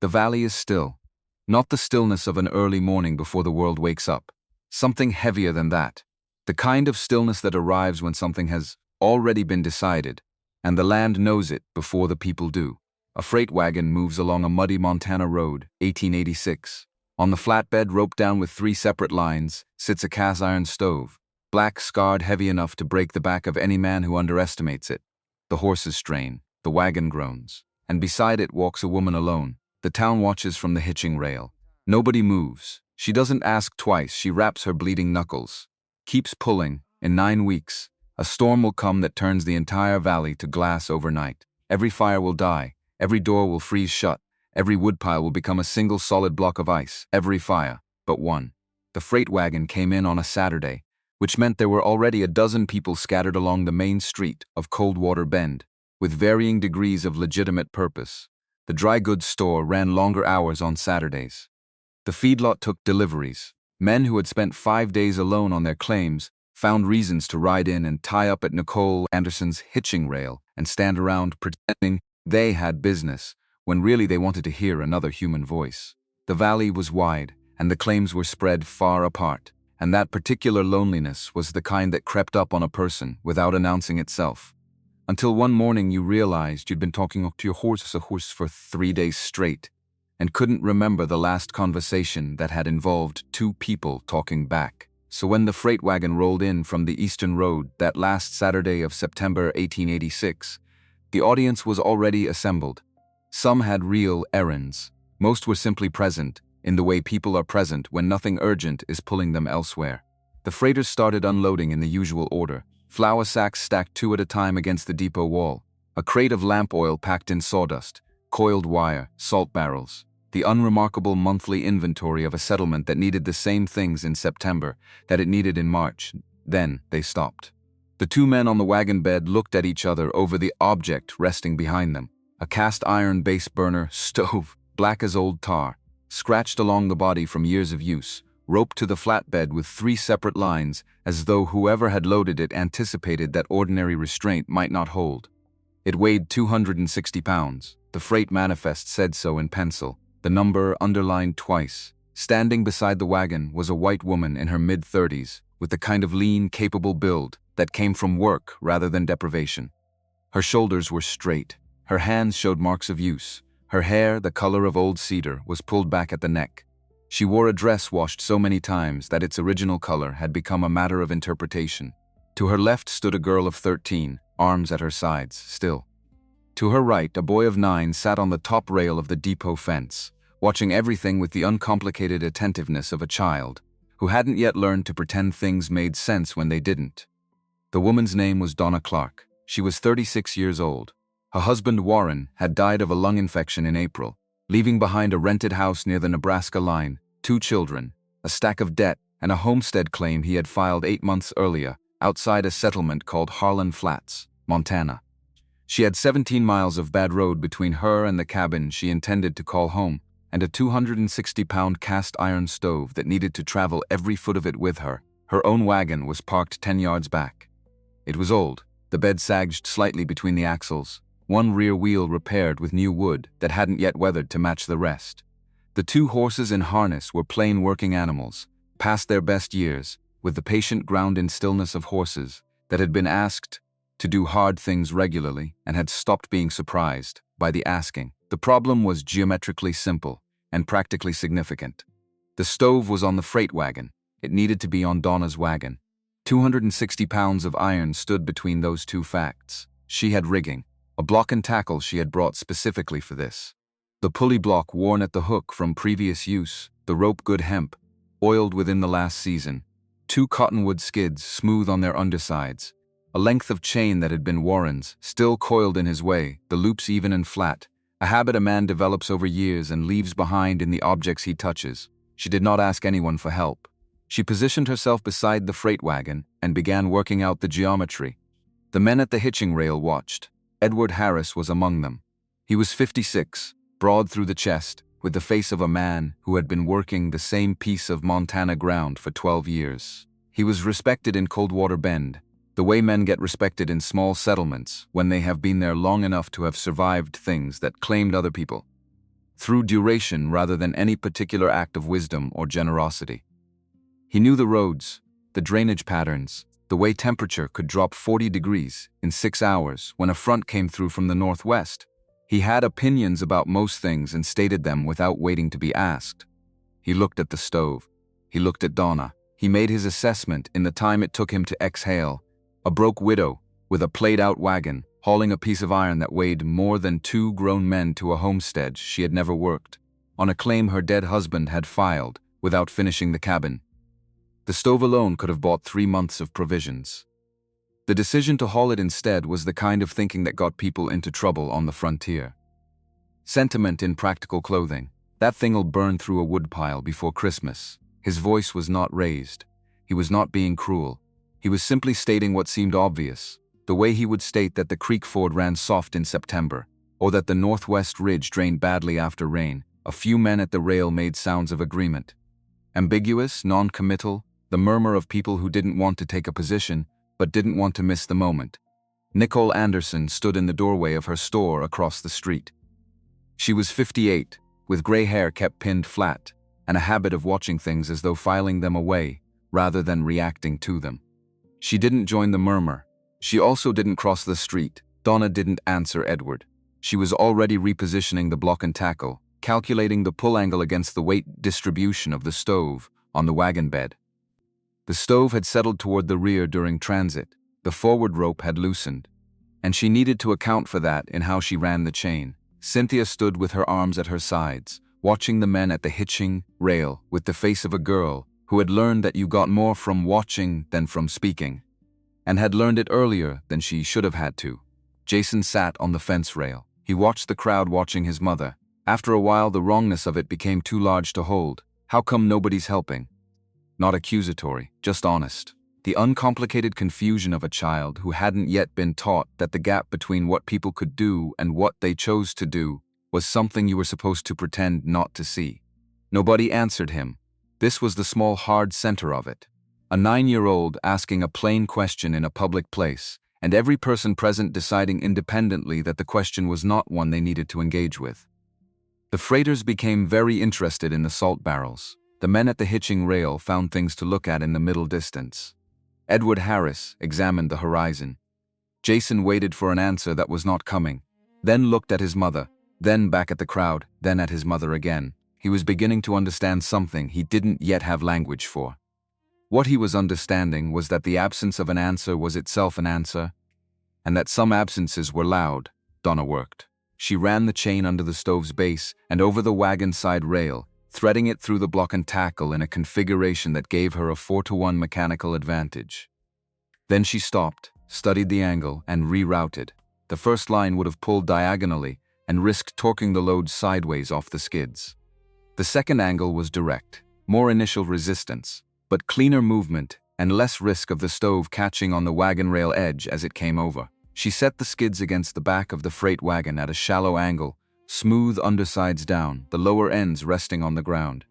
The valley is still. Not the stillness of an early morning before the world wakes up. Something heavier than that. The kind of stillness that arrives when something has already been decided, and the land knows it before the people do. A freight wagon moves along a muddy Montana road, 1886. On the flatbed, roped down with 3 separate lines, sits a cast iron stove, black, scarred, heavy enough to break the back of any man who underestimates it. The horses strain, the wagon groans, and beside it walks a woman alone. The town watches from the hitching rail. Nobody moves. She doesn't ask twice. She raps her bleeding knuckles. Keeps pulling. In 9 weeks, a storm will come that turns the entire valley to glass overnight. Every fire will die. Every door will freeze shut. Every woodpile will become a single solid block of ice. Every fire but one. The freight wagon came in on a Saturday, which meant there were already a dozen people scattered along the main street of Coldwater Bend, with varying degrees of legitimate purpose. The dry goods store ran longer hours on Saturdays. The feedlot took deliveries. Men who had spent 5 days alone on their claims found reasons to ride in and tie up at Nicole Anderson's hitching rail and stand around pretending they had business, when really they wanted to hear another human voice. The valley was wide, and the claims were spread far apart, and that particular loneliness was the kind that crept up on a person without announcing itself. Until one morning you realized you'd been talking to your horse for 3 days straight, and couldn't remember the last conversation that had involved 2 people talking back. So when the freight wagon rolled in from the Eastern Road that last Saturday of September 1886, the audience was already assembled. Some had real errands. Most were simply present, in the way people are present when nothing urgent is pulling them elsewhere. The freighters started unloading in the usual order. Flour sacks stacked 2 at a time against the depot wall. A crate of lamp oil packed in sawdust. Coiled wire, salt barrels. The unremarkable monthly inventory of a settlement that needed the same things in September that it needed in March. Then they stopped. The 2 men on the wagon bed looked at each other over the object resting behind them. A cast iron base burner stove, black as old tar, scratched along the body from years of use, roped to the flatbed with 3 separate lines, as though whoever had loaded it anticipated that ordinary restraint might not hold. It weighed 260 pounds. The freight manifest said so in pencil, the number underlined twice. Standing beside the wagon was a white woman in her mid-30s, with the kind of lean, capable build that came from work rather than deprivation. Her shoulders were straight. Her hands showed marks of use. Her hair, the color of old cedar, was pulled back at the neck. She wore a dress washed so many times that its original color had become a matter of interpretation. To her left stood a girl of 13, arms at her sides, still. To her right, a boy of 9 sat on the top rail of the depot fence, watching everything with the uncomplicated attentiveness of a child, who hadn't yet learned to pretend things made sense when they didn't. The woman's name was Donna Clark. She was 36 years old. Her husband, Warren, had died of a lung infection in April, leaving behind a rented house near the Nebraska line, 2 children, a stack of debt, and a homestead claim he had filed 8 months earlier, outside a settlement called Harlan Flats, Montana. She had 17 miles of bad road between her and the cabin she intended to call home, and a 260-pound cast iron stove that needed to travel every foot of it with her. Her own wagon was parked 10 yards back. It was old. The bed sagged slightly between the axles, one rear wheel repaired with new wood that hadn't yet weathered to match the rest. The 2 horses in harness were plain working animals, past their best years, with the patient ground-in stillness of horses that had been asked to do hard things regularly and had stopped being surprised by the asking. The problem was geometrically simple and practically significant. The stove was on the freight wagon. It needed to be on Donna's wagon. 260 pounds of iron stood between those 2 facts. She had rigging, a block and tackle she had brought specifically for this. The pulley block worn at the hook from previous use, the rope good hemp, oiled within the last season, 2 cottonwood skids smooth on their undersides, a length of chain that had been Warren's, still coiled in his way, the loops even and flat, a habit a man develops over years and leaves behind in the objects he touches. She did not ask anyone for help. She positioned herself beside the freight wagon and began working out the geometry. The men at the hitching rail watched. Edward Harris was among them. He was 56, broad through the chest, with the face of a man who had been working the same piece of Montana ground for 12 years. He was respected in Coldwater Bend, the way men get respected in small settlements when they have been there long enough to have survived things that claimed other people. through duration rather than any particular act of wisdom or generosity. He knew the roads, the drainage patterns, the way temperature could drop 40 degrees in 6 hours when a front came through from the northwest. He had opinions about most things and stated them without waiting to be asked. He looked at the stove. He looked at Donna. He made his assessment in the time it took him to exhale. A broke widow with a played-out wagon, hauling a piece of iron that weighed more than 2 grown men to a homestead she had never worked, on a claim her dead husband had filed without finishing the cabin. The stove alone could have bought 3 months of provisions. The decision to haul it instead was the kind of thinking that got people into trouble on the frontier. Sentiment in practical clothing. That thing'll burn through a woodpile before Christmas. His voice was not raised. He was not being cruel. He was simply stating what seemed obvious, the way he would state that the creek ford ran soft in September, or that the northwest ridge drained badly after rain. A few men at the rail made sounds of agreement. Ambiguous, non-committal, the murmur of people who didn't want to take a position, but didn't want to miss the moment. Nicole Anderson stood in the doorway of her store across the street. She was 58, with gray hair kept pinned flat, and a habit of watching things as though filing them away, rather than reacting to them. She didn't join the murmur. She also didn't cross the street. Donna didn't answer Edward. She was already repositioning the block and tackle, calculating the pull angle against the weight distribution of the stove on the wagon bed. The stove had settled toward the rear during transit. The forward rope had loosened, and she needed to account for that in how she ran the chain. Cynthia stood with her arms at her sides, watching the men at the hitching rail with the face of a girl who had learned that you got more from watching than from speaking, and had learned it earlier than she should have had to. Jason sat on the fence rail. He watched the crowd watching his mother. After a while, the wrongness of it became too large to hold. How come nobody's helping? Not accusatory, just honest. The uncomplicated confusion of a child who hadn't yet been taught that the gap between what people could do and what they chose to do was something you were supposed to pretend not to see. Nobody answered him. This was the small, hard center of it. A 9-year-old asking a plain question in a public place, and every person present deciding independently that the question was not one they needed to engage with. The freighters became very interested in the salt barrels. The men at the hitching rail found things to look at in the middle distance. Edward Harris examined the horizon. Jason waited for an answer that was not coming, then looked at his mother, then back at the crowd, then at his mother again. He was beginning to understand something he didn't yet have language for. What he was understanding was that the absence of an answer was itself an answer, and that some absences were loud. Donna worked. She ran the chain under the stove's base and over the wagon side rail, threading it through the block and tackle in a configuration that gave her a 4-to-1 mechanical advantage. Then she stopped, studied the angle, and rerouted. The first line would have pulled diagonally and risked torquing the load sideways off the skids. The second angle was direct, more initial resistance, but cleaner movement and less risk of the stove catching on the wagon rail edge as it came over. She set the skids against the back of the freight wagon at a shallow angle, smooth undersides down, the lower ends resting on the ground.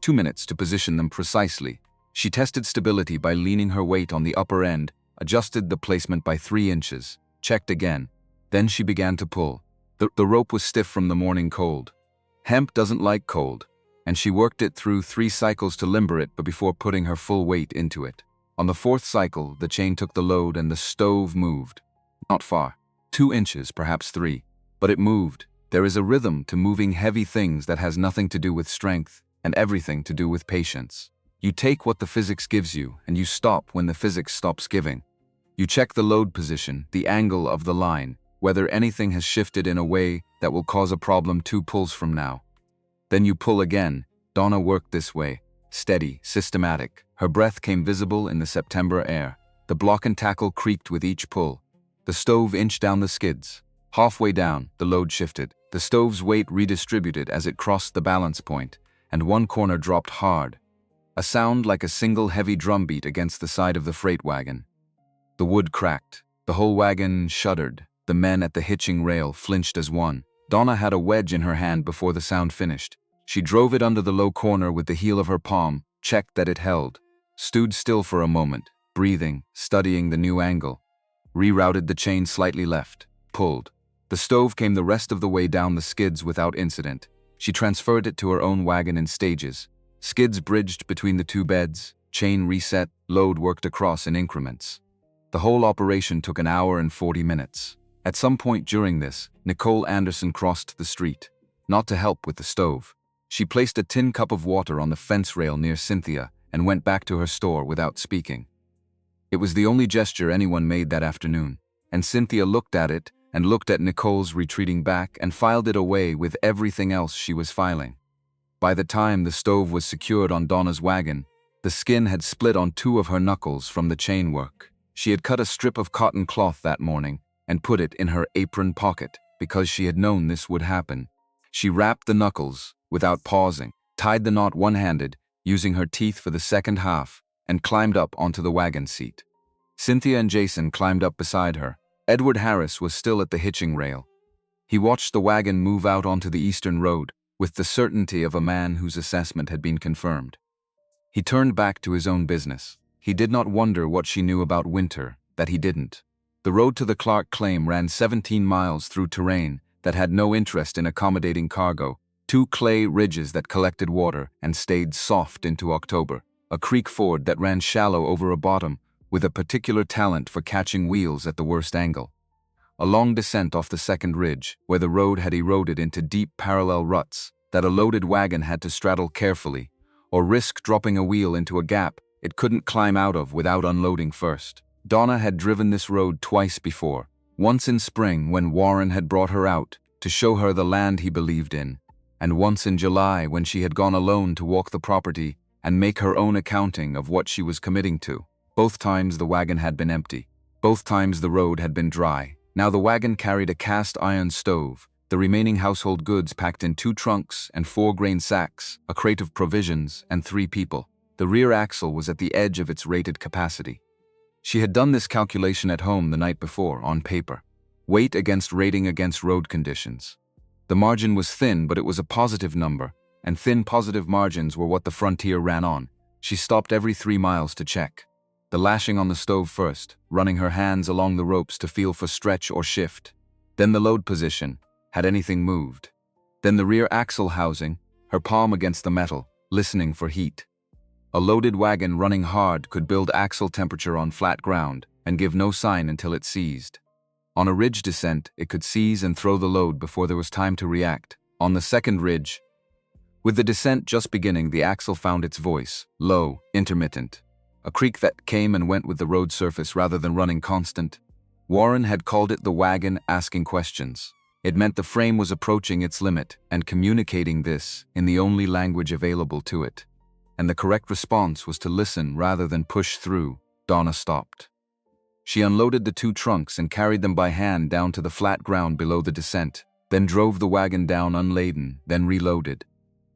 2 minutes to position them precisely. She tested stability by leaning her weight on the upper end, adjusted the placement by 3 inches, checked again. Then she began to pull. The rope was stiff from the morning cold. Hemp doesn't like cold, and she worked it through 3 cycles to limber it before putting her full weight into it. On the 4th cycle, the chain took the load and the stove moved. Not far. 2 inches, perhaps 3. But it moved. There is a rhythm to moving heavy things that has nothing to do with strength and everything to do with patience. You take what the physics gives you, and you stop when the physics stops giving. You check the load position, the angle of the line, whether anything has shifted in a way that will cause a problem 2 pulls from now. Then you pull again. Donna worked this way, steady, systematic. Her breath came visible in the September air. The block and tackle creaked with each pull. The stove inched down the skids. Halfway down, the load shifted. The stove's weight redistributed as it crossed the balance point, and one corner dropped hard. A sound like a single heavy drumbeat against the side of the freight wagon. The wood cracked. The whole wagon shuddered. The men at the hitching rail flinched as one. Donna had a wedge in her hand before the sound finished. She drove it under the low corner with the heel of her palm, checked that it held, stood still for a moment, breathing, studying the new angle, rerouted the chain slightly left, pulled. The stove came the rest of the way down the skids without incident. She transferred it to her own wagon in stages. Skids bridged between the two beds, chain reset, load worked across in increments. The whole operation took an hour and 40 minutes. At some point during this, Nicole Anderson crossed the street, not to help with the stove. She placed a tin cup of water on the fence rail near Cynthia and went back to her store without speaking. It was the only gesture anyone made that afternoon, and Cynthia looked at it and looked at Nicole's retreating back and filed it away with everything else she was filing. By the time the stove was secured on Donna's wagon, the skin had split on 2 of her knuckles from the chain work. She had cut a strip of cotton cloth that morning and put it in her apron pocket because she had known this would happen. She wrapped the knuckles without pausing, tied the knot one-handed, using her teeth for the second half, and climbed up onto the wagon seat. Cynthia and Jason climbed up beside her. Edward Harris was still at the hitching rail. He watched the wagon move out onto the eastern road with the certainty of a man whose assessment had been confirmed. He turned back to his own business. He did not wonder what she knew about winter, that he didn't. The road to the Clark claim ran 17 miles through terrain that had no interest in accommodating cargo, 2 clay ridges that collected water and stayed soft into October, a creek ford that ran shallow over a bottom with a particular talent for catching wheels at the worst angle. A long descent off the second ridge, where the road had eroded into deep parallel ruts that a loaded wagon had to straddle carefully, or risk dropping a wheel into a gap it couldn't climb out of without unloading first. Donna had driven this road twice before, once in spring when Warren had brought her out to show her the land he believed in, and once in July when she had gone alone to walk the property and make her own accounting of what she was committing to. Both times the wagon had been empty. Both times the road had been dry. Now the wagon carried a cast iron stove, the remaining household goods packed in 2 trunks and 4 grain sacks, a crate of provisions, and 3 people. The rear axle was at the edge of its rated capacity. She had done this calculation at home the night before, on paper. Weight against rating against road conditions. The margin was thin, but it was a positive number, and thin positive margins were what the Frontier ran on. She stopped every 3 miles to check. The lashing on the stove first, running her hands along the ropes to feel for stretch or shift. Then the load position, had anything moved. Then the rear axle housing, her palm against the metal, listening for heat. A loaded wagon running hard could build axle temperature on flat ground and give no sign until it seized. On a ridge descent, it could seize and throw the load before there was time to react. On the second ridge, with the descent just beginning, the axle found its voice, low, intermittent. A creak that came and went with the road surface rather than running constant. Warren had called it the wagon asking questions. It meant the frame was approaching its limit and communicating this in the only language available to it. And the correct response was to listen rather than push through. Donna stopped. She unloaded the 2 trunks and carried them by hand down to the flat ground below the descent, then drove the wagon down unladen, then reloaded.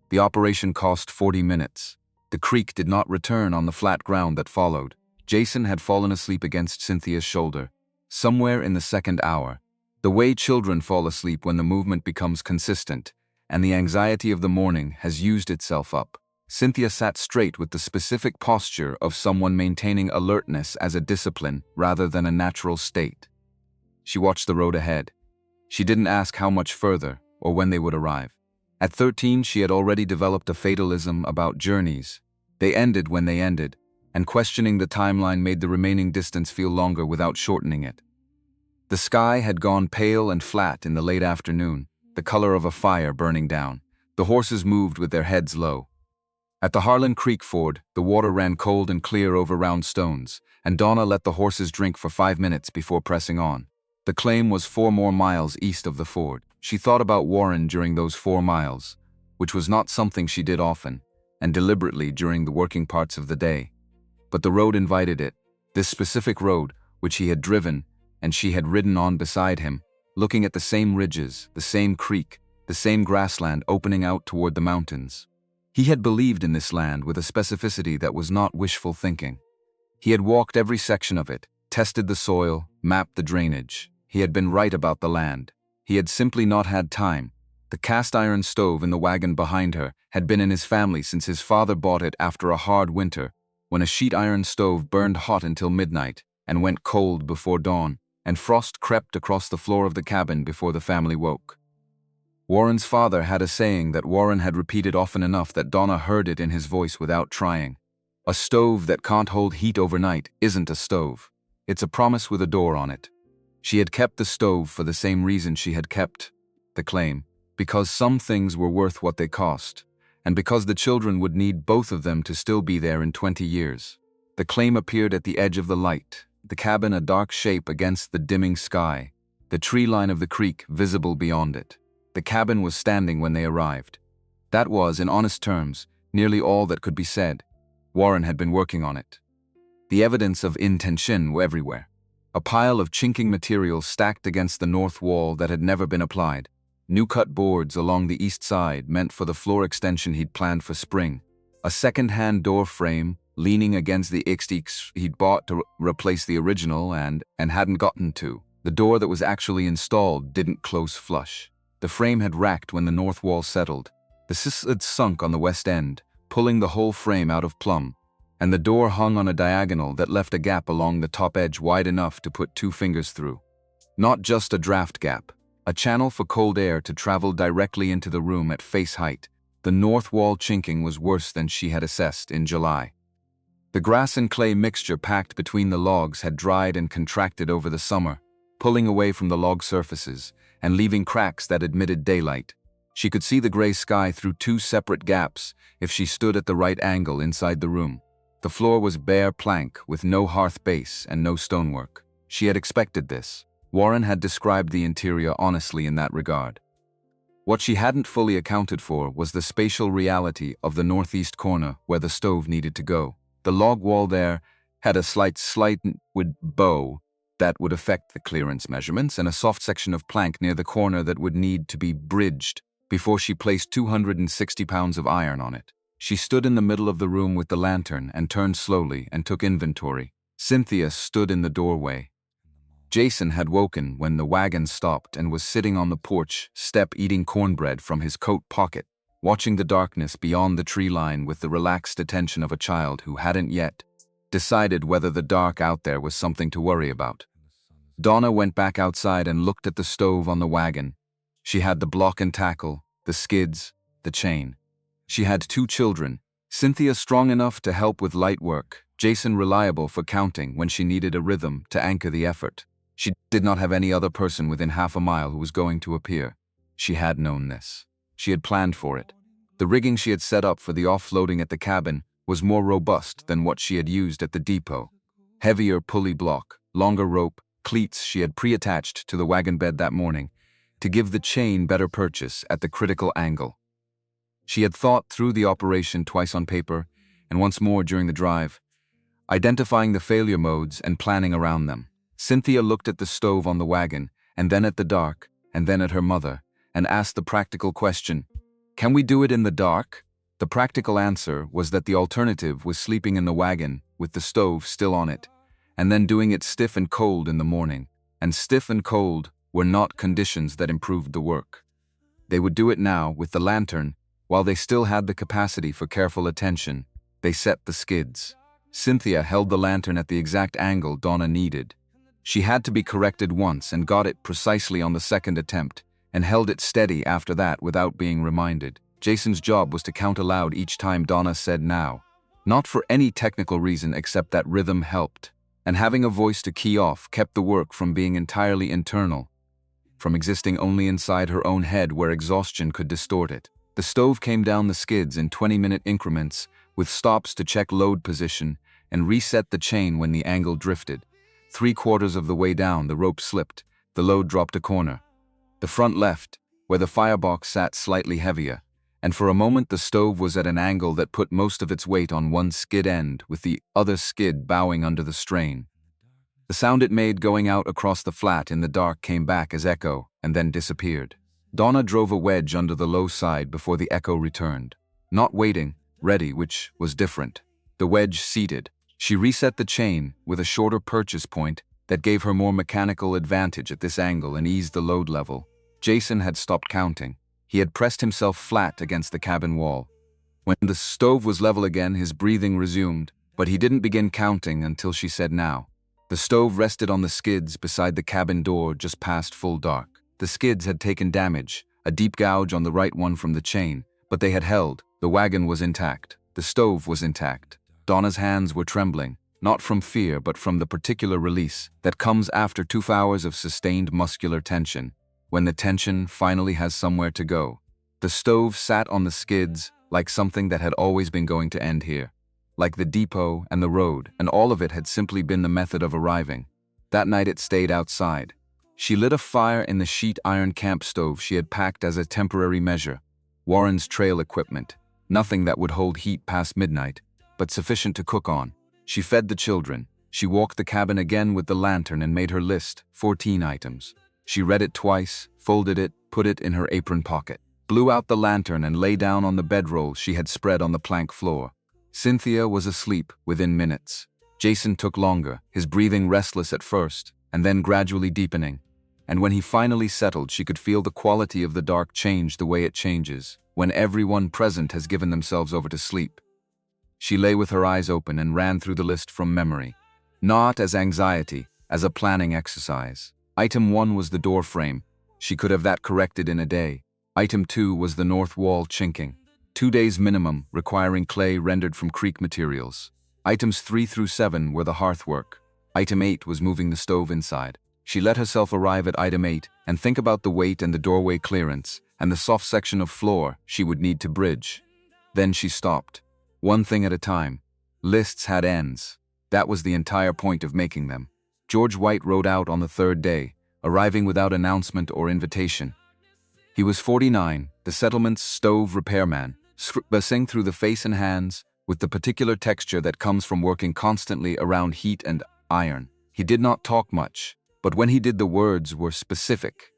The operation cost 40 minutes. The creak did not return on the flat ground that followed. Jason had fallen asleep against Cynthia's shoulder, somewhere in the second hour. The way children fall asleep when the movement becomes consistent, and the anxiety of the morning has used itself up. Cynthia sat straight with the specific posture of someone maintaining alertness as a discipline rather than a natural state. She watched the road ahead. She didn't ask how much further or when they would arrive. At 13, she had already developed a fatalism about journeys. They ended when they ended, and questioning the timeline made the remaining distance feel longer without shortening it. The sky had gone pale and flat in the late afternoon, the color of a fire burning down. The horses moved with their heads low. At the Harlan Creek ford, the water ran cold and clear over round stones, and Donna let the horses drink for 5 minutes before pressing on. The claim was 4 more miles east of the ford. She thought about Warren during those 4 miles, which was not something she did often, and deliberately during the working parts of the day. But the road invited it, this specific road, which he had driven, and she had ridden on beside him, looking at the same ridges, the same creek, the same grassland opening out toward the mountains. He had believed in this land with a specificity that was not wishful thinking. He had walked every section of it, tested the soil, mapped the drainage. He had been right about the land. He had simply not had time. The cast iron stove in the wagon behind her had been in his family since his father bought it after a hard winter, when a sheet iron stove burned hot until midnight and went cold before dawn. and frost crept across the floor of the cabin before the family woke. Warren's father had a saying that Warren had repeated often enough that Donna heard it in his voice without trying. A stove that can't hold heat overnight isn't a stove. It's a promise with a door on it. She had kept the stove for the same reason she had kept the claim, because some things were worth what they cost, and because the children would need both of them to still be there in 20 years. The claim appeared at the edge of the light, the cabin a dark shape against the dimming sky, the tree line of the creek visible beyond it. The cabin was standing when they arrived. That was, in honest terms, nearly all that could be said. Warren had been working on it. The evidence of intention were everywhere. A pile of chinking material stacked against the north wall that had never been applied. New-cut boards along the east side meant for the floor extension he'd planned for spring. A second-hand door frame leaning against the XTX he'd bought to replace the original and hadn't gotten to. The door that was actually installed didn't close flush. The frame had racked when the north wall settled. The sis had sunk on the west end, pulling the whole frame out of plumb, and the door hung on a diagonal that left a gap along the top edge wide enough to put 2 fingers through. Not just a draft gap, a channel for cold air to travel directly into the room at face height. The north wall chinking was worse than she had assessed in July. The grass and clay mixture packed between the logs had dried and contracted over the summer, pulling away from the log surfaces and leaving cracks that admitted daylight. She could see the gray sky through 2 separate gaps if she stood at the right angle inside the room. The floor was bare plank with no hearth base and no stonework. She had expected this. Warren had described the interior honestly in that regard. What she hadn't fully accounted for was the spatial reality of the northeast corner where the stove needed to go. The log wall there had a slight wood bow that would affect the clearance measurements and a soft section of plank near the corner that would need to be bridged before she placed 260 pounds of iron on it. She stood in the middle of the room with the lantern and turned slowly and took inventory. Cynthia stood in the doorway. Jason had woken when the wagon stopped and was sitting on the porch step eating cornbread from his coat pocket, watching the darkness beyond the tree line with the relaxed attention of a child who hadn't yet decided whether the dark out there was something to worry about. Donna went back outside and looked at the stove on the wagon. She had the block and tackle, the skids, the chain. She had 2 children, Cynthia strong enough to help with light work, Jason reliable for counting when she needed a rhythm to anchor the effort. She did not have any other person within half a mile who was going to appear. She had known this. She had planned for it. The rigging she had set up for the offloading at the cabin was more robust than what she had used at the depot. Heavier pulley block, longer rope, cleats she had pre-attached to the wagon bed that morning to give the chain better purchase at the critical angle. She had thought through the operation twice on paper and once more during the drive, identifying the failure modes and planning around them. Cynthia looked at the stove on the wagon, and then at the dark, and then at her mother, and asked the practical question, "Can we do it in the dark?" The practical answer was that the alternative was sleeping in the wagon with the stove still on it, and then doing it stiff and cold in the morning. And stiff and cold were not conditions that improved the work. They would do it now with the lantern, while they still had the capacity for careful attention. They set the skids. Cynthia held the lantern at the exact angle Donna needed. She had to be corrected once and got it precisely on the second attempt, and held it steady after that without being reminded. Jason's job was to count aloud each time Donna said now, not for any technical reason except that rhythm helped, and having a voice to key off kept the work from being entirely internal, from existing only inside her own head where exhaustion could distort it. The stove came down the skids in 20-minute increments, with stops to check load position and reset the chain when the angle drifted. 3/4 of the way down, the rope slipped. The load dropped a corner. The front left, where the firebox sat slightly heavier, and for a moment the stove was at an angle that put most of its weight on one skid end, with the other skid bowing under the strain. The sound it made going out across the flat in the dark came back as echo, and then disappeared. Donna drove a wedge under the low side before the echo returned. Not waiting, ready, which was different. The wedge seated. She reset the chain with a shorter purchase point that gave her more mechanical advantage at this angle and eased the load level. Jason had stopped counting. He had pressed himself flat against the cabin wall. When the stove was level again, his breathing resumed, but he didn't begin counting until she said now. The stove rested on the skids beside the cabin door just past full dark. The skids had taken damage, a deep gouge on the right one from the chain, but they had held. The wagon was intact. The stove was intact. Donna's hands were trembling, not from fear but from the particular release that comes after 2 hours of sustained muscular tension, when the tension finally has somewhere to go. The stove sat on the skids like something that had always been going to end here. Like the depot and the road, and all of it had simply been the method of arriving. That night it stayed outside. She lit a fire in the sheet iron camp stove she had packed as a temporary measure. Warren's trail equipment. Nothing that would hold heat past midnight, but sufficient to cook on. She fed the children. She walked the cabin again with the lantern and made her list, 14 items. She read it twice, folded it, put it in her apron pocket, blew out the lantern and lay down on the bedroll she had spread on the plank floor. Cynthia was asleep within minutes. Jason took longer, his breathing restless at first, and then gradually deepening. And when he finally settled, she could feel the quality of the dark change the way it changes when everyone present has given themselves over to sleep. She lay with her eyes open and ran through the list from memory. Not as anxiety, as a planning exercise. Item 1 was the door frame. She could have that corrected in a day. Item 2 was the north wall chinking. 2 days minimum, requiring clay rendered from creek materials. Items 3 through 7 were the hearth work. Item 8 was moving the stove inside. She let herself arrive at item 8 and think about the weight and the doorway clearance and the soft section of floor she would need to bridge. Then she stopped. One thing at a time. Lists had ends. That was the entire point of making them. George White rode out on the 3rd day, arriving without announcement or invitation. He was 49, the settlement's stove repairman, bussing through the face and hands with the particular texture that comes from working constantly around heat and iron. He did not talk much, but when he did, the words were specific.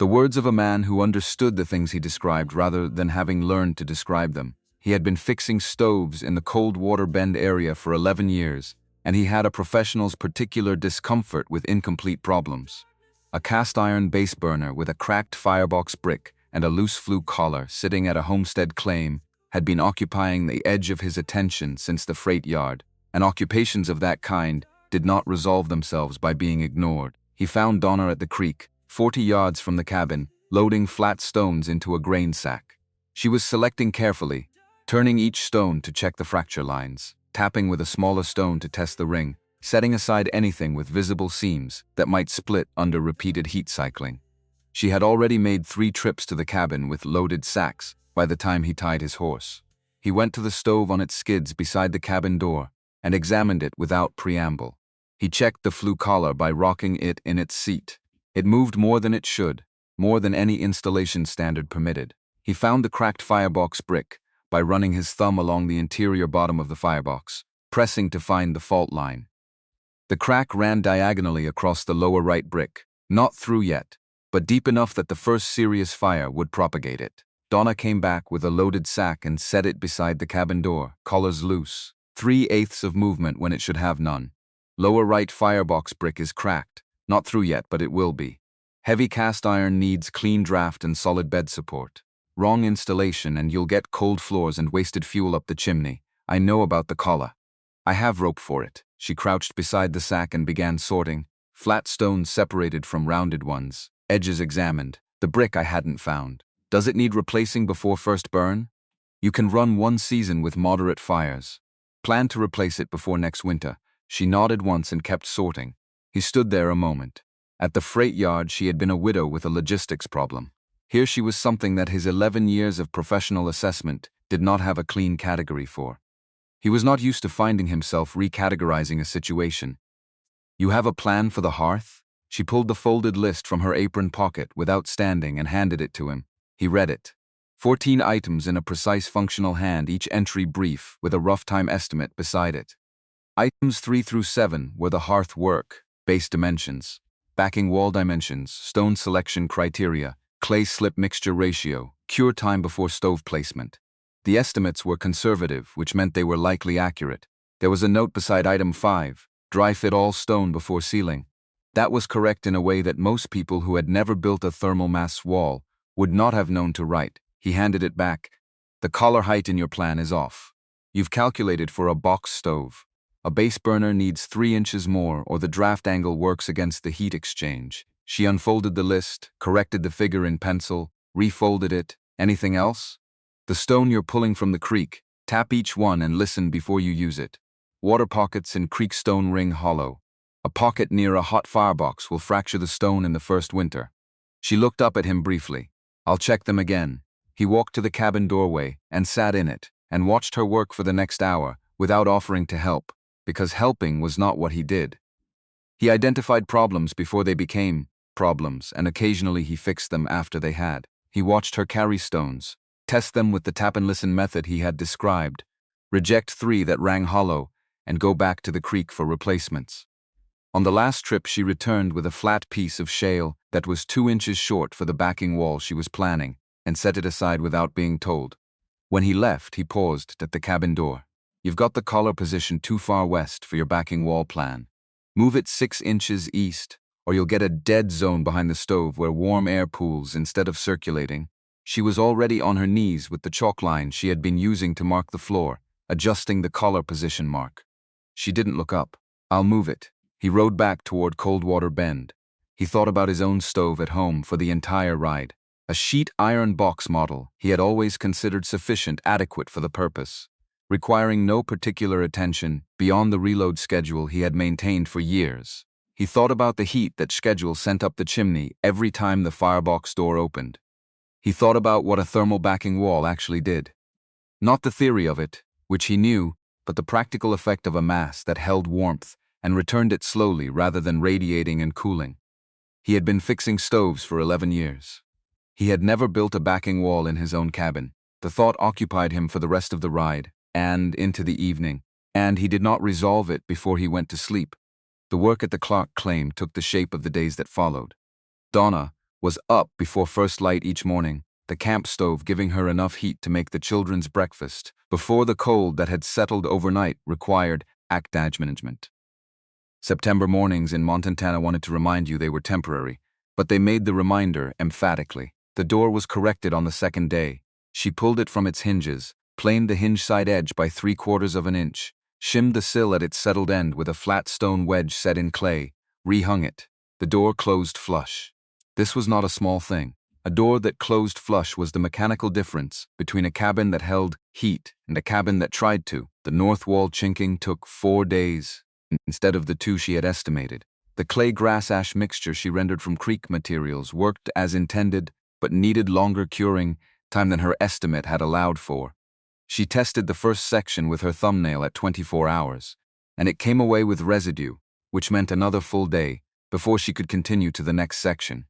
The words of a man who understood the things he described rather than having learned to describe them. He had been fixing stoves in the Cold Water Bend area for 11 years, and he had a professional's particular discomfort with incomplete problems. A cast iron base burner with a cracked firebox brick and a loose flue collar sitting at a homestead claim had been occupying the edge of his attention since the freight yard, and occupations of that kind did not resolve themselves by being ignored. He found Donna at the creek, 40 yards from the cabin, loading flat stones into a grain sack. She was selecting carefully, turning each stone to check the fracture lines, tapping with a smaller stone to test the ring, setting aside anything with visible seams that might split under repeated heat cycling. She had already made 3 trips to the cabin with loaded sacks by the time he tied his horse. He went to the stove on its skids beside the cabin door and examined it without preamble. He checked the flue collar by rocking it in its seat. It moved more than it should, more than any installation standard permitted. He found the cracked firebox brick by running his thumb along the interior bottom of the firebox, pressing to find the fault line. The crack ran diagonally across the lower right brick, not through yet, but deep enough that the first serious fire would propagate it. Donna came back with a loaded sack and set it beside the cabin door, collars loose, 3/8 of movement when it should have none. Lower right firebox brick is cracked, not through yet, but it will be. Heavy cast iron needs clean draft and solid bed support. Wrong installation and you'll get cold floors and wasted fuel up the chimney. I know about the collar. I have rope for it. She crouched beside the sack and began sorting, flat stones separated from rounded ones, edges examined. The brick I hadn't found. Does it need replacing before first burn? You can run 1 season with moderate fires. Plan to replace it before next winter. She nodded once and kept sorting. He stood there a moment. At the freight yard, she had been a widow with a logistics problem. Here she was something that his 11 years of professional assessment did not have a clean category for. He was not used to finding himself recategorizing a situation. You have a plan for the hearth? She pulled the folded list from her apron pocket without standing and handed it to him. He read it. 14 items in a precise functional hand, each entry brief with a rough time estimate beside it. Items 3 through 7 were the hearth work, base dimensions, backing wall dimensions, stone selection criteria, clay slip mixture ratio, cure time before stove placement. The estimates were conservative, which meant they were likely accurate. There was a note beside item 5, dry fit all stone before sealing. That was correct in a way that most people who had never built a thermal mass wall would not have known to write. He handed it back. The collar height in your plan is off. You've calculated for a box stove. A base burner needs 3 inches more or the draft angle works against the heat exchange. She unfolded the list, corrected the figure in pencil, refolded it. Anything else? The stone you're pulling from the creek. Tap each one and listen before you use it. Water pockets in creek stone ring hollow. A pocket near a hot firebox will fracture the stone in the first winter. She looked up at him briefly. I'll check them again. He walked to the cabin doorway and sat in it and watched her work for the next hour without offering to help, because helping was not what he did. He identified problems before they became problems, and occasionally he fixed them after they had. He watched her carry stones, test them with the tap-and-listen method he had described, reject 3 that rang hollow, and go back to the creek for replacements. On the last trip she returned with a flat piece of shale that was 2 inches short for the backing wall she was planning, and set it aside without being told. When he left, he paused at the cabin door. You've got the collar positioned too far west for your backing wall plan. Move it 6 inches east, or you'll get a dead zone behind the stove where warm air pools instead of circulating. She was already on her knees with the chalk line she had been using to mark the floor, adjusting the collar position mark. She didn't look up. I'll move it. He rode back toward Coldwater Bend. He thought about his own stove at home for the entire ride. A sheet iron box model he had always considered adequate for the purpose, requiring no particular attention beyond the reload schedule he had maintained for years. He thought about the heat that schedule sent up the chimney every time the firebox door opened. He thought about what a thermal backing wall actually did. Not the theory of it, which he knew, but the practical effect of a mass that held warmth and returned it slowly rather than radiating and cooling. He had been fixing stoves for 11 years. He had never built a backing wall in his own cabin. The thought occupied him for the rest of the ride, and into the evening, and he did not resolve it before he went to sleep. The work at the Clark claim took the shape of the days that followed. Donna was up before first light each morning, the camp stove giving her enough heat to make the children's breakfast before the cold that had settled overnight required active management. September mornings in Montana wanted to remind you they were temporary, but they made the reminder emphatically. The door was corrected on the second day. She pulled it from its hinges, planed the hinge side edge by 3/4 of an inch, shimmed the sill at its settled end with a flat stone wedge set in clay, rehung it. The door closed flush. This was not a small thing. A door that closed flush was the mechanical difference between a cabin that held heat and a cabin that tried to. The north wall chinking took 4 days, instead of the 2 she had estimated. The clay grass ash mixture she rendered from creek materials worked as intended, but needed longer curing time than her estimate had allowed for. She tested the first section with her thumbnail at 24 hours, and it came away with residue, which meant another full day before she could continue to the next section.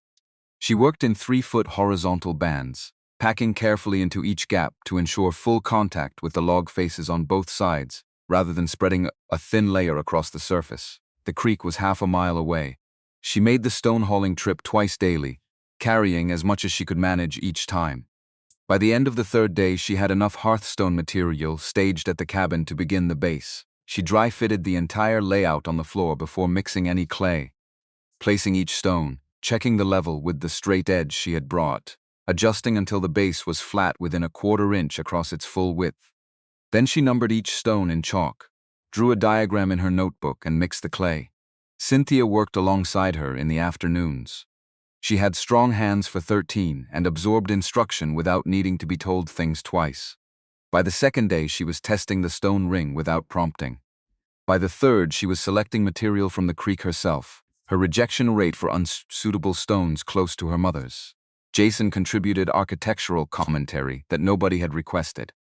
She worked in 3-foot horizontal bands, packing carefully into each gap to ensure full contact with the log faces on both sides, rather than spreading a thin layer across the surface. The creek was half a mile away. She made the stone hauling trip twice daily, carrying as much as she could manage each time. By the end of the 3rd day, she had enough hearthstone material staged at the cabin to begin the base. She dry-fitted the entire layout on the floor before mixing any clay, placing each stone, checking the level with the straight edge she had brought, adjusting until the base was flat within a 1/4 inch across its full width. Then she numbered each stone in chalk, drew a diagram in her notebook, and mixed the clay. Cynthia worked alongside her in the afternoons. She had strong hands for 13 and absorbed instruction without needing to be told things twice. By the 2nd day, she was testing the stone ring without prompting. By the 3rd, she was selecting material from the creek herself, her rejection rate for unsuitable stones close to her mother's. Jason contributed architectural commentary that nobody had requested,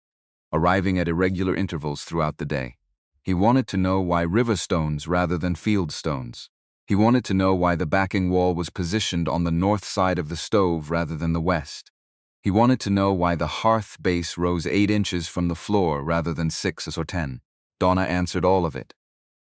arriving at irregular intervals throughout the day. He wanted to know why river stones rather than field stones. He wanted to know why the backing wall was positioned on the north side of the stove rather than the west. He wanted to know why the hearth base rose 8 inches from the floor rather than 6 or 10. Donna answered all of it.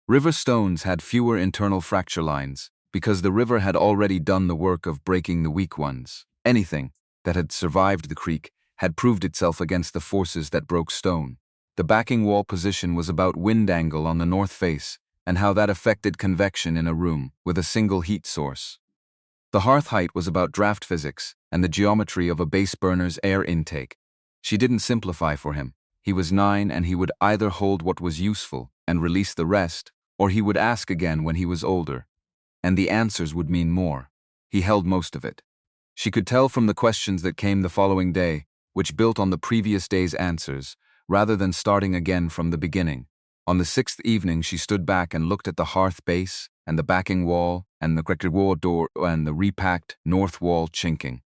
River stones had fewer internal fracture lines because the river had already done the work of breaking the weak ones. Anything that had survived the creek had proved itself against the forces that broke stone. The backing wall position was about wind angle on the north face and how that affected convection in a room with a single heat source. The hearth height was about draft physics and the geometry of a base burner's air intake. She didn't simplify for him. He was 9 and he would either hold what was useful and release the rest, or he would ask again when he was older. And the answers would mean more. He held most of it. She could tell from the questions that came the following day, which built on the previous day's answers, rather than starting again from the beginning. On the sixth evening, she stood back and looked at the hearth base, and the backing wall, and the cracked wall door, and the repacked north wall chinking.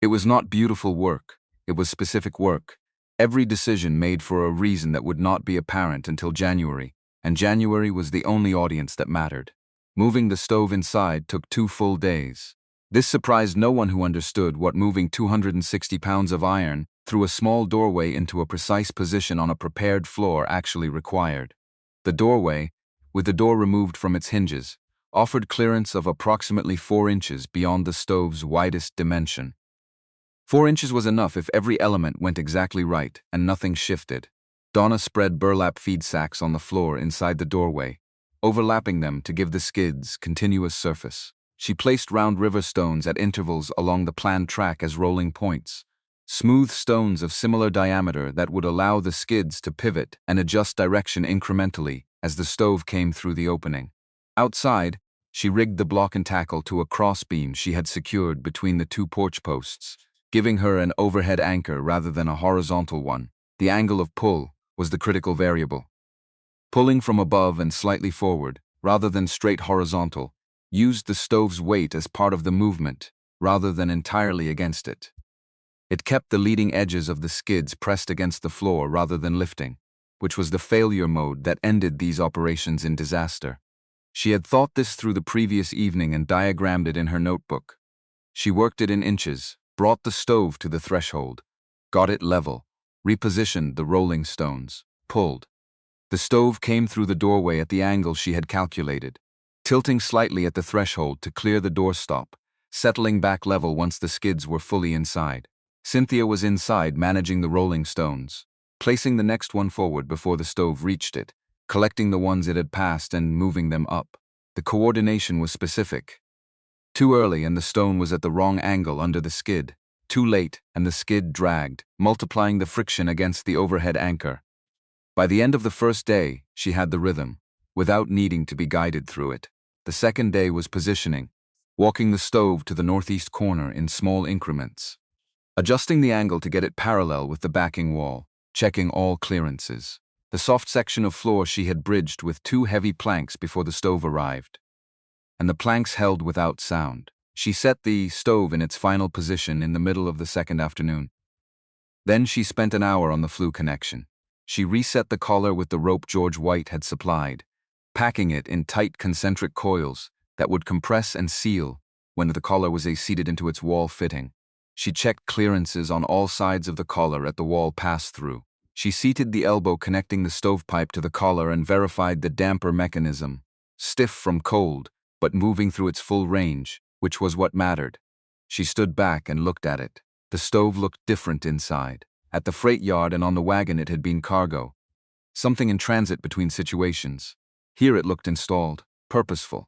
It was not beautiful work, it was specific work. Every decision made for a reason that would not be apparent until January, and January was the only audience that mattered. Moving the stove inside took 2 full days. This surprised no one who understood what moving 260 pounds of iron through a small doorway into a precise position on a prepared floor actually required. The doorway, with the door removed from its hinges, offered clearance of approximately 4 inches beyond the stove's widest dimension. 4 inches was enough if every element went exactly right and nothing shifted. Donna spread burlap feed sacks on the floor inside the doorway, overlapping them to give the skids continuous surface. She placed round river stones at intervals along the planned track as rolling points, smooth stones of similar diameter that would allow the skids to pivot and adjust direction incrementally as the stove came through the opening. Outside, she rigged the block and tackle to a crossbeam she had secured between the 2 porch posts, giving her an overhead anchor rather than a horizontal one. The angle of pull was the critical variable. Pulling from above and slightly forward, rather than straight horizontal, used the stove's weight as part of the movement, rather than entirely against it. It kept the leading edges of the skids pressed against the floor rather than lifting, which was the failure mode that ended these operations in disaster. She had thought this through the previous evening and diagrammed it in her notebook. She worked it in inches, brought the stove to the threshold, got it level, repositioned the rolling stones, pulled. The stove came through the doorway at the angle she had calculated, tilting slightly at the threshold to clear the doorstop, settling back level once the skids were fully inside. Cynthia was inside managing the rolling stones, placing the next one forward before the stove reached it, collecting the ones it had passed and moving them up. The coordination was specific. Too early and the stone was at the wrong angle under the skid. Too late and the skid dragged, multiplying the friction against the overhead anchor. By the end of the first day, she had the rhythm, without needing to be guided through it. The second day was positioning, walking the stove to the northeast corner in small increments, adjusting the angle to get it parallel with the backing wall, checking all clearances. The soft section of floor she had bridged with 2 heavy planks before the stove arrived, and the planks held without sound. She set the stove in its final position in the middle of the second afternoon. Then she spent an hour on the flue connection. She reset the collar with the rope George White had supplied, packing it in tight concentric coils that would compress and seal when the collar was seated into its wall fitting. She checked clearances on all sides of the collar at the wall pass-through. She seated the elbow connecting the stovepipe to the collar and verified the damper mechanism, stiff from cold, but moving through its full range, which was what mattered. She stood back and looked at it. The stove looked different inside. At the freight yard and on the wagon it had been cargo, something in transit between situations. Here it looked installed, purposeful.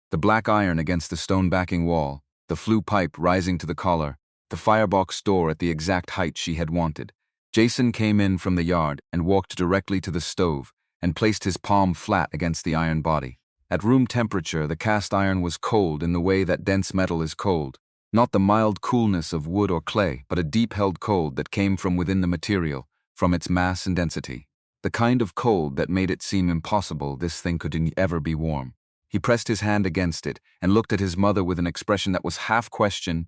The black iron against the stone backing wall, the flue pipe rising to the collar, the firebox door at the exact height she had wanted. Jason came in from the yard and walked directly to the stove and placed his palm flat against the iron body. At room temperature, the cast iron was cold in the way that dense metal is cold. Not the mild coolness of wood or clay, but a deep-held cold that came from within the material, from its mass and density. The kind of cold that made it seem impossible this thing could ever be warm. He pressed his hand against it and looked at his mother with an expression that was half question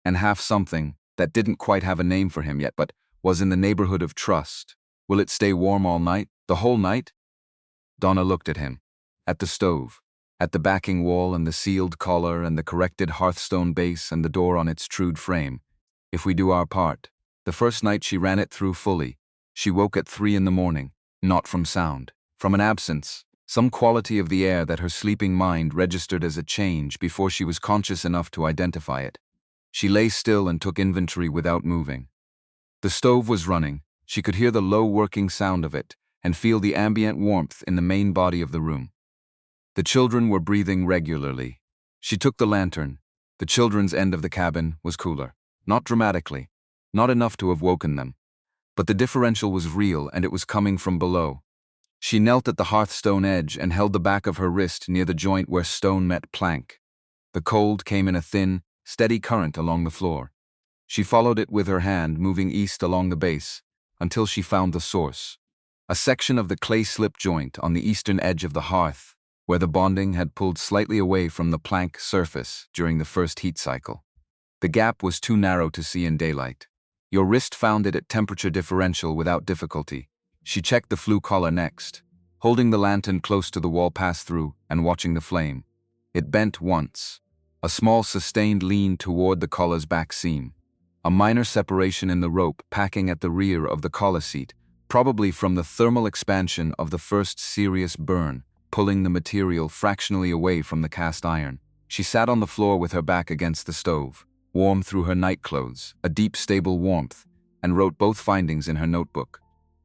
and half something that didn't quite have a name for him yet, but was in the neighborhood of trust. Will it stay warm all night? The whole night? Donna looked at him. At the stove. At the backing wall and the sealed collar and the corrected hearthstone base and the door on its trued frame. If we do our part. The first night she ran it through fully. She woke at 3 in the morning, not from sound, from an absence, some quality of the air that her sleeping mind registered as a change before she was conscious enough to identify it. She lay still and took inventory without moving. The stove was running. She could hear the low working sound of it and feel the ambient warmth in the main body of the room. The children were breathing regularly. She took the lantern. The children's end of the cabin was cooler. Not dramatically. Not enough to have woken them. But the differential was real and it was coming from below. She knelt at the hearthstone edge and held the back of her wrist near the joint where stone met plank. The cold came in a thin, steady current along the floor. She followed it with her hand, moving east along the base, until she found the source. A section of the clay slip joint on the eastern edge of the hearth, where the bonding had pulled slightly away from the plank surface during the first heat cycle. The gap was too narrow to see in daylight. Your wrist found it at temperature differential without difficulty. She checked the flue collar next, holding the lantern close to the wall pass-through and watching the flame. It bent once. A small sustained lean toward the collar's back seam. A minor separation in the rope packing at the rear of the collar seat, probably from the thermal expansion of the first serious burn, pulling the material fractionally away from the cast iron. She sat on the floor with her back against the stove, warm through her nightclothes, a deep stable warmth, and wrote both findings in her notebook.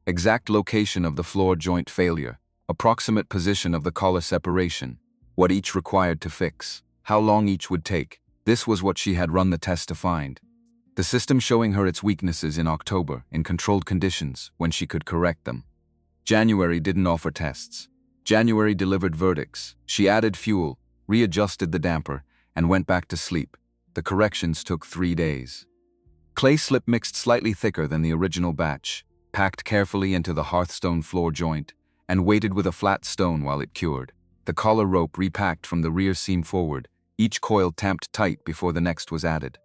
Exact location of the floor joint failure, approximate position of the collar separation, what each required to fix, how long each would take. This was what she had run the test to find. The system showing her its weaknesses in October, in controlled conditions, when she could correct them. January didn't offer tests. January delivered verdicts. She added fuel, readjusted the damper, and went back to sleep. The corrections took 3 days. Clay slip mixed slightly thicker than the original batch, packed carefully into the hearthstone floor joint, and weighted with a flat stone while it cured. The collar rope repacked from the rear seam forward, each coil tamped tight before the next was added.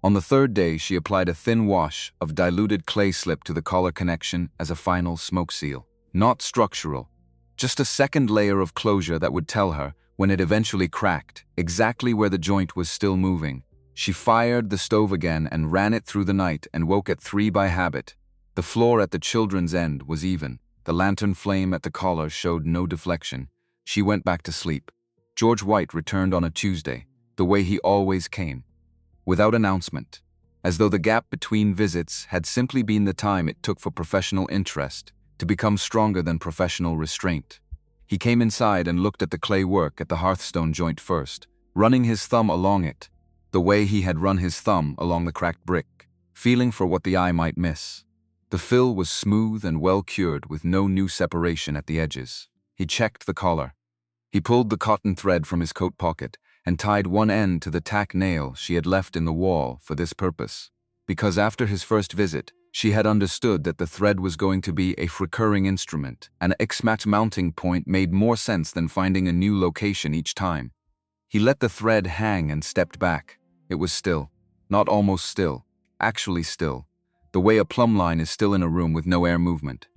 On the 3rd day, she applied a thin wash of diluted clay slip to the collar connection as a final smoke seal. Not structural, just a second layer of closure that would tell her, when it eventually cracked, exactly where the joint was still moving. She fired the stove again and ran it through the night and woke at 3 by habit. The floor at the children's end was even. The lantern flame at the collar showed no deflection. She went back to sleep. George White returned on a Tuesday, the way he always came. Without announcement, as though the gap between visits had simply been the time it took for professional interest to become stronger than professional restraint. He came inside and looked at the clay work at the hearthstone joint first, running his thumb along it, the way he had run his thumb along the cracked brick, feeling for what the eye might miss. The fill was smooth and well cured with no new separation at the edges. He checked the collar. He pulled the cotton thread from his coat pocket and tied one end to the tack nail she had left in the wall for this purpose, because after his first visit, she had understood that the thread was going to be a recurring instrument. An X-match mounting point made more sense than finding a new location each time. He let the thread hang and stepped back. It was still. Not almost still. Actually still. The way a plumb line is still in a room with no air movement.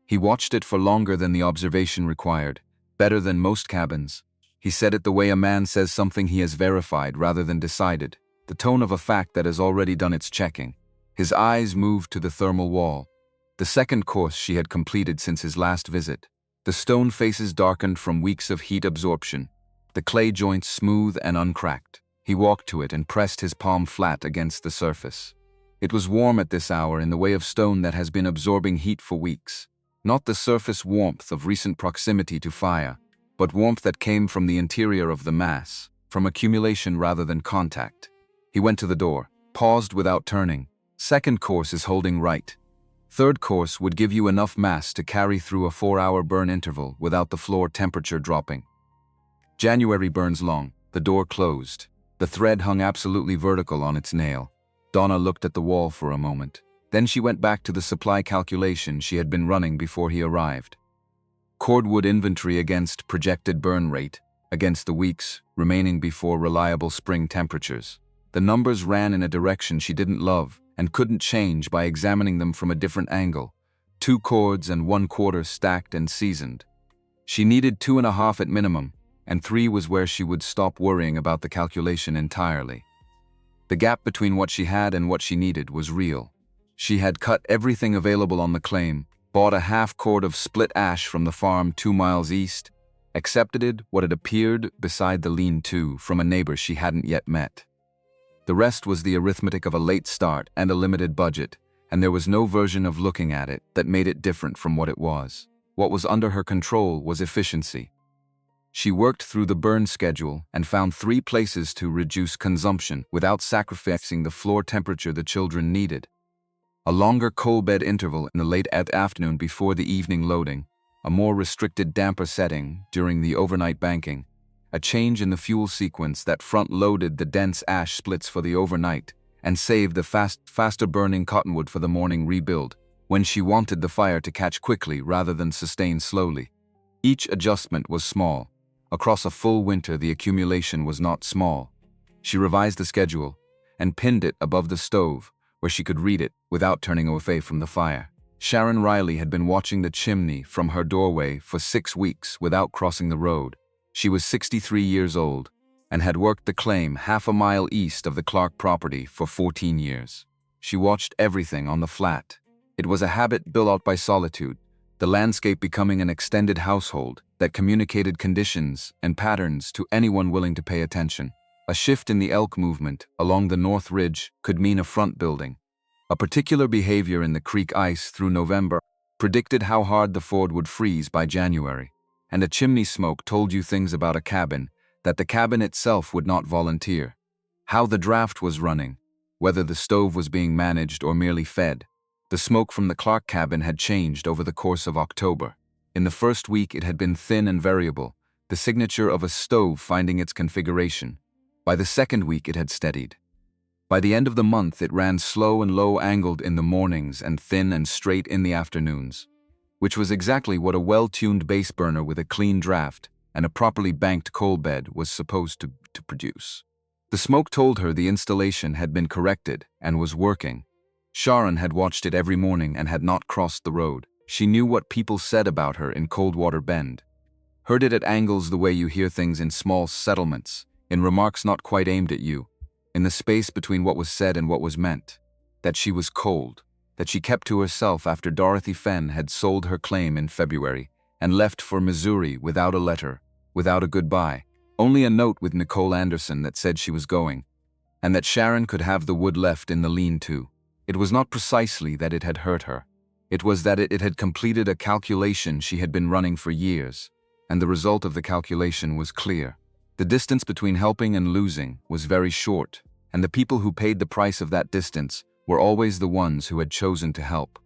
He watched it for longer than the observation required, better than most cabins. He said it the way a man says something he has verified rather than decided, the tone of a fact that has already done its checking. His eyes moved to the thermal wall, the second course she had completed since his last visit. The stone faces darkened from weeks of heat absorption, the clay joints smooth and uncracked. He walked to it and pressed his palm flat against the surface. It was warm at this hour in the way of stone that has been absorbing heat for weeks. Not the surface warmth of recent proximity to fire, but warmth that came from the interior of the mass, from accumulation rather than contact. He went to the door, paused without turning. Second course is holding right. Third course would give you enough mass to carry through a 4-hour burn interval without the floor temperature dropping. January burns long. The door closed. The thread hung absolutely vertical on its nail. Donna looked at the wall for a moment. Then she went back to the supply calculation she had been running before he arrived. Cordwood inventory against projected burn rate, against the weeks remaining before reliable spring temperatures. The numbers ran in a direction she didn't love and couldn't change by examining them from a different angle. 2 cords and 1/4 stacked and seasoned. She needed 2.5 at minimum, and 3 was where she would stop worrying about the calculation entirely. The gap between what she had and what she needed was real. She had cut everything available on the claim, bought a 1/2 cord of split ash from the farm 2 miles east, accepted what had appeared beside the lean-to from a neighbor she hadn't yet met. The rest was the arithmetic of a late start and a limited budget, and there was no version of looking at it that made it different from what it was. What was under her control was efficiency. She worked through the burn schedule and found 3 places to reduce consumption without sacrificing the floor temperature the children needed. A longer coal bed interval in the late afternoon before the evening loading, a more restricted, damper setting during the overnight banking, a change in the fuel sequence that front-loaded the dense ash splits for the overnight and saved the faster-burning cottonwood for the morning rebuild, when she wanted the fire to catch quickly rather than sustain slowly. Each adjustment was small. Across a full winter, the accumulation was not small. She revised the schedule and pinned it above the stove, where she could read it without turning away from the fire. Sharon Riley had been watching the chimney from her doorway for 6 weeks without crossing the road. She was 63 years old and had worked the claim half a mile east of the Clark property for 14 years. She watched everything on the flat. It was a habit built out by solitude, the landscape becoming an extended household that communicated conditions and patterns to anyone willing to pay attention. A shift in the elk movement along the North Ridge could mean a front building. A particular behavior in the creek ice through November predicted how hard the ford would freeze by January, and a chimney smoke told you things about a cabin that the cabin itself would not volunteer. How the draft was running, whether the stove was being managed or merely fed. The smoke from the Clark cabin had changed over the course of October. In the first week it had been thin and variable, the signature of a stove finding its configuration. By the second week it had steadied. By the end of the month it ran slow and low-angled in the mornings and thin and straight in the afternoons, which was exactly what a well-tuned base burner with a clean draft and a properly banked coal bed was supposed to produce. The smoke told her the installation had been corrected and was working. Sharon had watched it every morning and had not crossed the road. She knew what people said about her in Coldwater Bend. Heard it at angles the way you hear things in small settlements, in remarks not quite aimed at you, in the space between what was said and what was meant. That she was cold, that she kept to herself after Dorothy Fenn had sold her claim in February and left for Missouri without a letter, without a goodbye, only a note with Nicole Anderson that said she was going, and that Sharon could have the wood left in the lean-to. It was not precisely that it had hurt her. It was that it had completed a calculation she had been running for years, and the result of the calculation was clear. The distance between helping and losing was very short, and the people who paid the price of that distance were always the ones who had chosen to help.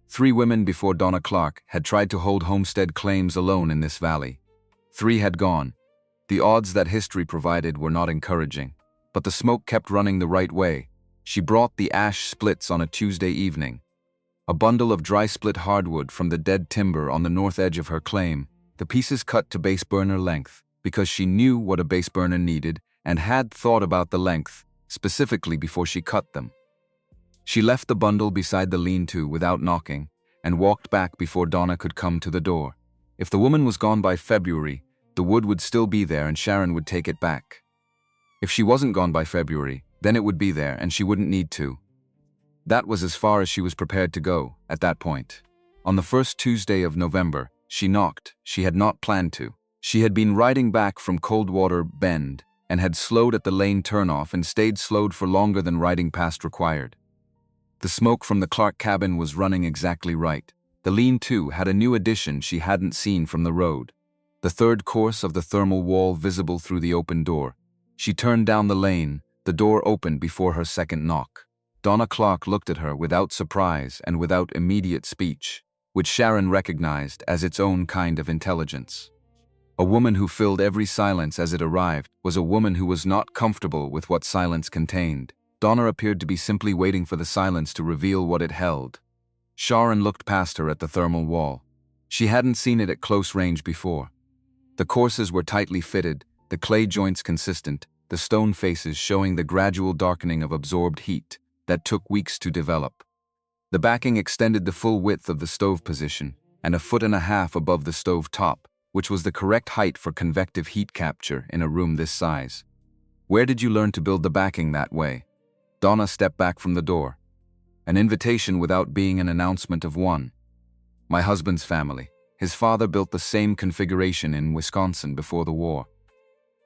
3 women before Donna Clark had tried to hold homestead claims alone in this valley. 3 had gone. The odds that history provided were not encouraging, but the smoke kept running the right way. She brought the ash splits on a Tuesday evening. A bundle of dry split hardwood from the dead timber on the north edge of her claim, the pieces cut to base burner length, because she knew what a base burner needed and had thought about the length specifically before she cut them. She left the bundle beside the lean-to without knocking and walked back before Donna could come to the door. If the woman was gone by February, the wood would still be there and Sharon would take it back. If she wasn't gone by February, then it would be there and she wouldn't need to. That was as far as she was prepared to go at that point. On the first Tuesday of November, she knocked. She had not planned to. She had been riding back from Coldwater Bend and had slowed at the lane turnoff and stayed slowed for longer than riding past required. The smoke from the Clark cabin was running exactly right. The lean-to had a new addition she hadn't seen from the road. The third course of the thermal wall visible through the open door. She turned down the lane, the door opened before her second knock. Donna Clark looked at her without surprise and without immediate speech, which Sharon recognized as its own kind of intelligence. A woman who filled every silence as it arrived was a woman who was not comfortable with what silence contained. Donna appeared to be simply waiting for the silence to reveal what it held. Sharon looked past her at the thermal wall. She hadn't seen it at close range before. The courses were tightly fitted, the clay joints consistent, the stone faces showing the gradual darkening of absorbed heat that took weeks to develop. The backing extended the full width of the stove position and 1.5 feet above the stove top, which was the correct height for convective heat capture in a room this size. Where did you learn to build the backing that way? Donna stepped back from the door. An invitation without being an announcement of one. My husband's family. His father built the same configuration in Wisconsin before the war.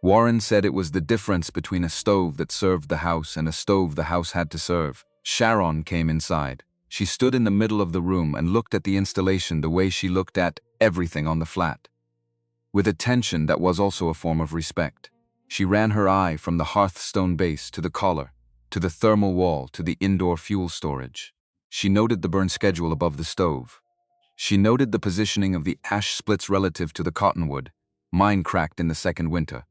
Warren said it was the difference between a stove that served the house and a stove the house had to serve. Sharon came inside. She stood in the middle of the room and looked at the installation the way she looked at everything on the flat. With attention that was also a form of respect. She ran her eye from the hearthstone base to the collar, to the thermal wall, to the indoor fuel storage. She noted the burn schedule above the stove. She noted the positioning of the ash splits relative to the cottonwood. Mine cracked in the second winter.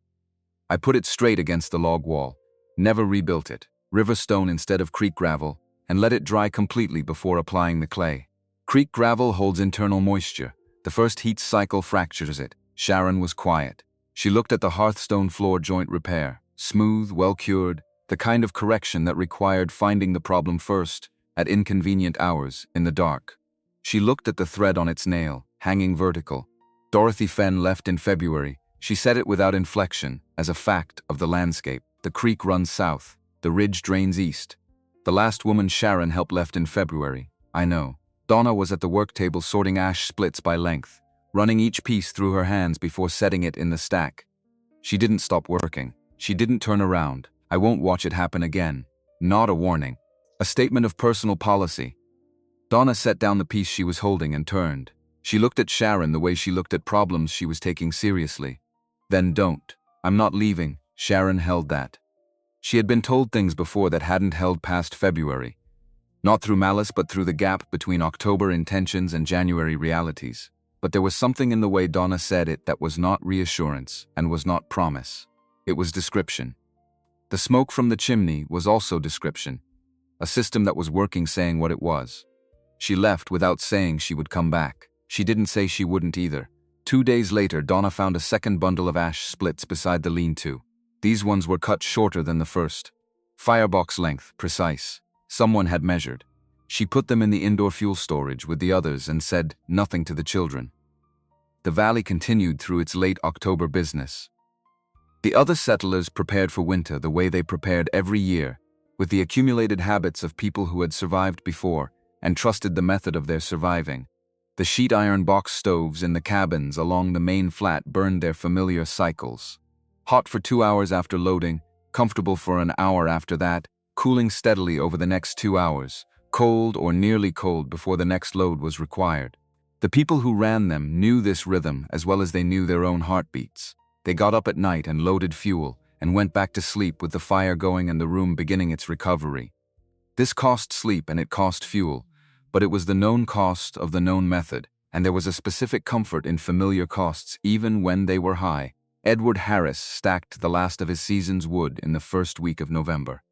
I put it straight against the log wall, never rebuilt it, river stone instead of creek gravel, and let it dry completely before applying the clay. Creek gravel holds internal moisture. The first heat cycle fractures it. Sharon was quiet. She looked at the hearthstone floor joint repair, smooth, well-cured, the kind of correction that required finding the problem first, at inconvenient hours, in the dark. She looked at the thread on its nail, hanging vertical. Dorothy Fenn left in February. She said it without inflection, as a fact of the landscape. The creek runs south. The ridge drains east. The last woman Sharon helped left in February. I know. Donna was at the work table sorting ash splits by length, running each piece through her hands before setting it in the stack. She didn't stop working. She didn't turn around. I won't watch it happen again. Not a warning. A statement of personal policy. Donna set down the piece she was holding and turned. She looked at Sharon the way she looked at problems she was taking seriously. Then don't. I'm not leaving. Sharon held that. She had been told things before that hadn't held past February. Not through malice, but through the gap between October intentions and January realities. But there was something in the way Donna said it that was not reassurance and was not promise. It was description. The smoke from the chimney was also description. A system that was working, saying what it was. She left without saying she would come back. She didn't say she wouldn't either. 2 days later, Donna found a second bundle of ash splits beside the lean-to. These ones were cut shorter than the first. Firebox length, precise. Someone had measured. She put them in the indoor fuel storage with the others and said nothing to the children. The valley continued through its late October business. The other settlers prepared for winter the way they prepared every year, with the accumulated habits of people who had survived before and trusted the method of their surviving. The sheet iron box stoves in the cabins along the main flat burned their familiar cycles. Hot for 2 hours after loading, comfortable for an hour after that, cooling steadily over the next 2 hours, cold or nearly cold before the next load was required. The people who ran them knew this rhythm as well as they knew their own heartbeats. They got up at night and loaded fuel and went back to sleep with the fire going and the room beginning its recovery. This cost sleep and it cost fuel, but it was the known cost of the known method, and there was a specific comfort in familiar costs even when they were high. Edward Harris stacked the last of his season's wood in the first week of November.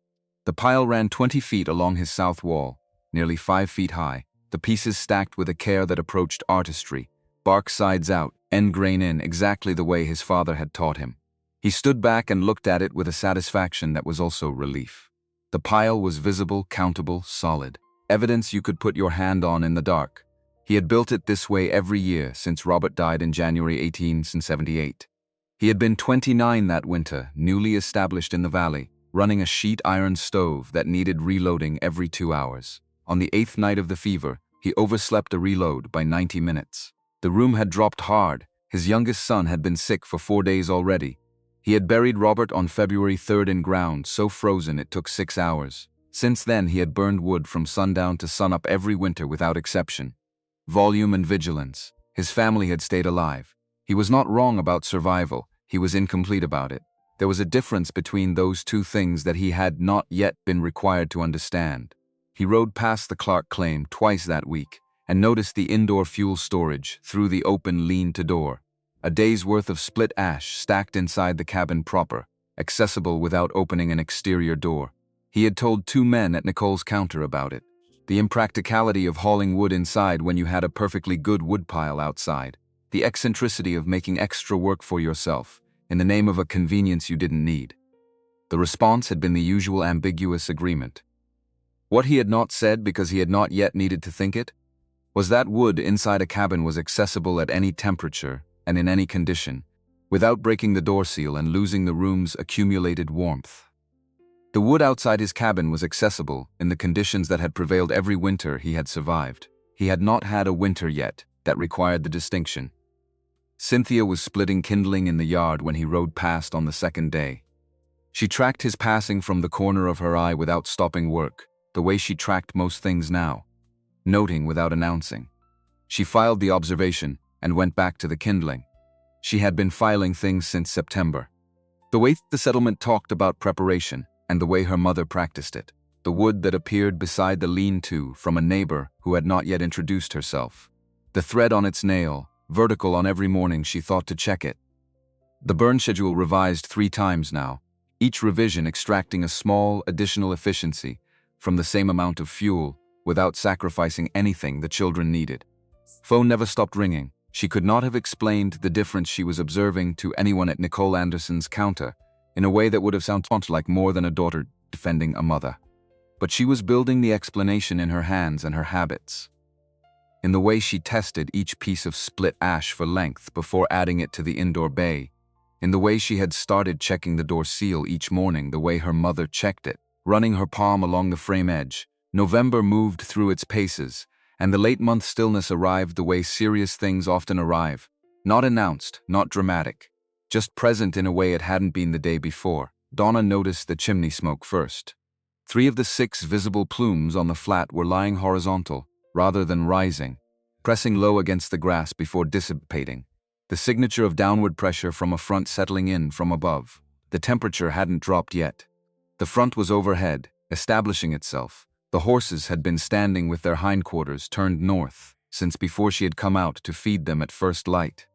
The pile ran 20 feet along his south wall, nearly 5 feet high, the pieces stacked with a care that approached artistry, bark sides out, end grain in, exactly the way his father had taught him. He stood back and looked at it with a satisfaction that was also relief. The pile was visible, countable, solid. Evidence you could put your hand on in the dark. He had built it this way every year since Robert died in January 1878. He had been 29 that winter, newly established in the valley, running a sheet iron stove that needed reloading every 2 hours. On the 8th night of the fever, he overslept a reload by 90 minutes. The room had dropped hard. His youngest son had been sick for 4 days already. He had buried Robert on February 3rd in ground so frozen it took 6 hours. Since then he had burned wood from sundown to sunup every winter without exception. Volume and vigilance. His family had stayed alive. He was not wrong about survival. He was incomplete about it. There was a difference between those two things that he had not yet been required to understand. He rode past the Clark claim twice that week and noticed the indoor fuel storage through the open lean-to door. A day's worth of split ash stacked inside the cabin proper, accessible without opening an exterior door. He had told 2 men at Nicole's counter about it. The impracticality of hauling wood inside when you had a perfectly good woodpile outside. The eccentricity of making extra work for yourself, in the name of a convenience you didn't need. The response had been the usual ambiguous agreement. What he had not said because he had not yet needed to think it, was that wood inside a cabin was accessible at any temperature and in any condition, without breaking the door seal and losing the room's accumulated warmth. The wood outside his cabin was accessible in the conditions that had prevailed every winter he had survived. He had not had a winter yet that required the distinction. Cynthia was splitting kindling in the yard when he rode past on the second day. She tracked his passing from the corner of her eye without stopping work, the way she tracked most things now, noting without announcing. She filed the observation and went back to the kindling. She had been filing things since September. The way the settlement talked about preparation and the way her mother practiced it. The wood that appeared beside the lean-to from a neighbor who had not yet introduced herself. The thread on its nail, vertical on every morning she thought to check it. The burn schedule revised 3 times now, each revision extracting a small, additional efficiency from the same amount of fuel without sacrificing anything the children needed. Phone never stopped ringing. She could not have explained the difference she was observing to anyone at Nicole Anderson's counter in a way that would have sounded like more than a daughter defending a mother. But she was building the explanation in her hands and her habits. In the way she tested each piece of split ash for length before adding it to the indoor bay, in the way she had started checking the door seal each morning the way her mother checked it, running her palm along the frame edge. November moved through its paces, and the late-month stillness arrived the way serious things often arrive, not announced, not dramatic, just present in a way it hadn't been the day before. Donna noticed the chimney smoke first. 3 of the 6 visible plumes on the flat were lying horizontal, rather than rising, pressing low against the grass before dissipating, the signature of downward pressure from a front settling in from above. The temperature hadn't dropped yet. The front was overhead, establishing itself. The horses had been standing with their hindquarters turned north since before she had come out to feed them at first light.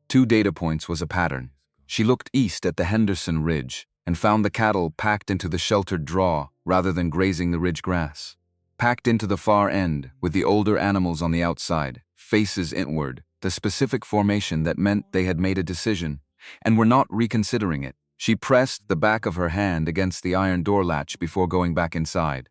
2 data points was a pattern. She looked east at the Henderson Ridge and found the cattle packed into the sheltered draw rather than grazing the ridge grass. Packed into the far end, with the older animals on the outside, faces inward, the specific formation that meant they had made a decision and were not reconsidering it. She pressed the back of her hand against the iron door latch before going back inside.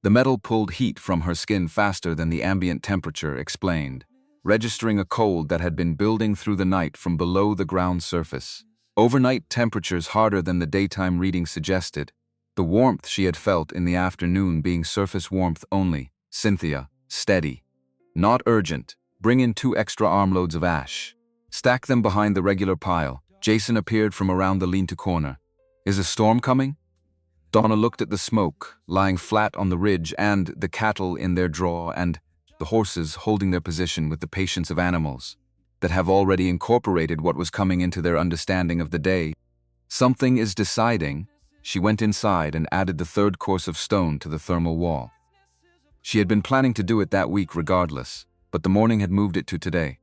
The metal pulled heat from her skin faster than the ambient temperature explained, registering a cold that had been building through the night from below the ground surface. Overnight temperatures harder than the daytime reading suggested. The warmth she had felt in the afternoon being surface warmth only. Cynthia, steady. Not urgent. Bring in 2 extra armloads of ash. Stack them behind the regular pile. Jason appeared from around the lean-to corner. Is a storm coming? Donna looked at the smoke, lying flat on the ridge, and the cattle in their draw, and the horses holding their position with the patience of animals that have already incorporated what was coming into their understanding of the day. Something is deciding. She went inside and added the 3rd course of stone to the thermal wall. She had been planning to do it that week regardless, but the morning had moved it to today.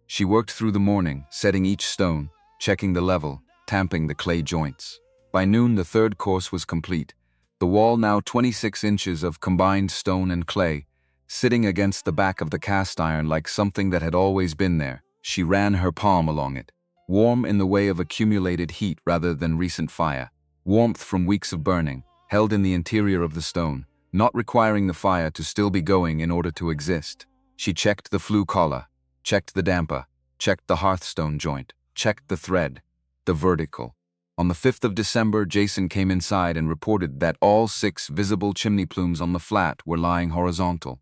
She worked through the morning, setting each stone, checking the level, tamping the clay joints. By noon, the 3rd course was complete, the wall now 26 inches of combined stone and clay, sitting against the back of the cast iron like something that had always been there. She ran her palm along it, warm in the way of accumulated heat rather than recent fire, warmth from weeks of burning, held in the interior of the stone, not requiring the fire to still be going in order to exist. She checked the flue collar, checked the damper, checked the hearthstone joint, checked the thread, the vertical. On the 5th of December, Jason came inside and reported that all 6 visible chimney plumes on the flat were lying horizontal.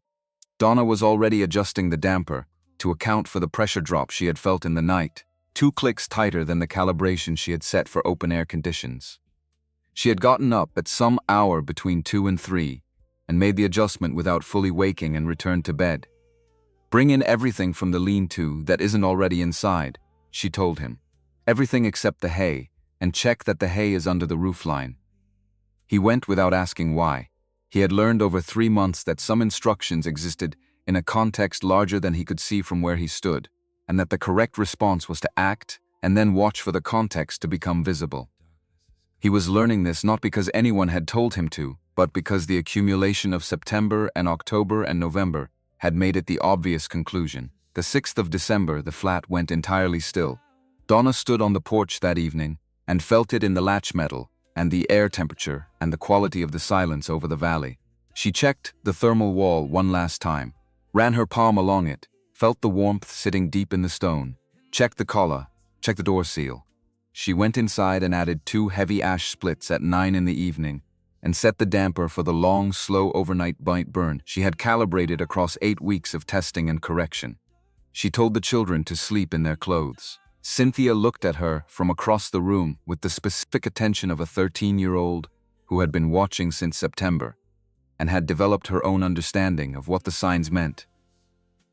Donna was already adjusting the damper to account for the pressure drop she had felt in the night, 2 clicks tighter than the calibration she had set for open-air conditions. She had gotten up at some hour between 2 and 3 and made the adjustment without fully waking and returned to bed. Bring in everything from the lean-to that isn't already inside, she told him. Everything except the hay, and check that the hay is under the roofline. He went without asking why. He had learned over 3 months that some instructions existed in a context larger than he could see from where he stood, and that the correct response was to act and then watch for the context to become visible. He was learning this not because anyone had told him to, but because the accumulation of September and October and November had made it the obvious conclusion. The 6th of December, the flat went entirely still. Donna stood on the porch that evening and felt it in the latch metal and the air temperature and the quality of the silence over the valley. She checked the thermal wall one last time, ran her palm along it, felt the warmth sitting deep in the stone, checked the collar, checked the door seal. She went inside and added 2 heavy ash splits at 9 in the evening and set the damper for the long, slow overnight burn she had calibrated across 8 weeks of testing and correction. She told the children to sleep in their clothes. Cynthia looked at her from across the room with the specific attention of a 13-year-old who had been watching since September and had developed her own understanding of what the signs meant.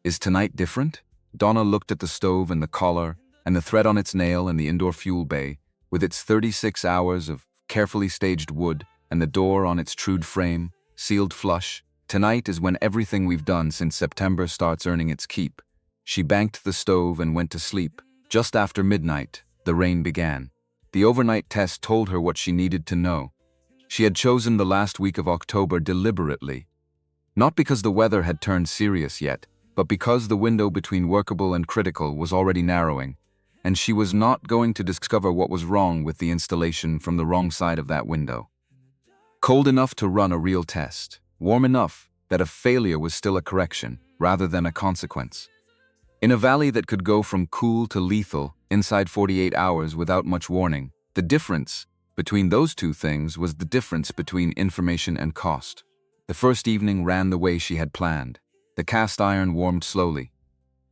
Is tonight different? Donna looked at the stove and the collar and the thread on its nail and the indoor fuel bay with its 36 hours of carefully staged wood and the door on its trued frame, sealed flush, Tonight is when everything we've done since September starts earning its keep. She banked the stove and went to sleep. Just after midnight, the rain began. The overnight test told her what she needed to know. She had chosen the last week of October deliberately. Not because the weather had turned serious yet, but because the window between workable and critical was already narrowing, and she was not going to discover what was wrong with the installation from the wrong side of that window. Cold enough to run a real test, warm enough that a failure was still a correction rather than a consequence. In a valley that could go from cool to lethal inside 48 hours without much warning, the difference between those two things was the difference between information and cost. The first evening ran the way she had planned. The cast iron warmed slowly.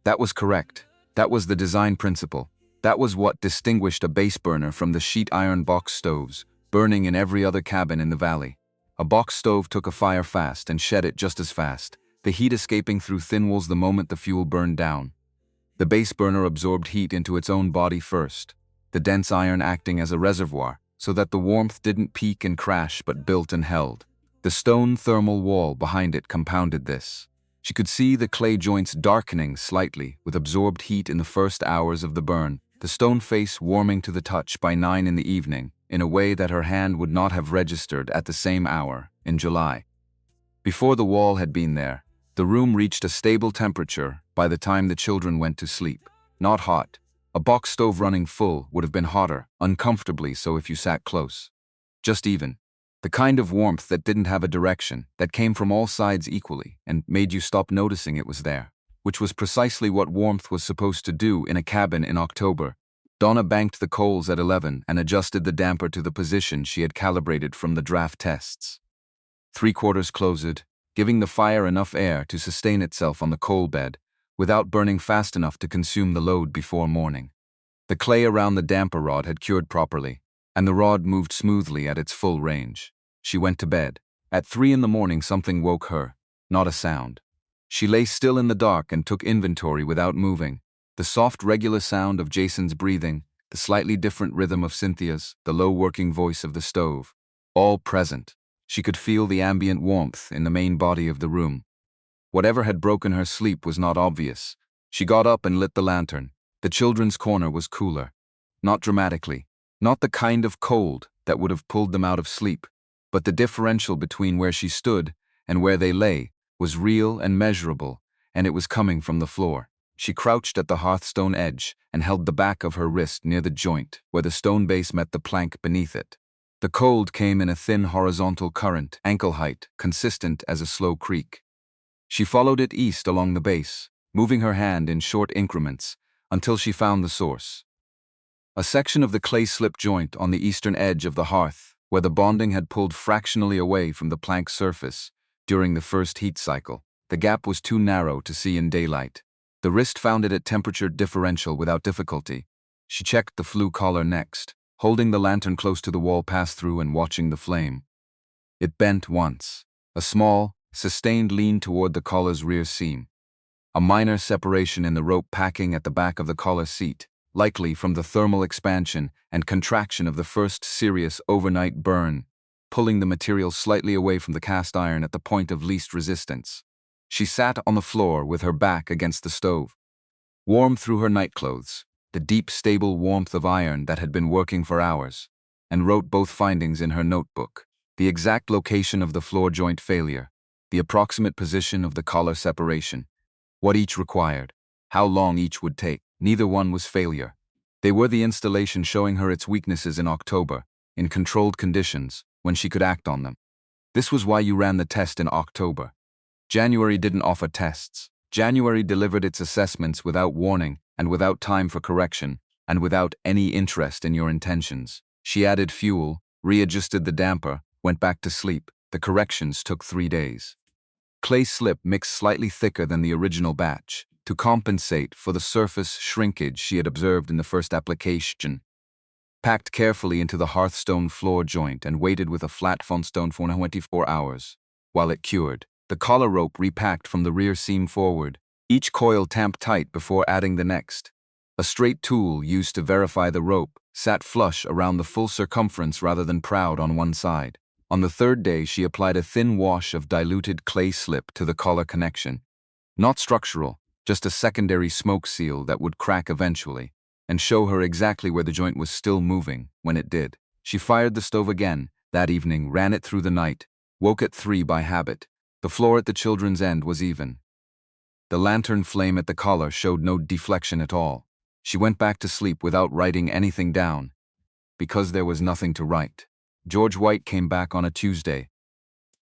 That was correct. That was the design principle. That was what distinguished a base burner from the sheet iron box stoves, burning in every other cabin in the valley. A box stove took a fire fast and shed it just as fast, the heat escaping through thin walls the moment the fuel burned down. The base burner absorbed heat into its own body first, the dense iron acting as a reservoir, so that the warmth didn't peak and crash but built and held. The stone thermal wall behind it compounded this. She could see the clay joints darkening slightly with absorbed heat in the first hours of the burn, the stone face warming to the touch by 9 in the evening, in a way that her hand would not have registered at the same hour in July. Before the wall had been there, the room reached a stable temperature by the time the children went to sleep. Not hot. A box stove running full would have been hotter, uncomfortably so if you sat close. Just even. The kind of warmth that didn't have a direction, that came from all sides equally and made you stop noticing it was there, which was precisely what warmth was supposed to do in a cabin in October. Donna banked the coals at 11 and adjusted the damper to the position she had calibrated from the draft tests. 3/4 closed, giving the fire enough air to sustain itself on the coal bed, without burning fast enough to consume the load before morning. The clay around the damper rod had cured properly, and the rod moved smoothly at its full range. She went to bed. At 3 in the morning something woke her, not a sound. She lay still in the dark and took inventory without moving. The soft regular sound of Jason's breathing, the slightly different rhythm of Cynthia's, the low working voice of the stove, all present. She could feel the ambient warmth in the main body of the room. Whatever had broken her sleep was not obvious. She got up and lit the lantern. The children's corner was cooler. Not dramatically. Not the kind of cold that would have pulled them out of sleep, but the differential between where she stood and where they lay was real and measurable, and it was coming from the floor. She crouched at the hearthstone edge and held the back of her wrist near the joint where the stone base met the plank beneath it. The cold came in a thin horizontal current, ankle height, consistent as a slow creak. She followed it east along the base, moving her hand in short increments until she found the source. A section of the clay slip joint on the eastern edge of the hearth, where the bonding had pulled fractionally away from the plank surface during the first heat cycle. The gap was too narrow to see in daylight. The wrist found it at temperature differential without difficulty. She checked the flue collar next, holding the lantern close to the wall pass-through and watching the flame. It bent once, a small, sustained lean toward the collar's rear seam. A minor separation in the rope packing at the back of the collar seat, likely from the thermal expansion and contraction of the first serious overnight burn, pulling the material slightly away from the cast iron at the point of least resistance. She sat on the floor with her back against the stove. Warm through her nightclothes, the deep, stable warmth of iron that had been working for hours, and wrote both findings in her notebook. The exact location of the floor joint failure, the approximate position of the collar separation, what each required, how long each would take. Neither one was failure. They were the installation showing her its weaknesses in October, in controlled conditions, when she could act on them. This was why you ran the test in October. January didn't offer tests. January delivered its assessments without warning and without time for correction, and without any interest in your intentions. She added fuel, readjusted the damper, went back to sleep. The corrections took 3 days. Clay slip mixed slightly thicker than the original batch, to compensate for the surface shrinkage she had observed in the first application. Packed carefully into the hearthstone floor joint and weighted with a flat stone for 24 hours, while it cured. The collar rope repacked from the rear seam forward, each coil tamped tight before adding the next. A straight tool used to verify the rope sat flush around the full circumference rather than proud on one side. On the third day, she applied a thin wash of diluted clay slip to the collar connection. Not structural, just a secondary smoke seal that would crack eventually, and show her exactly where the joint was still moving when it did. She fired the stove again that evening, ran it through the night, woke at 3 by habit. The floor at the children's end was even. The lantern flame at the collar showed no deflection at all. She went back to sleep without writing anything down, because there was nothing to write. George White came back on a Tuesday.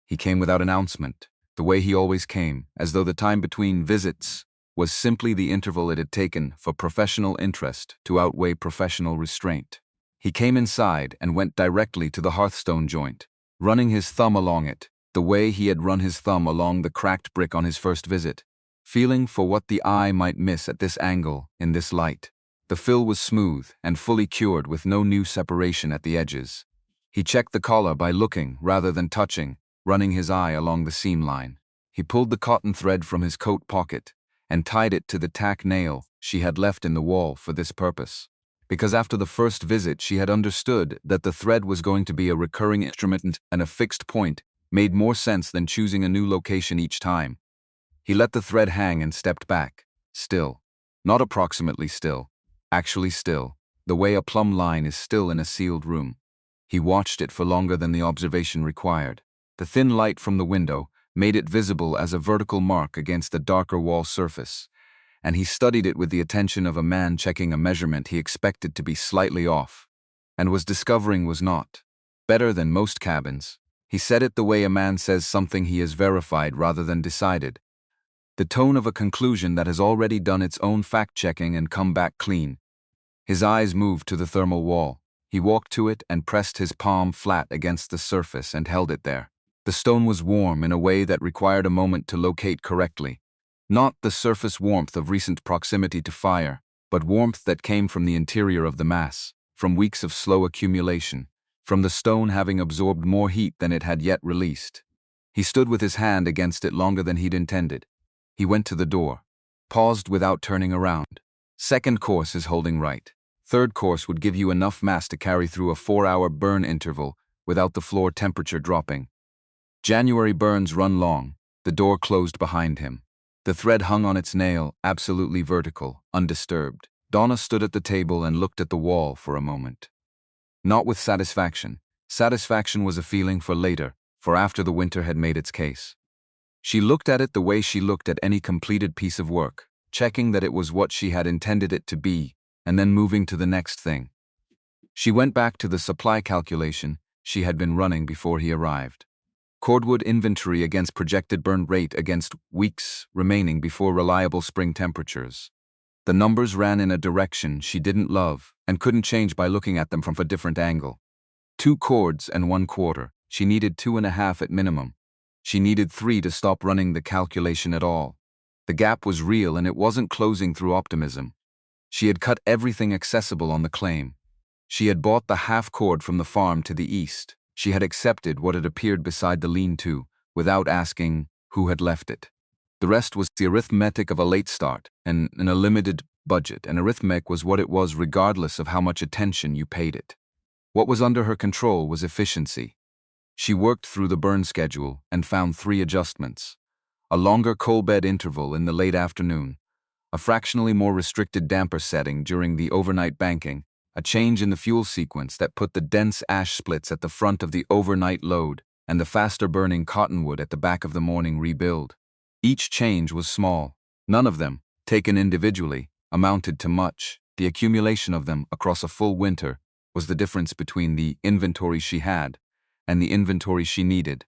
He came without announcement, the way he always came, as though the time between visits was simply the interval it had taken for professional interest to outweigh professional restraint. He came inside and went directly to the hearthstone joint, running his thumb along it, the way he had run his thumb along the cracked brick on his first visit, feeling for what the eye might miss at this angle, in this light. The fill was smooth and fully cured with no new separation at the edges. He checked the collar by looking rather than touching, running his eye along the seam line. He pulled the cotton thread from his coat pocket and tied it to the tack nail she had left in the wall for this purpose, because after the first visit she had understood that the thread was going to be a recurring instrument and a fixed point made more sense than choosing a new location each time. He let the thread hang and stepped back, still. Not approximately still, actually still, the way a plumb line is still in a sealed room. He watched it for longer than the observation required. The thin light from the window made it visible as a vertical mark against the darker wall surface, and he studied it with the attention of a man checking a measurement he expected to be slightly off, and was discovering was not. Better than most cabins. He said it the way a man says something he has verified rather than decided. The tone of a conclusion that has already done its own fact-checking and come back clean. His eyes moved to the thermal wall. He walked to it and pressed his palm flat against the surface and held it there. The stone was warm in a way that required a moment to locate correctly. Not the surface warmth of recent proximity to fire, but warmth that came from the interior of the mass, from weeks of slow accumulation, from the stone having absorbed more heat than it had yet released. He stood with his hand against it longer than he'd intended. He went to the door, paused without turning around. Second course is holding right. Third course would give you enough mass to carry through a 4-hour burn interval without the floor temperature dropping. January burns run long. The door closed behind him. The thread hung on its nail, absolutely vertical, undisturbed. Donna stood at the table and looked at the wall for a moment. Not with satisfaction. Satisfaction was a feeling for later, for after the winter had made its case. She looked at it the way she looked at any completed piece of work, checking that it was what she had intended it to be, and then moving to the next thing. She went back to the supply calculation she had been running before he arrived. Cordwood inventory against projected burn rate against weeks remaining before reliable spring temperatures. The numbers ran in a direction she didn't love and couldn't change by looking at them from a different angle. 2 cords and 1/4. She needed 2.5 at minimum. She needed 3 to stop running the calculation at all. The gap was real and it wasn't closing through optimism. She had cut everything accessible on the claim. She had bought the half cord from the farm to the east. She had accepted what had appeared beside the lean-to, without asking who had left it. The rest was the arithmetic of a late start and a limited budget, and arithmetic was what it was regardless of how much attention you paid it. What was under her control was efficiency. She worked through the burn schedule and found 3 adjustments. A longer coal bed interval in the late afternoon, a fractionally more restricted damper setting during the overnight banking, a change in the fuel sequence that put the dense ash splits at the front of the overnight load and the faster-burning cottonwood at the back of the morning rebuild. Each change was small. None of them, taken individually, amounted to much. The accumulation of them across a full winter was the difference between the inventory she had and the inventory she needed.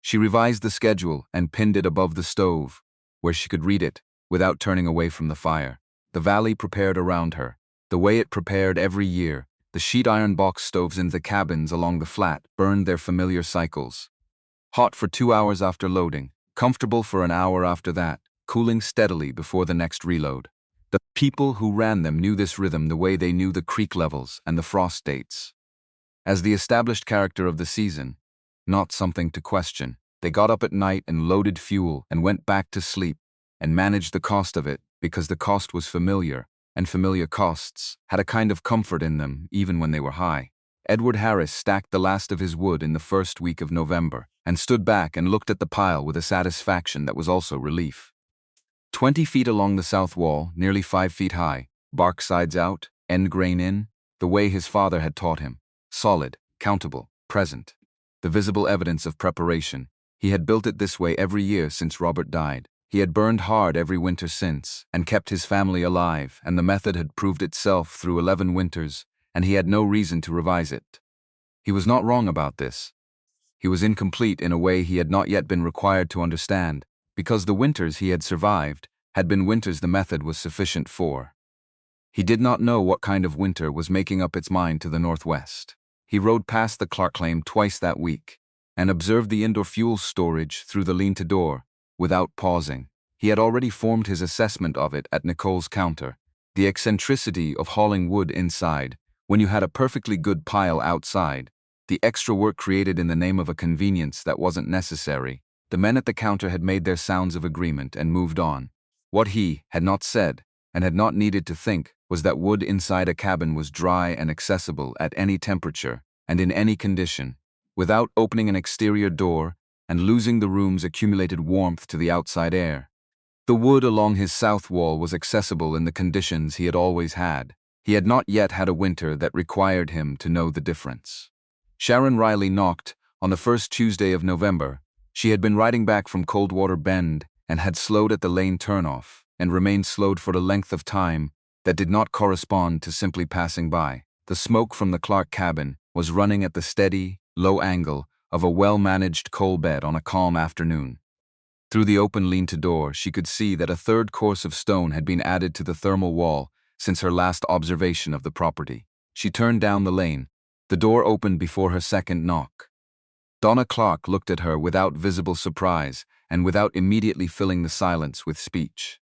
She revised the schedule and pinned it above the stove, where she could read it without turning away from the fire. The valley prepared around her, the way it prepared every year. The sheet iron box stoves in the cabins along the flat burned their familiar cycles. Hot for 2 hours after loading, comfortable for an hour after that, cooling steadily before the next reload. The people who ran them knew this rhythm the way they knew the creek levels and the frost dates. As the established character of the season, not something to question, they got up at night and loaded fuel and went back to sleep and managed the cost of it because the cost was familiar, and familiar costs had a kind of comfort in them even when they were high. Edward Harris stacked the last of his wood in the first week of November, and stood back and looked at the pile with a satisfaction that was also relief. 20 feet along the south wall, nearly 5 feet high, bark sides out, end grain in, the way his father had taught him. Solid, countable, present. The visible evidence of preparation. He had built it this way every year since Robert died. He had burned hard every winter since, and kept his family alive, and the method had proved itself through 11 winters, and he had no reason to revise it. He was not wrong about this. He was incomplete in a way he had not yet been required to understand, because the winters he had survived had been winters the method was sufficient for. He did not know what kind of winter was making up its mind to the northwest. He rode past the Clark claim twice that week, and observed the indoor fuel storage through the lean-to door, without pausing. He had already formed his assessment of it at Nicole's counter. The eccentricity of hauling wood inside, when you had a perfectly good pile outside, the extra work created in the name of a convenience that wasn't necessary. The men at the counter had made their sounds of agreement and moved on. What he had not said, and had not needed to think, was that wood inside a cabin was dry and accessible at any temperature, and in any condition, without opening an exterior door and losing the room's accumulated warmth to the outside air. The wood along his south wall was accessible in the conditions he had always had. He had not yet had a winter that required him to know the difference. Sharon Riley knocked on the first Tuesday of November. She had been riding back from Coldwater Bend and had slowed at the lane turnoff, and remained slowed for a length of time that did not correspond to simply passing by. The smoke from the Clark cabin was running at the steady, low angle of a well-managed coal bed on a calm afternoon. Through the open lean-to door, she could see that a third course of stone had been added to the thermal wall since her last observation of the property. She turned down the lane. The door opened before her second knock. Donna Clark looked at her without visible surprise and without immediately filling the silence with speech.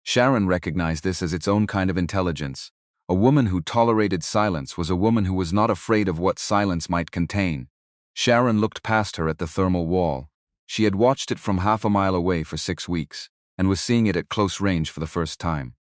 Sharon recognized this as its own kind of intelligence. A woman who tolerated silence was a woman who was not afraid of what silence might contain. Sharon looked past her at the thermal wall. She had watched it from half a mile away for 6 weeks, and was seeing it at close range for the first time.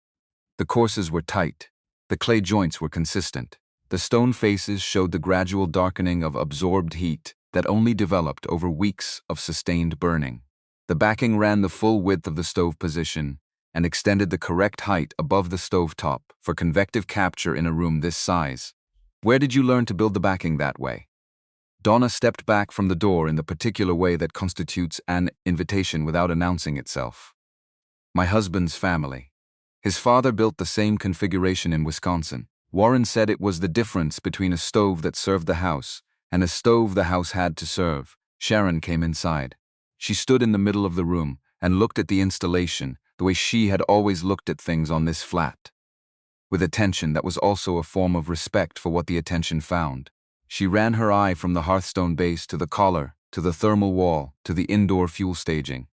The courses were tight. The clay joints were consistent. The stone faces showed the gradual darkening of absorbed heat that only developed over weeks of sustained burning. The backing ran the full width of the stove position and extended the correct height above the stove top for convective capture in a room this size. Where did you learn to build the backing that way? Donna stepped back from the door in the particular way that constitutes an invitation without announcing itself. My husband's family. His father built the same configuration in Wisconsin. Warren said it was the difference between a stove that served the house and a stove the house had to serve. Sharon came inside. She stood in the middle of the room and looked at the installation the way she had always looked at things on this flat, with attention that was also a form of respect for what the attention found. She ran her eye from the hearthstone base to the collar, to the thermal wall, to the indoor fuel staging.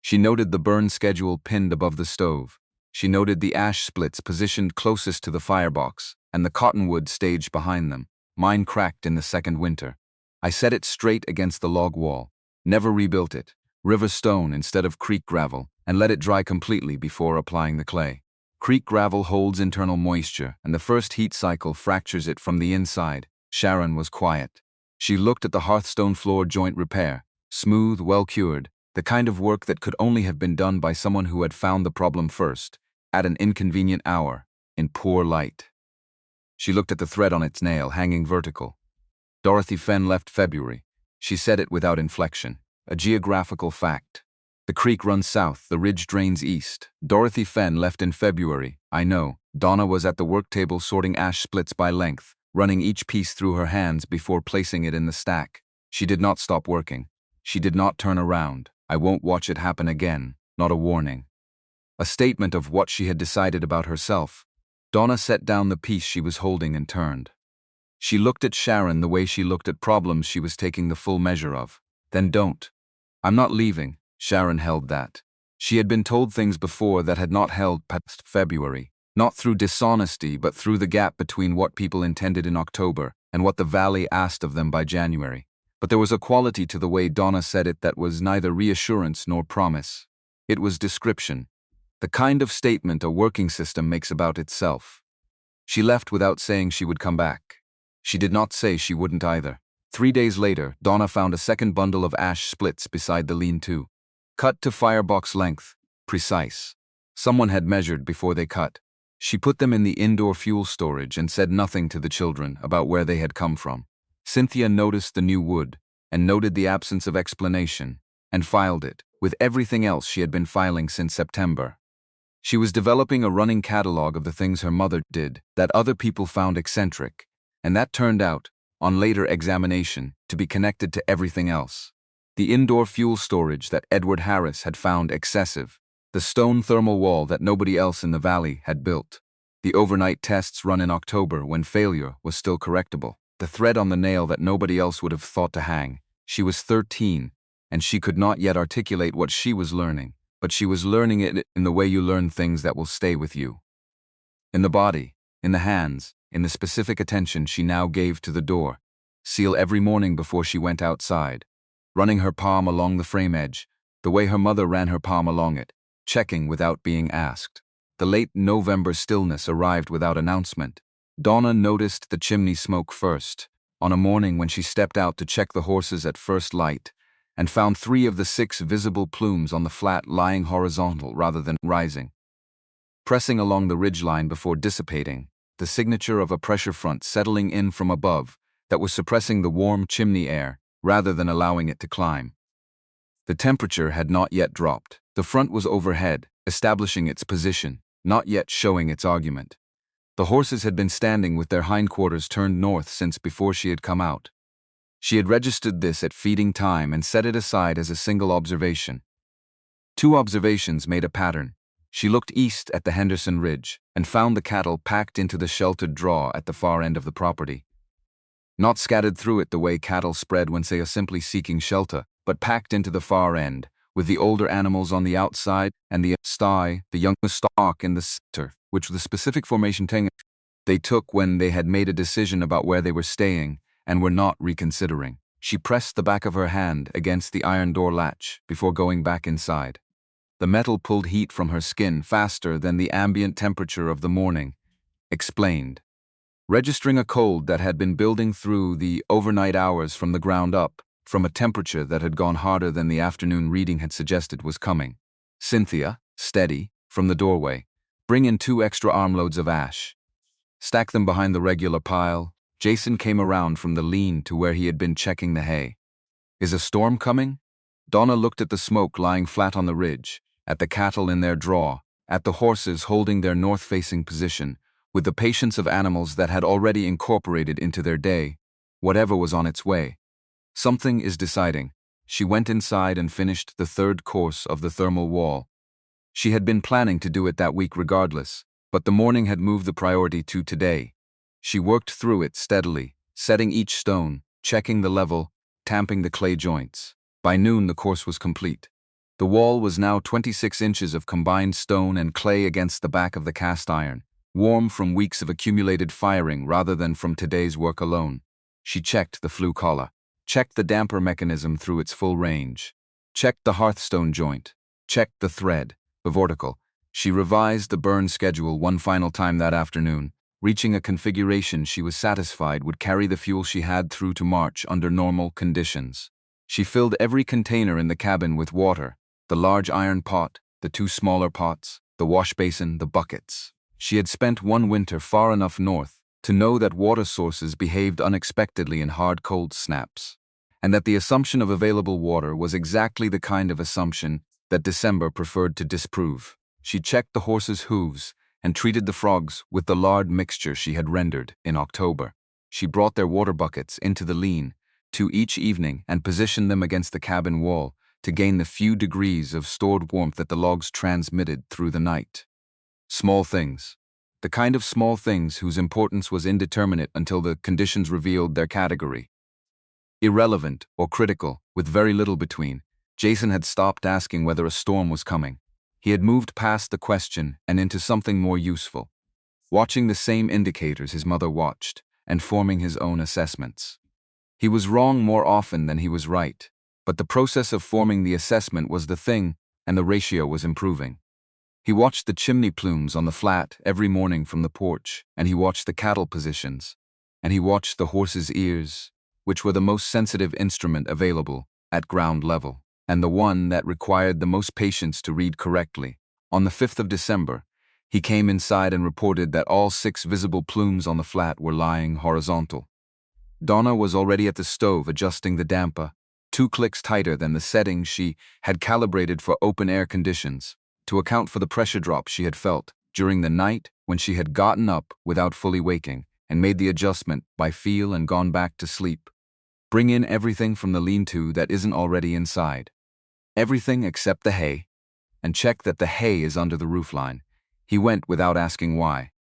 She noted the burn schedule pinned above the stove. She noted the ash splits positioned closest to the firebox, and the cottonwood staged behind them. Mine cracked in the second winter. I set it straight against the log wall, never rebuilt it, river stone instead of creek gravel, and let it dry completely before applying the clay. Creek gravel holds internal moisture, and the first heat cycle fractures it from the inside. Sharon was quiet. She looked at the hearthstone floor joint repair, smooth, well-cured, the kind of work that could only have been done by someone who had found the problem first, at an inconvenient hour, in poor light. She looked at the thread on its nail, hanging vertical. Dorothy Fenn left February. She said it without inflection. A geographical fact. The creek runs south, the ridge drains east. Dorothy Fenn left in February. I know. Donna was at the work table sorting ash splits by length, running each piece through her hands before placing it in the stack. She did not stop working. She did not turn around. I won't watch it happen again. Not a warning. A statement of what she had decided about herself. Donna set down the piece she was holding and turned. She looked at Sharon the way she looked at problems she was taking the full measure of. Then don't. I'm not leaving. Sharon held that. She had been told things before that had not held past February, not through dishonesty but through the gap between what people intended in October and what the Valley asked of them by January. But there was a quality to the way Donna said it that was neither reassurance nor promise. It was description, the kind of statement a working system makes about itself. She left without saying she would come back. She did not say she wouldn't either. 3 days later, Donna found a second bundle of ash splits beside the lean-to. Cut to firebox length. Precise. Someone had measured before they cut. She put them in the indoor fuel storage and said nothing to the children about where they had come from. Cynthia noticed the new wood, and noted the absence of explanation, and filed it, with everything else she had been filing since September. She was developing a running catalog of the things her mother did that other people found eccentric, and that turned out, on later examination, to be connected to everything else. The indoor fuel storage that Edward Harris had found excessive, the stone thermal wall that nobody else in the valley had built, the overnight tests run in October when failure was still correctable, the thread on the nail that nobody else would have thought to hang. She was 13, and she could not yet articulate what she was learning, but she was learning it in the way you learn things that will stay with you. In the body, in the hands, in the specific attention she now gave to the door, seal every morning before she went outside, running her palm along the frame edge, the way her mother ran her palm along it, checking without being asked. The late November stillness arrived without announcement. Donna noticed the chimney smoke first, on a morning when she stepped out to check the horses at first light, and found 3 of the 6 visible plumes on the flat lying horizontal rather than rising, pressing along the ridgeline before dissipating, the signature of a pressure front settling in from above that was suppressing the warm chimney air rather than allowing it to climb. The temperature had not yet dropped. The front was overhead, establishing its position, not yet showing its argument. The horses had been standing with their hindquarters turned north since before she had come out. She had registered this at feeding time and set it aside as a single observation. 2 observations made a pattern. She looked east at the Henderson Ridge and found the cattle packed into the sheltered draw at the far end of the property. Not scattered through it the way cattle spread when they are simply seeking shelter, but packed into the far end, with the older animals on the outside and the sty, the younger stock in the center, which the specific formation they took when they had made a decision about where they were staying and were not reconsidering. She pressed the back of her hand against the iron door latch before going back inside. The metal pulled heat from her skin faster than the ambient temperature of the morning. Explained. Registering a cold that had been building through the overnight hours from the ground up, from a temperature that had gone harder than the afternoon reading had suggested was coming. Cynthia, steady, from the doorway. Bring in 2 extra armloads of ash. Stack them behind the regular pile. Jason came around from the lean to where he had been checking the hay. Is a storm coming? Donna looked at the smoke lying flat on the ridge, at the cattle in their draw, at the horses holding their north-facing position, with the patience of animals that had already incorporated into their day whatever was on its way. Something is deciding. She went inside and finished the 3rd course of the thermal wall. She had been planning to do it that week regardless, but the morning had moved the priority to today. She worked through it steadily, setting each stone, checking the level, tamping the clay joints. By noon the course was complete. The wall was now 26 inches of combined stone and clay against the back of the cast iron, warm from weeks of accumulated firing rather than from today's work alone. She checked the flue collar, checked the damper mechanism through its full range, checked the hearthstone joint, checked the thread, the vortical. She revised the burn schedule one final time that afternoon, reaching a configuration she was satisfied would carry the fuel she had through to March under normal conditions. She filled every container in the cabin with water, the large iron pot, the 2 smaller pots, the wash basin, the buckets. She had spent one winter far enough north to know that water sources behaved unexpectedly in hard cold snaps, and that the assumption of available water was exactly the kind of assumption that December preferred to disprove. She checked the horses' hooves and treated the frogs with the lard mixture she had rendered in October. She brought their water buckets into the lean, 2 each evening, and positioned them against the cabin wall to gain the few degrees of stored warmth that the logs transmitted through the night. Small things. The kind of small things whose importance was indeterminate until the conditions revealed their category. Irrelevant or critical, with very little between. Jason had stopped asking whether a storm was coming. He had moved past the question and into something more useful, watching the same indicators his mother watched and forming his own assessments. He was wrong more often than he was right, but the process of forming the assessment was the thing, and the ratio was improving. He watched the chimney plumes on the flat every morning from the porch, and he watched the cattle positions, and he watched the horse's ears, which were the most sensitive instrument available at ground level, and the one that required the most patience to read correctly. On the 5th of December, he came inside and reported that all 6 visible plumes on the flat were lying horizontal. Donna was already at the stove adjusting the damper, 2 clicks tighter than the settings she had calibrated for open-air conditions, to account for the pressure drop she had felt during the night when she had gotten up without fully waking and made the adjustment by feel and gone back to sleep. Bring in everything from the lean-to that isn't already inside. Everything except the hay, and check that the hay is under the roofline. He went without asking why.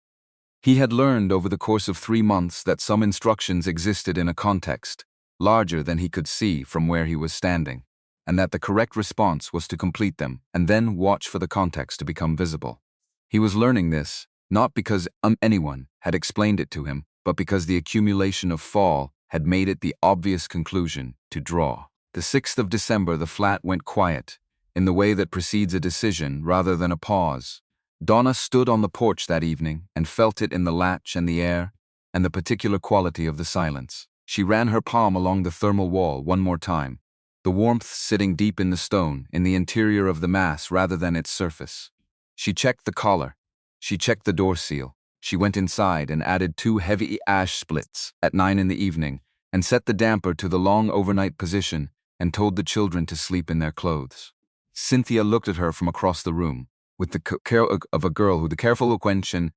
He had learned over the course of 3 months that some instructions existed in a context larger than he could see from where he was standing, and that the correct response was to complete them and then watch for the context to become visible. He was learning this not because anyone had explained it to him, but because the accumulation of fall had made it the obvious conclusion to draw. The 6th of December, the flat went quiet, in the way that precedes a decision rather than a pause. Donna stood on the porch that evening and felt it in the latch and the air and the particular quality of the silence. She ran her palm along the thermal wall one more time, the warmth sitting deep in the stone, in the interior of the mass rather than its surface. She checked the collar. She checked the door seal. She went inside and added 2 heavy ash splits at 9 in the evening and set the damper to the long overnight position and told the children to sleep in their clothes. Cynthia looked at her from across the room, with the care of a girl who the careful question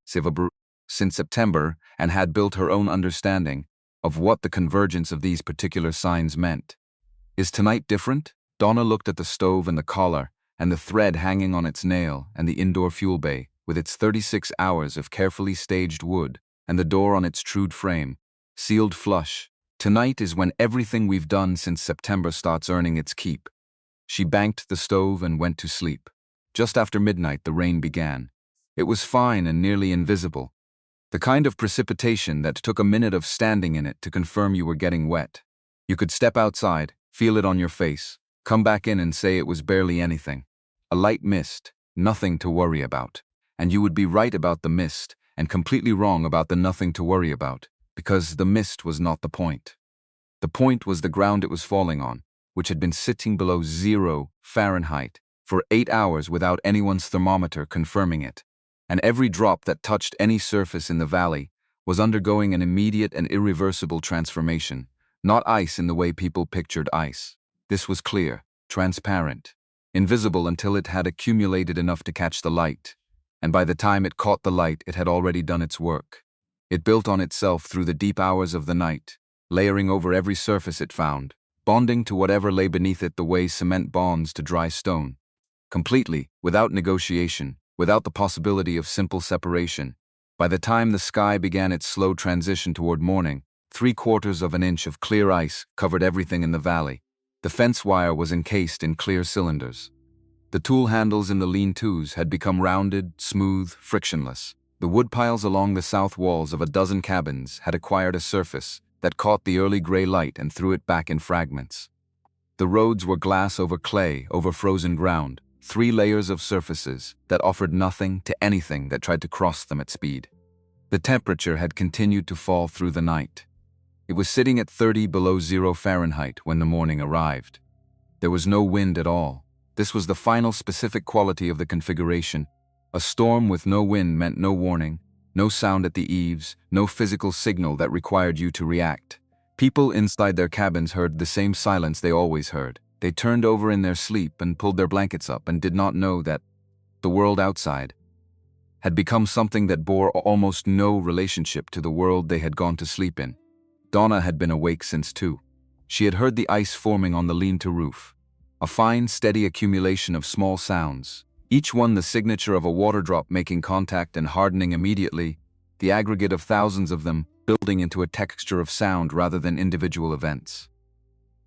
since September and had built her own understanding of what the convergence of these particular signs meant. Is tonight different? Donna looked at the stove and the collar and the thread hanging on its nail and the indoor fuel bay with its 36 hours of carefully staged wood and the door on its trued frame, sealed flush. Tonight is when everything we've done since September starts earning its keep. She banked the stove and went to sleep. Just after midnight, the rain began. It was fine and nearly invisible, the kind of precipitation that took a minute of standing in it to confirm you were getting wet. You could step outside, feel it on your face, come back in and say it was barely anything. A light mist, nothing to worry about. And you would be right about the mist and completely wrong about the nothing to worry about, because the mist was not the point. The point was the ground it was falling on, which had been sitting below 0 Fahrenheit for 8 hours without anyone's thermometer confirming it, and every drop that touched any surface in the valley was undergoing an immediate and irreversible transformation, not ice in the way people pictured ice. This was clear, transparent, invisible until it had accumulated enough to catch the light, and by the time it caught the light, it had already done its work. It built on itself through the deep hours of the night, layering over every surface it found, bonding to whatever lay beneath it the way cement bonds to dry stone. Completely, without negotiation, without the possibility of simple separation. By the time the sky began its slow transition toward morning, 3/4 of an inch of clear ice covered everything in the valley. The fence wire was encased in clear cylinders. The tool handles in the lean-tos had become rounded, smooth, frictionless. The woodpiles along the south walls of a dozen cabins had acquired a surface that caught the early gray light and threw it back in fragments. The roads were glass over clay over frozen ground, 3 layers of surfaces that offered nothing to anything that tried to cross them at speed. The temperature had continued to fall through the night. It was sitting at 30 below 0 Fahrenheit when the morning arrived. There was no wind at all. This was the final specific quality of the configuration. A storm with no wind meant no warning, no sound at the eaves, no physical signal that required you to react. People inside their cabins heard the same silence they always heard. They turned over in their sleep and pulled their blankets up and did not know that the world outside had become something that bore almost no relationship to the world they had gone to sleep in. Donna had been awake since 2. She had heard the ice forming on the lean-to roof. A fine, steady accumulation of small sounds, each one the signature of a water drop making contact and hardening immediately, the aggregate of thousands of them building into a texture of sound rather than individual events.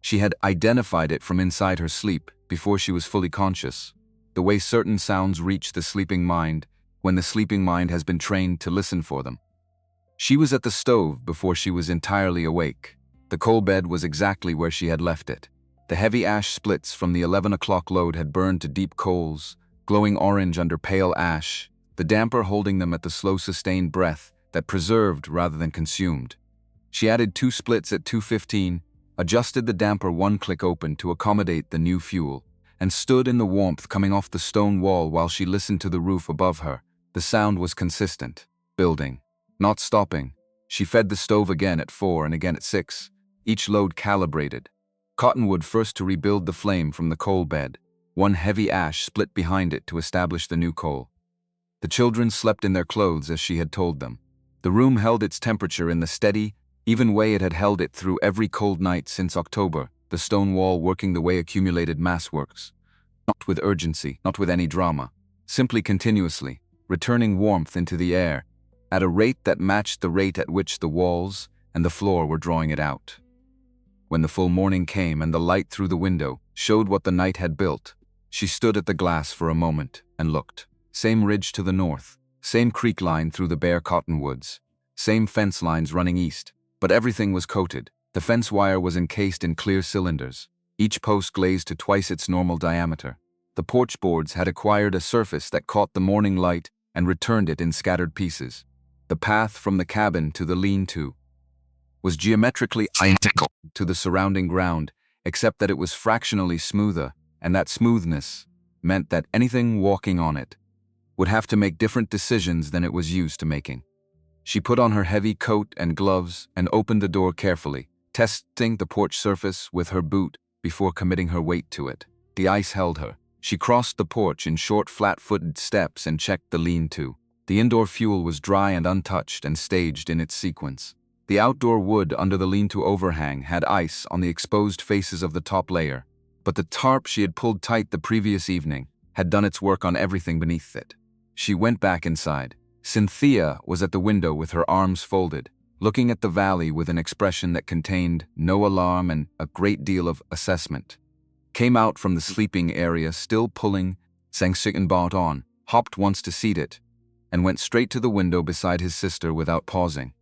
She had identified it from inside her sleep before she was fully conscious, the way certain sounds reach the sleeping mind when the sleeping mind has been trained to listen for them. She was at the stove before she was entirely awake. The coal bed was exactly where she had left it. The heavy ash splits from the 11 o'clock load had burned to deep coals, glowing orange under pale ash, the damper holding them at the slow sustained breath that preserved rather than consumed. She added 2 splits at 215, adjusted the damper 1 click open to accommodate the new fuel, and stood in the warmth coming off the stone wall while she listened to the roof above her. The sound was consistent, building, not stopping. She fed the stove again at 4 and again at 6, each load calibrated. Cottonwood first to rebuild the flame from the coal bed, 1 heavy ash split behind it to establish the new coal. The children slept in their clothes as she had told them. The room held its temperature in the steady, even way it had held it through every cold night since October, the stone wall working the way accumulated mass works. Not with urgency, not with any drama, simply continuously, returning warmth into the air, at a rate that matched the rate at which the walls and the floor were drawing it out. When the full morning came and the light through the window showed what the night had built, she stood at the glass for a moment and looked. Same ridge to the north, same creek line through the bare cottonwoods, same fence lines running east, but everything was coated. The fence wire was encased in clear cylinders, each post glazed to twice its normal diameter. The porch boards had acquired a surface that caught the morning light and returned it in scattered pieces. The path from the cabin to the lean-to was geometrically identical to the surrounding ground, except that it was fractionally smoother, and that smoothness meant that anything walking on it would have to make different decisions than it was used to making. She put on her heavy coat and gloves and opened the door carefully, testing the porch surface with her boot before committing her weight to it. The ice held her. She crossed the porch in short, flat-footed steps and checked the lean-to. The indoor fuel was dry and untouched and staged in its sequence. The outdoor wood under the lean-to overhang had ice on the exposed faces of the top layer, but the tarp she had pulled tight the previous evening had done its work on everything beneath it. She went back inside. Cynthia was at the window with her arms folded, looking at the valley with an expression that contained no alarm and a great deal of assessment. Came out from the sleeping area still pulling, sang bought on, hopped once to seat it, and went straight to the window beside his sister without pausing.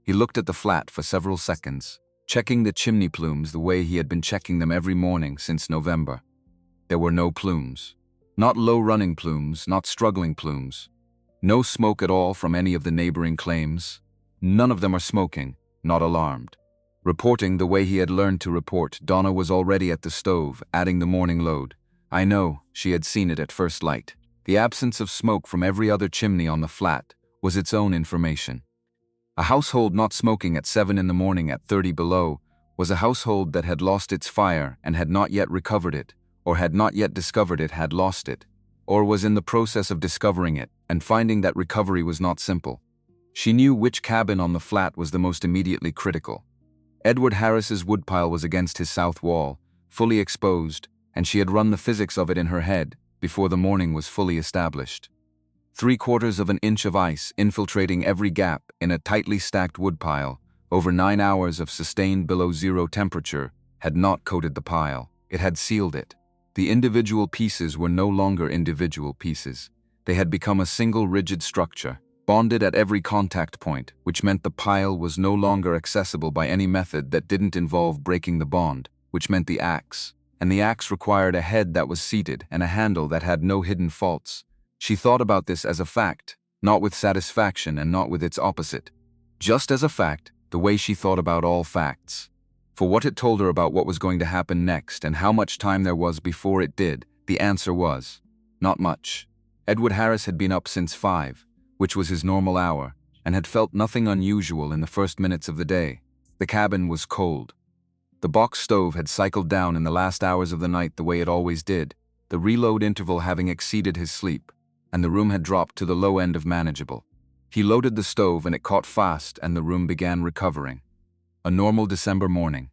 He looked at the flat for several seconds, checking the chimney plumes the way he had been checking them every morning since November. There were no plumes. Not low-running plumes, not struggling plumes. No smoke at all from any of the neighboring claims. None of them are smoking, not alarmed. Reporting the way he had learned to report, Donna was already at the stove, adding the morning load. I know, she had seen it at first light. The absence of smoke from every other chimney on the flat was its own information. A household not smoking at 7 in the morning at 30 below was a household that had lost its fire and had not yet recovered it, or had not yet discovered it had lost it, or was in the process of discovering it and finding that recovery was not simple. She knew which cabin on the flat was the most immediately critical. Edward Harris's woodpile was against his south wall, fully exposed, and she had run the physics of it in her head before the morning was fully established. 3/4 of an inch of ice infiltrating every gap in a tightly stacked woodpile, over 9 hours of sustained below-zero temperature, had not coated the pile. It had sealed it. The individual pieces were no longer individual pieces. They had become a single rigid structure, bonded at every contact point, which meant the pile was no longer accessible by any method that didn't involve breaking the bond, which meant the axe. And the axe required a head that was seated and a handle that had no hidden faults. She thought about this as a fact, not with satisfaction and not with its opposite. Just as a fact, the way she thought about all facts. For what it told her about what was going to happen next and how much time there was before it did, the answer was, not much. Edward Harris had been up since 5, which was his normal hour, and had felt nothing unusual in the first minutes of the day. The cabin was cold. The box stove had cycled down in the last hours of the night the way it always did, the reload interval having exceeded his sleep, and the room had dropped to the low end of manageable. He loaded the stove and it caught fast and the room began recovering. A normal December morning.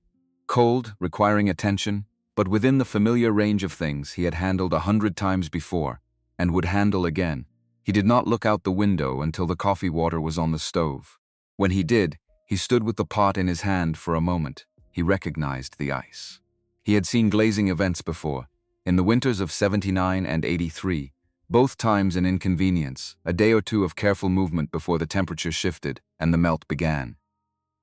Cold, requiring attention, but within the familiar range of things he had handled 100 times before, and would handle again. He did not look out the window until the coffee water was on the stove. When he did, he stood with the pot in his hand for a moment. He recognized the ice. He had seen glazing events before, in the winters of 79 and 83, both times an inconvenience, a day or two of careful movement before the temperature shifted and the melt began.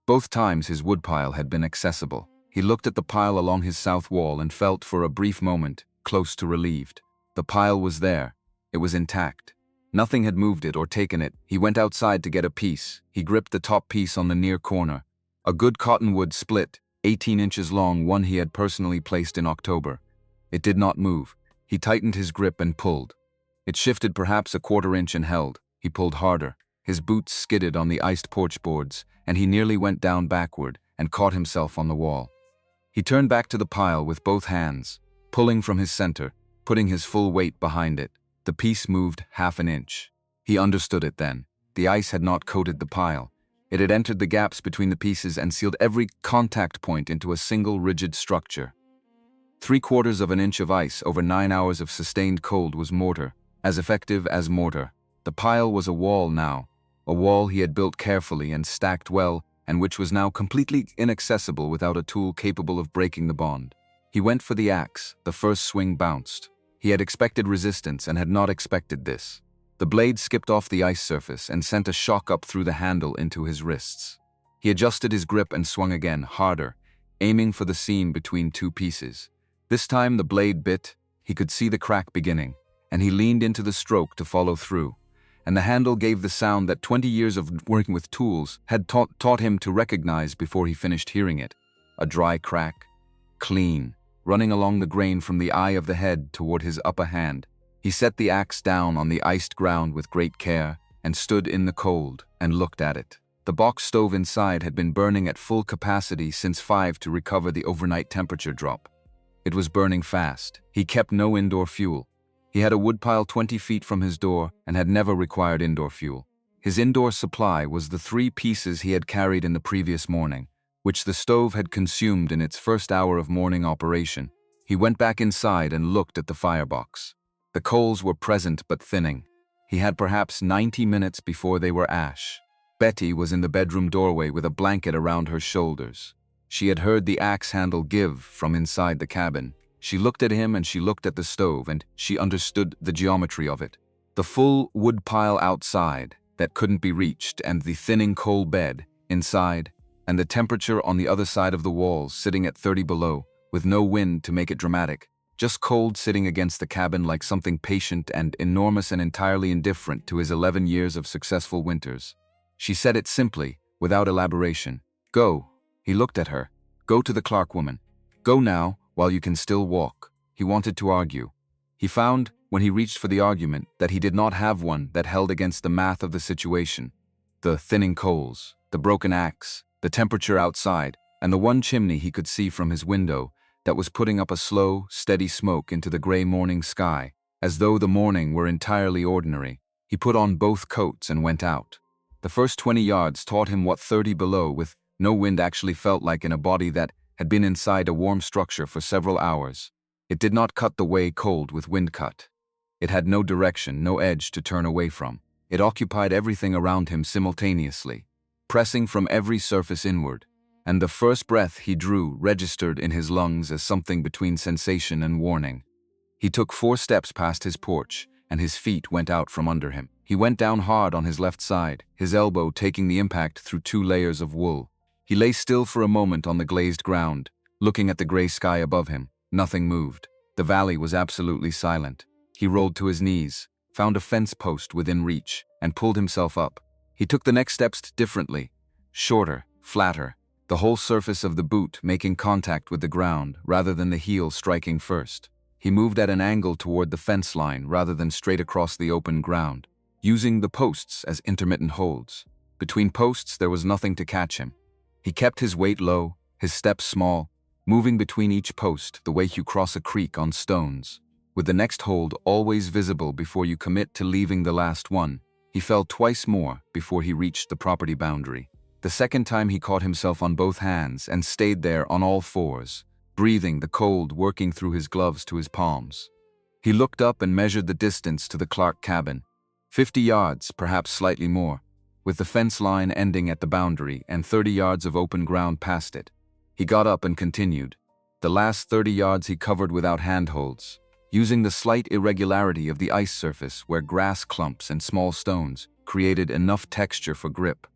Both times his woodpile had been accessible. He looked at the pile along his south wall and felt for a brief moment close to relieved. The pile was there. It was intact. Nothing had moved it or taken it. He went outside to get a piece. He gripped the top piece on the near corner. A good cottonwood split, 18 inches long, one he had personally placed in October. It did not move. He tightened his grip and pulled. It shifted perhaps a quarter inch and held. He pulled harder. His boots skidded on the iced porch boards, and he nearly went down backward and caught himself on the wall. He turned back to the pile with both hands, pulling from his center, putting his full weight behind it. The piece moved half an inch. He understood it then. The ice had not coated the pile. It had entered the gaps between the pieces and sealed every contact point into a single rigid structure. 3/4 of an inch of ice over 9 hours of sustained cold was mortar, as effective as mortar. The pile was a wall now, a wall he had built carefully and stacked well, and which was now completely inaccessible without a tool capable of breaking the bond. He went for the axe. The first swing bounced. He had expected resistance and had not expected this. The blade skipped off the ice surface and sent a shock up through the handle into his wrists. He adjusted his grip and swung again, harder, aiming for the seam between two pieces. This time the blade bit. He could see the crack beginning, and he leaned into the stroke to follow through. And the handle gave the sound that 20 years of working with tools had taught him to recognize before he finished hearing it. A dry crack, clean, running along the grain from the eye of the head toward his upper hand. He set the axe down on the iced ground with great care and stood in the cold and looked at it. The box stove inside had been burning at full capacity since 5 to recover the overnight temperature drop. It was burning fast. He kept no indoor fuel. He had a woodpile 20 feet from his door and had never required indoor fuel. His indoor supply was the 3 pieces he had carried in the previous morning, which the stove had consumed in its first hour of morning operation. He went back inside and looked at the firebox. The coals were present but thinning. He had perhaps 90 minutes before they were ash. Betty was in the bedroom doorway with a blanket around her shoulders. She had heard the axe handle give from inside the cabin. She looked at him and she looked at the stove, and she understood the geometry of it. The full wood pile outside that couldn't be reached, and the thinning coal bed inside, and the temperature on the other side of the walls sitting at 30 below, with no wind to make it dramatic. Just cold sitting against the cabin like something patient and enormous and entirely indifferent to his 11 years of successful winters. She said it simply, without elaboration. Go. He looked at her. Go to the Clark woman. Go now, while you can still walk. He wanted to argue. He found, when he reached for the argument, that he did not have one that held against the math of the situation. The thinning coals, the broken axe, the temperature outside, and the one chimney he could see from his window that was putting up a slow, steady smoke into the gray morning sky, as though the morning were entirely ordinary. He put on both coats and went out. The first 20 yards taught him what 30 below with no wind actually felt like in a body that had been inside a warm structure for several hours. It did not cut the way cold with wind cut. It had no direction, no edge to turn away from. It occupied everything around him simultaneously, pressing from every surface inward. And the first breath he drew registered in his lungs as something between sensation and warning. He took 4 steps past his porch, and his feet went out from under him. He went down hard on his left side, his elbow taking the impact through 2 layers of wool. He lay still for a moment on the glazed ground, looking at the gray sky above him. Nothing moved. The valley was absolutely silent. He rolled to his knees, found a fence post within reach, and pulled himself up. He took the next steps differently, shorter, flatter, the whole surface of the boot making contact with the ground rather than the heel striking first. He moved at an angle toward the fence line rather than straight across the open ground, using the posts as intermittent holds. Between posts there was nothing to catch him. He kept his weight low, his steps small, moving between each post the way you cross a creek on stones, with the next hold always visible before you commit to leaving the last one. He fell twice more before he reached the property boundary. The second time he caught himself on both hands and stayed there on all fours, breathing the cold working through his gloves to his palms. He looked up and measured the distance to the Clark cabin. 50 yards, perhaps slightly more, with the fence line ending at the boundary and 30 yards of open ground past it. He got up and continued. The last 30 yards he covered without handholds, using the slight irregularity of the ice surface where grass clumps and small stones created enough texture for grip.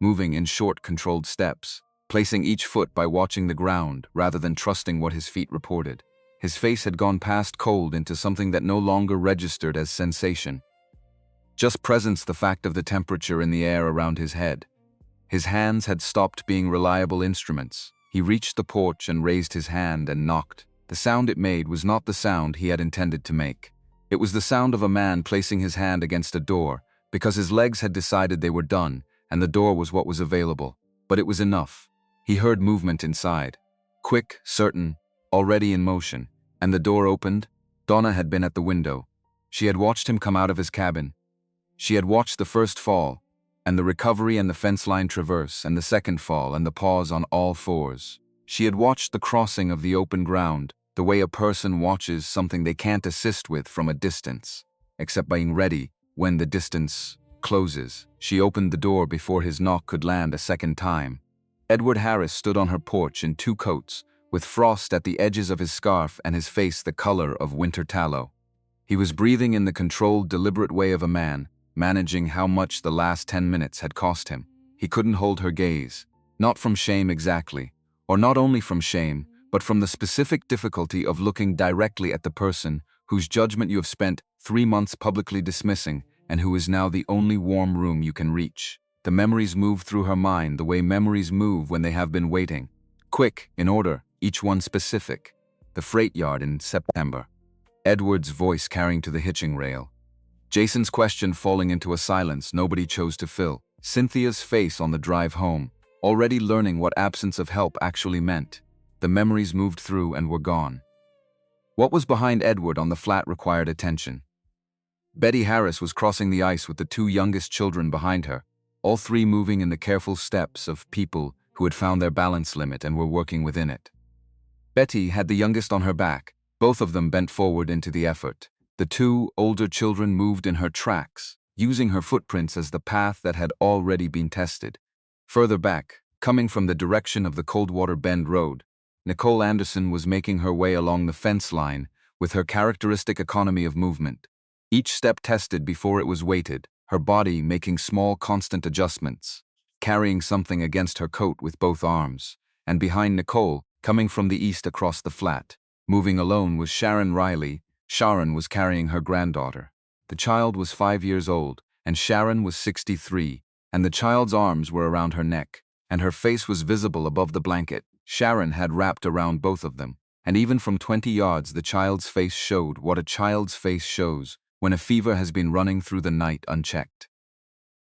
Moving in short, controlled steps, placing each foot by watching the ground rather than trusting what his feet reported. His face had gone past cold into something that no longer registered as sensation. Just presence, the fact of the temperature in the air around his head. His hands had stopped being reliable instruments. He reached the porch and raised his hand and knocked. The sound it made was not the sound he had intended to make. It was the sound of a man placing his hand against a door, because his legs had decided they were done, and the door was what was available. But it was enough. He heard movement inside. Quick, certain, already in motion. And the door opened. Donna had been at the window. She had watched him come out of his cabin. She had watched the first fall, and the recovery and the fence line traverse, and the second fall and the pause on all fours. She had watched the crossing of the open ground, the way a person watches something they can't assist with from a distance, except being ready when the distance closes. She opened the door before his knock could land a second time. Edward Harris stood on her porch in 2 coats, with frost at the edges of his scarf and his face the color of winter tallow. He was breathing in the controlled, deliberate way of a man, managing how much the last 10 minutes had cost him. He couldn't hold her gaze. Not from shame exactly, or not only from shame, but from the specific difficulty of looking directly at the person whose judgment you have spent 3 months publicly dismissing and who is now the only warm room you can reach. The memories moved through her mind the way memories move when they have been waiting. Quick, in order, each one specific. The freight yard in September. Edward's voice carrying to the hitching rail. Jason's question falling into a silence nobody chose to fill. Cynthia's face on the drive home, already learning what absence of help actually meant. The memories moved through and were gone. What was behind Edward on the flat required attention. Betty Harris was crossing the ice with the 2 youngest children behind her, all 3 moving in the careful steps of people who had found their balance limit and were working within it. Betty had the youngest on her back, both of them bent forward into the effort. The 2 older children moved in her tracks, using her footprints as the path that had already been tested. Further back, coming from the direction of the Coldwater Bend Road, Nicole Anderson was making her way along the fence line with her characteristic economy of movement. Each step tested before it was weighted, her body making small constant adjustments, carrying something against her coat with both arms. And behind Nicole, coming from the east across the flat, moving alone was Sharon Riley. Sharon was carrying her granddaughter. The child was 5 years old, and Sharon was 63, and the child's arms were around her neck, and her face was visible above the blanket Sharon had wrapped around both of them, and even from 20 yards the child's face showed what a child's face shows when a fever has been running through the night unchecked.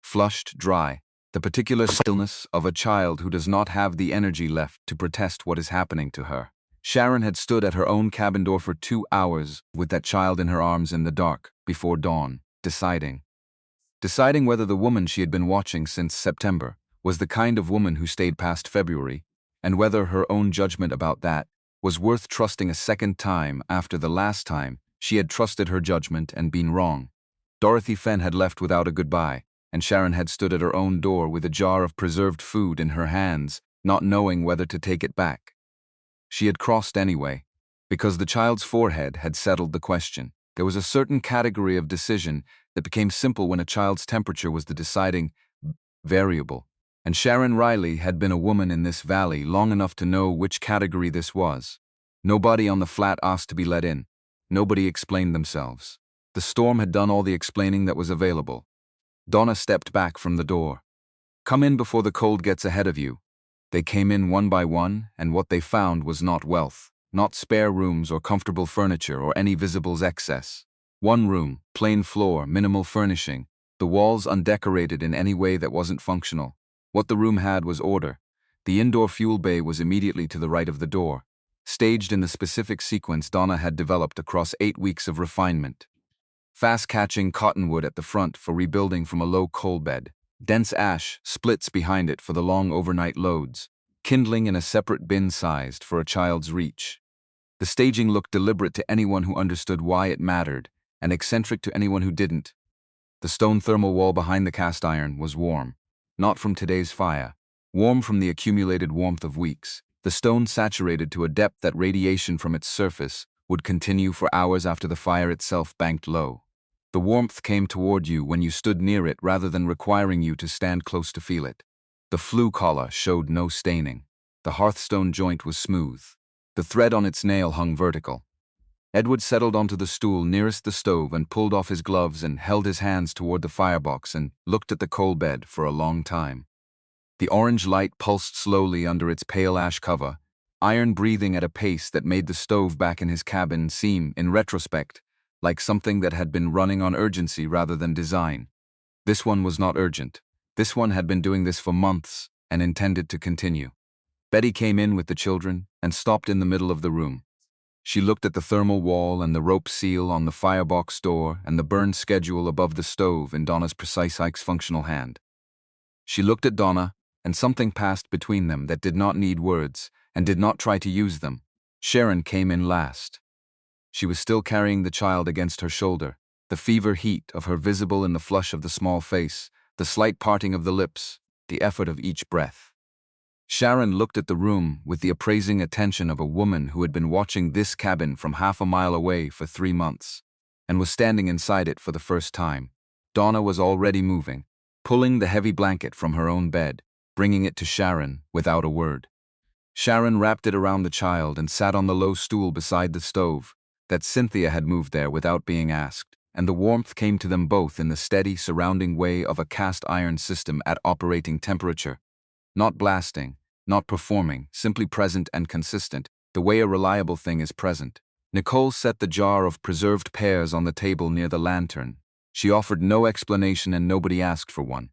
Flushed, dry, the particular stillness of a child who does not have the energy left to protest what is happening to her. Sharon had stood at her own cabin door for 2 hours with that child in her arms in the dark, before dawn, deciding whether the woman she had been watching since September was the kind of woman who stayed past February, and whether her own judgment about that was worth trusting a second time after the last time she had trusted her judgment and been wrong. Dorothy Fenn had left without a goodbye, and Sharon had stood at her own door with a jar of preserved food in her hands, not knowing whether to take it back. She had crossed anyway, because the child's forehead had settled the question. There was a certain category of decision that became simple when a child's temperature was the deciding variable, and Sharon Riley had been a woman in this valley long enough to know which category this was. Nobody on the flat asked to be let in. Nobody explained themselves. The storm had done all the explaining that was available. Donna stepped back from the door. "Come in before the cold gets ahead of you." They came in one by one, and what they found was not wealth, not spare rooms or comfortable furniture or any visible excess. One room, plain floor, minimal furnishing, the walls undecorated in any way that wasn't functional. What the room had was order. The indoor fuel bay was immediately to the right of the door, staged in the specific sequence Donna had developed across 8 weeks of refinement. Fast-catching cottonwood at the front for rebuilding from a low coal bed. Dense ash splits behind it for the long overnight loads, kindling in a separate bin sized for a child's reach. The staging looked deliberate to anyone who understood why it mattered, and eccentric to anyone who didn't. The stone thermal wall behind the cast iron was warm, not from today's fire, warm from the accumulated warmth of weeks. The stone saturated to a depth that radiation from its surface would continue for hours after the fire itself banked low. The warmth came toward you when you stood near it rather than requiring you to stand close to feel it. The flue collar showed no staining. The hearthstone joint was smooth. The thread on its nail hung vertical. Edward settled onto the stool nearest the stove and pulled off his gloves and held his hands toward the firebox and looked at the coal bed for a long time. The orange light pulsed slowly under its pale ash cover, iron breathing at a pace that made the stove back in his cabin seem, in retrospect, like something that had been running on urgency rather than design. This one was not urgent. This one had been doing this for months and intended to continue. Betty came in with the children and stopped in the middle of the room. She looked at the thermal wall and the rope seal on the firebox door and the burn schedule above the stove in Donna's precise functional hand. She looked at Donna, and something passed between them that did not need words and did not try to use them. Sharon came in last. She was still carrying the child against her shoulder, the fever heat of her visible in the flush of the small face, the slight parting of the lips, the effort of each breath. Sharon looked at the room with the appraising attention of a woman who had been watching this cabin from half a mile away for 3 months, and was standing inside it for the first time. Donna was already moving, pulling the heavy blanket from her own bed, bringing it to Sharon without a word. Sharon wrapped it around the child and sat on the low stool beside the stove, that Cynthia had moved there without being asked, and the warmth came to them both in the steady, surrounding way of a cast iron system at operating temperature. Not blasting, not performing, simply present and consistent, the way a reliable thing is present. Nicole set the jar of preserved pears on the table near the lantern. She offered no explanation and nobody asked for one.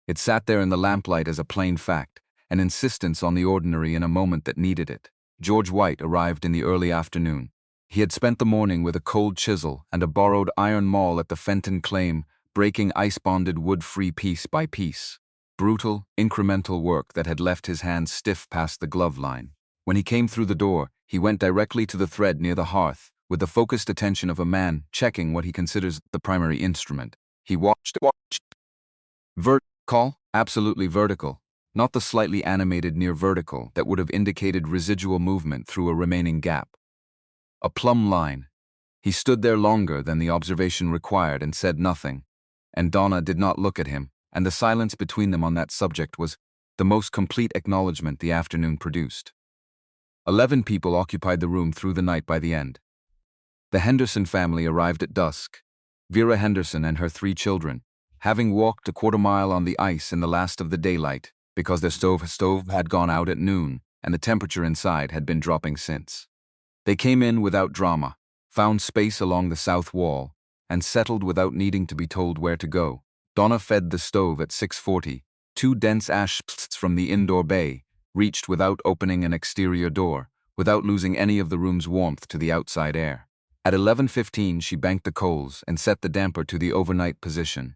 It sat there in the lamplight as a plain fact, an insistence on the ordinary in a moment that needed it. George White arrived in the early afternoon. He had spent the morning with a cold chisel and a borrowed iron maul at the Fenton claim, breaking ice-bonded wood-free piece by piece. Brutal, incremental work that had left his hands stiff past the glove line. When he came through the door, he went directly to the thread near the hearth, with the focused attention of a man checking what he considers the primary instrument. He watched. Vertical, absolutely vertical, not the slightly animated near vertical that would have indicated residual movement through a remaining gap. A plumb line. He stood there longer than the observation required and said nothing, and Donna did not look at him, and the silence between them on that subject was the most complete acknowledgement the afternoon produced. 11 people occupied the room through the night by the end. The Henderson family arrived at dusk. Vera Henderson and her 3 children, having walked a quarter-mile on the ice in the last of the daylight, because their stove had gone out at noon, and the temperature inside had been dropping since. They came in without drama, found space along the south wall, and settled without needing to be told where to go. Donna fed the stove at 6:40. 2 dense ash splits from the indoor bay reached without opening an exterior door, without losing any of the room's warmth to the outside air. At 11:15 she banked the coals and set the damper to the overnight position.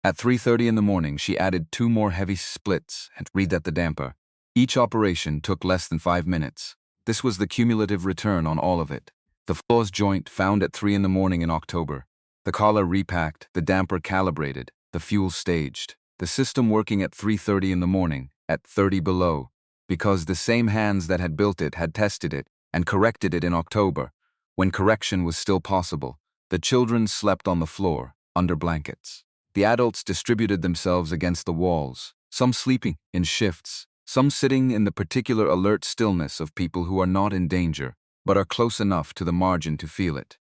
At 3:30 in the morning she added 2 more heavy splits and read at the damper. Each operation took less than 5 minutes. This was the cumulative return on all of it. The floor's joint found at 3 in the morning in October. The collar repacked, the damper calibrated, the fuel staged. The system working at 3:30 in the morning, at 30 below, because the same hands that had built it had tested it and corrected it in October, when correction was still possible. The children slept on the floor, under blankets. The adults distributed themselves against the walls, some sleeping in shifts, some sitting in the particular alert stillness of people who are not in danger, but are close enough to the margin to feel it.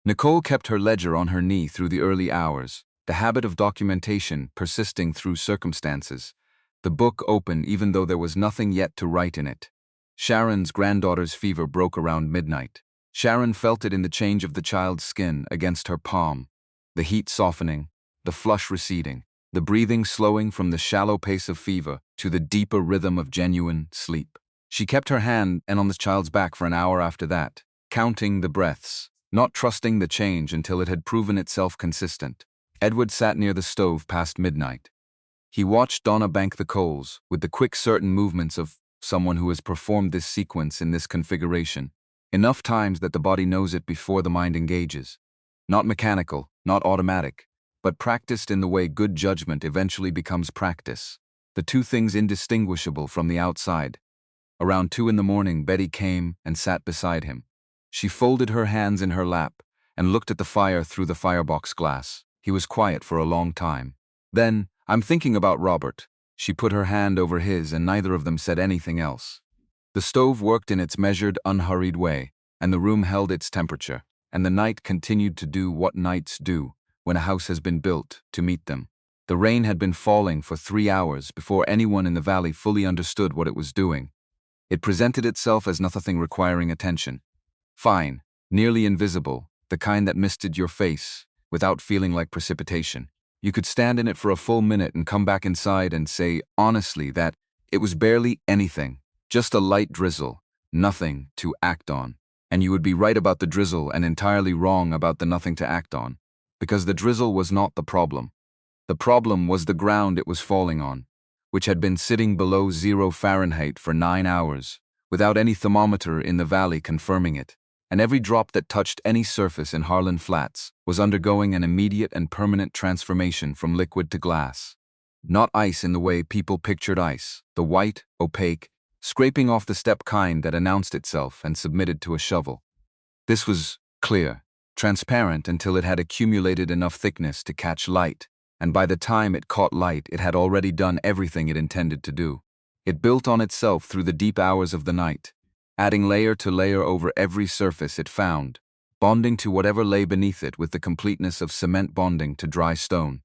Nicole kept her ledger on her knee through the early hours, the habit of documentation persisting through circumstances, the book open even though there was nothing yet to write in it. Sharon's granddaughter's fever broke around midnight. Sharon felt it in the change of the child's skin against her palm, the heat softening, the flush receding, the breathing slowing from the shallow pace of fever to the deeper rhythm of genuine sleep. She kept her hand on the child's back for an hour after that, counting the breaths, not trusting the change until it had proven itself consistent. Edward sat near the stove past midnight. He watched Donna bank the coals with the quick, certain movements of someone who has performed this sequence in this configuration, enough times that the body knows it before the mind engages. Not mechanical, not automatic, but practiced in the way good judgment eventually becomes practice. The 2 things indistinguishable from the outside. Around 2 in the morning, Betty came and sat beside him. She folded her hands in her lap and looked at the fire through the firebox glass. He was quiet for a long time. Then, "I'm thinking about Robert." She put her hand over his and neither of them said anything else. The stove worked in its measured, unhurried way, and the room held its temperature, and the night continued to do what nights do when a house has been built to meet them. The rain had been falling for 3 hours before anyone in the valley fully understood what it was doing. It presented itself as nothing requiring attention. Fine, nearly invisible, the kind that misted your face, without feeling like precipitation. You could stand in it for a full minute and come back inside and say, honestly, that it was barely anything, just a light drizzle, nothing to act on. And you would be right about the drizzle and entirely wrong about the nothing to act on, because the drizzle was not the problem. The problem was the ground it was falling on, which had been sitting below 0 Fahrenheit for 9 hours, without any thermometer in the valley confirming it, and every drop that touched any surface in Harlan Flats was undergoing an immediate and permanent transformation from liquid to glass. Not ice in the way people pictured ice, the white, opaque, scraping off the step kind that announced itself and submitted to a shovel. This was clear, transparent until it had accumulated enough thickness to catch light, and by the time it caught light, it had already done everything it intended to do. It built on itself through the deep hours of the night, adding layer to layer over every surface it found, bonding to whatever lay beneath it with the completeness of cement bonding to dry stone.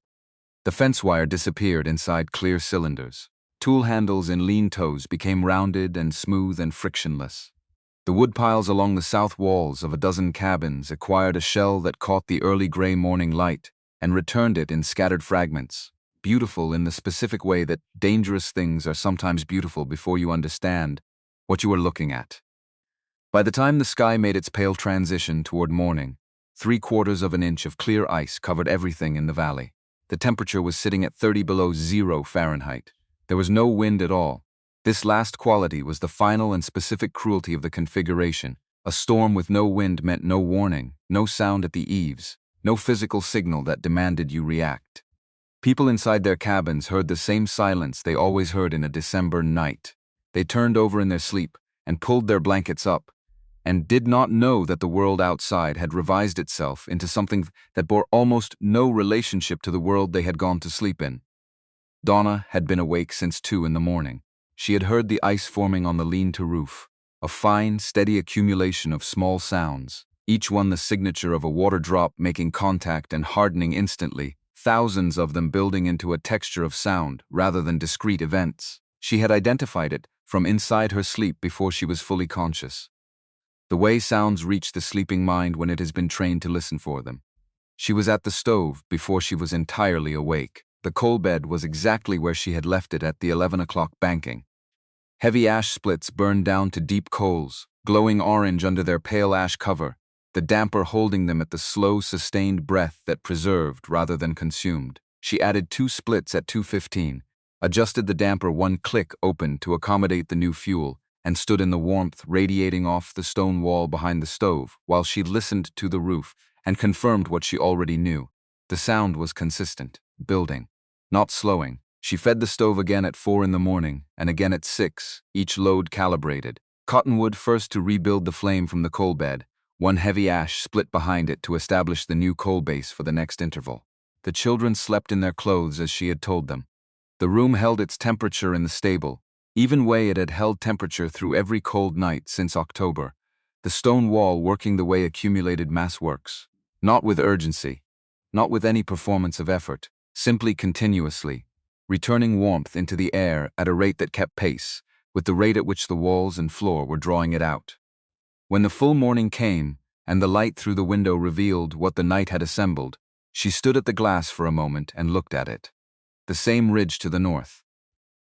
The fence wire disappeared inside clear cylinders. Tool handles and lean toes became rounded and smooth and frictionless. The wood piles along the south walls of a dozen cabins acquired a shell that caught the early gray morning light and returned it in scattered fragments, beautiful in the specific way that dangerous things are sometimes beautiful before you understand what you are looking at. By the time the sky made its pale transition toward morning, 3/4 of an inch of clear ice covered everything in the valley. The temperature was sitting at 30 below 0 Fahrenheit. There was no wind at all. This last quality was the final and specific cruelty of the configuration. A storm with no wind meant no warning, no sound at the eaves, no physical signal that demanded you react. People inside their cabins heard the same silence they always heard in a December night. They turned over in their sleep and pulled their blankets up, and did not know that the world outside had revised itself into something that bore almost no relationship to the world they had gone to sleep in. Donna had been awake since 2 in the morning. She had heard the ice forming on the lean-to roof, a fine, steady accumulation of small sounds, each one the signature of a water drop making contact and hardening instantly, thousands of them building into a texture of sound rather than discrete events. She had identified it from inside her sleep before she was fully conscious. The way sounds reach the sleeping mind when it has been trained to listen for them. She was at the stove before she was entirely awake. The coal bed was exactly where she had left it at the 11 o'clock banking. Heavy ash splits burned down to deep coals, glowing orange under their pale ash cover, the damper holding them at the slow, sustained breath that preserved rather than consumed. She added 2 splits at 2:15, adjusted the damper 1 click open to accommodate the new fuel, and stood in the warmth radiating off the stone wall behind the stove while she listened to the roof and confirmed what she already knew. The sound was consistent, building, not slowing. She fed the stove again at 4 in the morning and again at 6, each load calibrated. Cottonwood first to rebuild the flame from the coal bed, 1 heavy ash split behind it to establish the new coal base for the next interval. The children slept in their clothes as she had told them. The room held its temperature in the stable, even way it had held temperature through every cold night since October, the stone wall working the way accumulated mass works. Not with urgency, not with any performance of effort, simply continuously, returning warmth into the air at a rate that kept pace with the rate at which the walls and floor were drawing it out. When the full morning came, and the light through the window revealed what the night had assembled, she stood at the glass for a moment and looked at it. The same ridge to the north,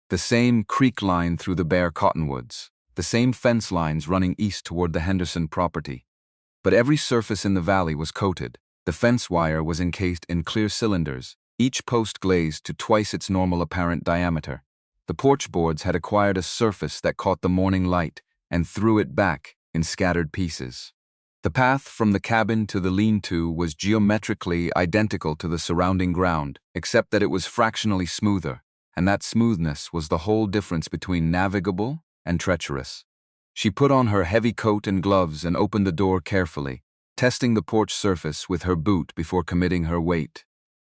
the same creek line through the bare cottonwoods, the same fence lines running east toward the Henderson property. But every surface in the valley was coated. The fence wire was encased in clear cylinders, each post glazed to twice its normal apparent diameter. The porch boards had acquired a surface that caught the morning light and threw it back in scattered pieces. The path from the cabin to the lean-to was geometrically identical to the surrounding ground, except that it was fractionally smoother, and that smoothness was the whole difference between navigable and treacherous. She put on her heavy coat and gloves and opened the door carefully, testing the porch surface with her boot before committing her weight.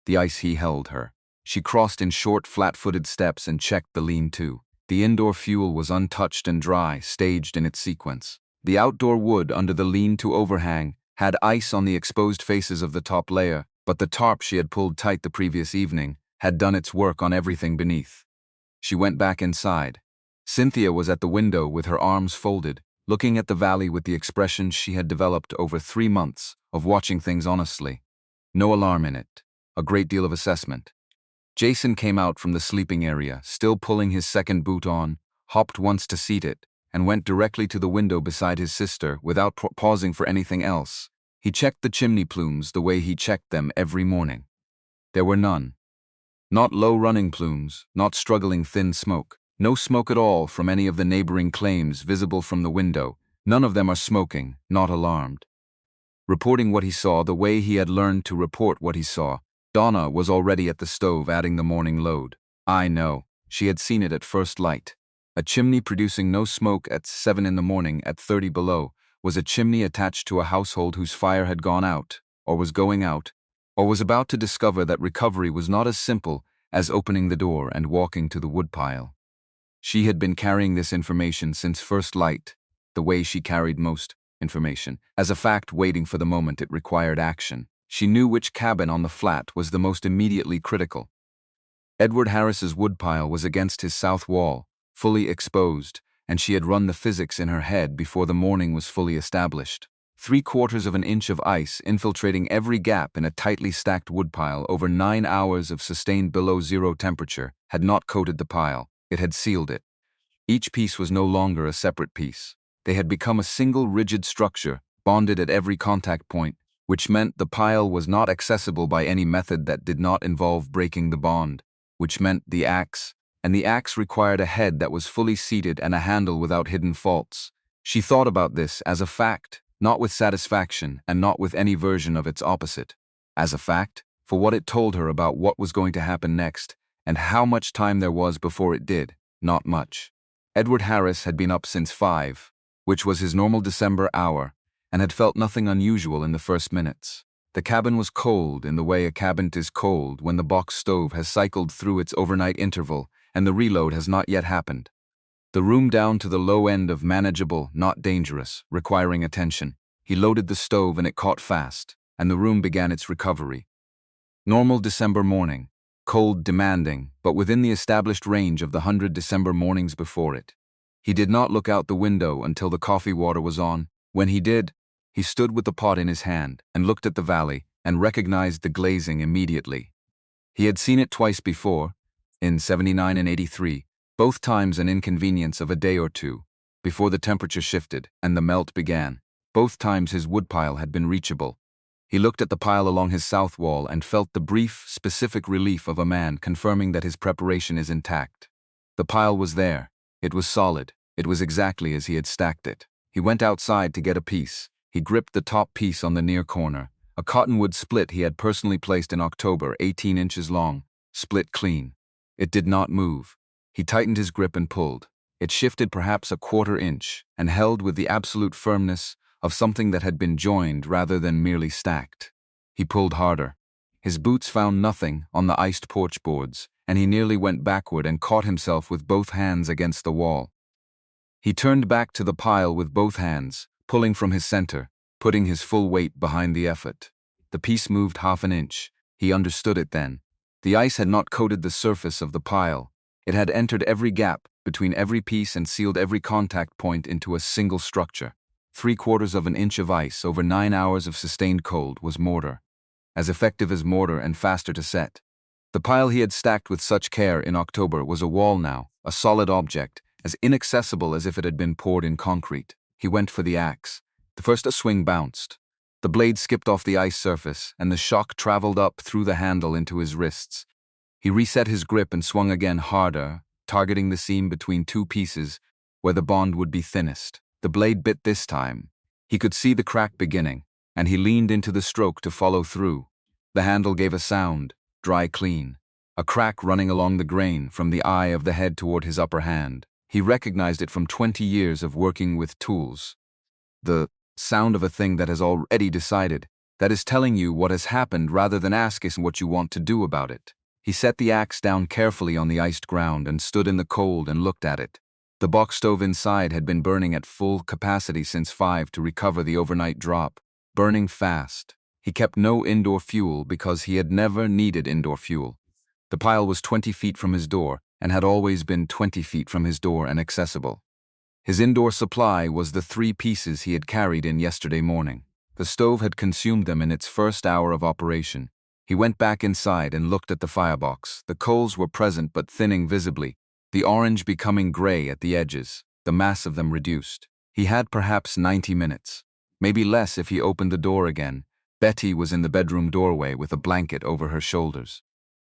The ice held her. She crossed in short, flat-footed steps and checked the lean-to. The indoor fuel was untouched and dry, staged in its sequence. The outdoor wood under the lean-to overhang had ice on the exposed faces of the top layer, but the tarp she had pulled tight the previous evening had done its work on everything beneath. She went back inside. Cynthia was at the window with her arms folded, looking at the valley with the expression she had developed over 3 months of watching things honestly. No alarm in it. A great deal of assessment. Jason came out from the sleeping area, still pulling his second boot on, hopped once to seat it, and went directly to the window beside his sister without pausing for anything else. He checked the chimney plumes the way he checked them every morning. There were none. Not low-running plumes, not struggling thin smoke. No smoke at all from any of the neighboring claims visible from the window. None of them are smoking, not alarmed. Reporting what he saw the way he had learned to report what he saw, Donna was already at the stove adding the morning load. I know. She had seen it at first light. A chimney producing no smoke at 7 in the morning at 30 below was a chimney attached to a household whose fire had gone out, or was going out, or was about to discover that recovery was not as simple as opening the door and walking to the woodpile. She had been carrying this information since first light, the way she carried most information, as a fact waiting for the moment it required action. She knew which cabin on the flat was the most immediately critical. Edward Harris's woodpile was against his south wall, fully exposed, and she had run the physics in her head before the morning was fully established. 3/4 of an inch of ice infiltrating every gap in a tightly stacked woodpile over 9 hours of sustained below-zero temperature had not coated the pile, it had sealed it. Each piece was no longer a separate piece. They had become a single rigid structure, bonded at every contact point, which meant the pile was not accessible by any method that did not involve breaking the bond, which meant the axe required a head that was fully seated and a handle without hidden faults. She thought about this as a fact, not with satisfaction and not with any version of its opposite. As a fact, for what it told her about what was going to happen next, and how much time there was before it did, not much. Edward Harris had been up since 5, which was his normal December hour, and had felt nothing unusual in the first minutes. The cabin was cold in the way a cabinet is cold when the box stove has cycled through its overnight interval and the reload has not yet happened. The room down to the low end of manageable, not dangerous, requiring attention. He loaded the stove and it caught fast, and the room began its recovery. Normal December morning. Cold, demanding, but within the established range of the 100 December mornings before it. He did not look out the window until the coffee water was on. When he did, he stood with the pot in his hand and looked at the valley and recognized the glazing immediately. He had seen it twice before, in 79 and 83, both times an inconvenience of a day or two, before the temperature shifted and the melt began. Both times his woodpile had been reachable. He looked at the pile along his south wall and felt the brief, specific relief of a man confirming that his preparation is intact. The pile was there. It was solid. It was exactly as he had stacked it. He went outside to get a piece. He gripped the top piece on the near corner, a cottonwood split he had personally placed in October, 18 inches long, split clean. It did not move. He tightened his grip and pulled. It shifted perhaps a 1/4 inch and held with the absolute firmness of something that had been joined rather than merely stacked. He pulled harder. His boots found nothing on the iced porch boards, and he nearly went backward and caught himself with both hands against the wall. He turned back to the pile with both hands, pulling from his center, putting his full weight behind the effort. The piece moved 1/2 inch. He understood it then. The ice had not coated the surface of the pile. It had entered every gap between every piece and sealed every contact point into a single structure. 3/4 of an inch of ice over 9 hours of sustained cold was mortar. As effective as mortar and faster to set. The pile he had stacked with such care in October was a wall now, a solid object, as inaccessible as if it had been poured in concrete. He went for the axe. The first swing bounced. The blade skipped off the ice surface, and the shock traveled up through the handle into his wrists. He reset his grip and swung again harder, targeting the seam between two pieces where the bond would be thinnest. The blade bit this time. He could see the crack beginning, and he leaned into the stroke to follow through. The handle gave a sound, dry clean. A crack running along the grain from the eye of the head toward his upper hand. He recognized it from 20 years of working with tools. The sound of a thing that has already decided, that is telling you what has happened rather than asking what you want to do about it. He set the axe down carefully on the iced ground and stood in the cold and looked at it. The box stove inside had been burning at full capacity since 5 to recover the overnight drop, burning fast. He kept no indoor fuel because he had never needed indoor fuel. The pile was 20 feet from his door and had always been 20 feet from his door and accessible. His indoor supply was the 3 pieces he had carried in yesterday morning. The stove had consumed them in its first hour of operation. He went back inside and looked at the firebox. The coals were present but thinning visibly, the orange becoming gray at the edges, the mass of them reduced. He had perhaps 90 minutes. Maybe less if he opened the door again. Betty was in the bedroom doorway with a blanket over her shoulders.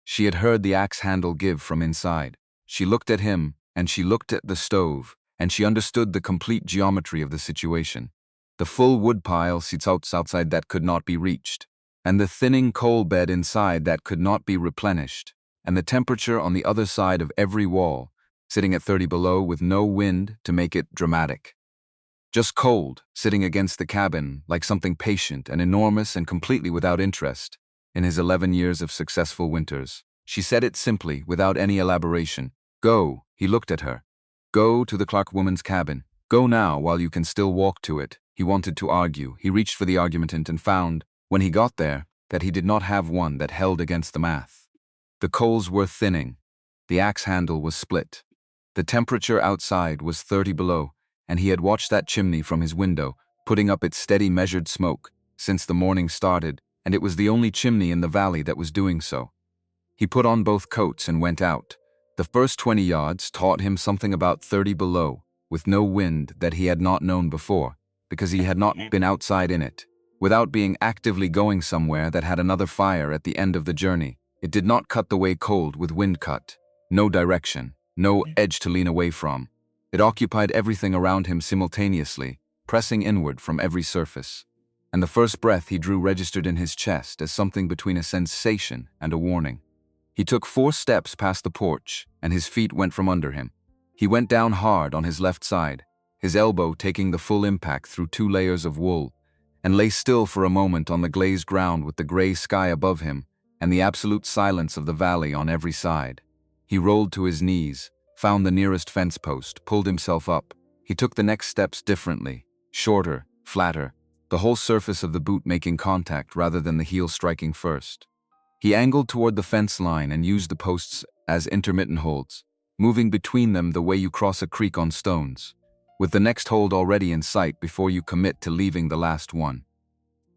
She had heard the axe handle give from inside. She looked at him, and she looked at the stove, and she understood the complete geometry of the situation. The full wood pile sits outside that could not be reached, and the thinning coal bed inside that could not be replenished, and the temperature on the other side of every wall, sitting at 30 below with no wind to make it dramatic. Just cold, sitting against the cabin like something patient and enormous and completely without interest in his 11 years of successful winters. She said it simply, without any elaboration. Go, he looked at her. Go to the Clark woman's cabin. Go now while you can still walk to it. He wanted to argue. He reached for the argument and found, when he got there, that he did not have one that held against the math. The coals were thinning. The axe handle was split. The temperature outside was 30 below, and he had watched that chimney from his window, putting up its steady measured smoke, since the morning started, and it was the only chimney in the valley that was doing so. He put on both coats and went out. The first 20 yards taught him something about 30 below, with no wind that he had not known before, because he had not been outside in it. Without being actively going somewhere that had another fire at the end of the journey, it did not cut the way cold with wind cut. No direction, no edge to lean away from. It occupied everything around him simultaneously, pressing inward from every surface. And the first breath he drew registered in his chest as something between a sensation and a warning. He took 4 steps past the porch, and his feet went from under him. He went down hard on his left side, his elbow taking the full impact through 2 layers of wool, and lay still for a moment on the glazed ground with the gray sky above him and the absolute silence of the valley on every side. He rolled to his knees, found the nearest fence post, pulled himself up. He took the next steps differently, shorter, flatter, the whole surface of the boot making contact rather than the heel striking first. He angled toward the fence line and used the posts as intermittent holds, moving between them the way you cross a creek on stones, with the next hold already in sight before you commit to leaving the last one.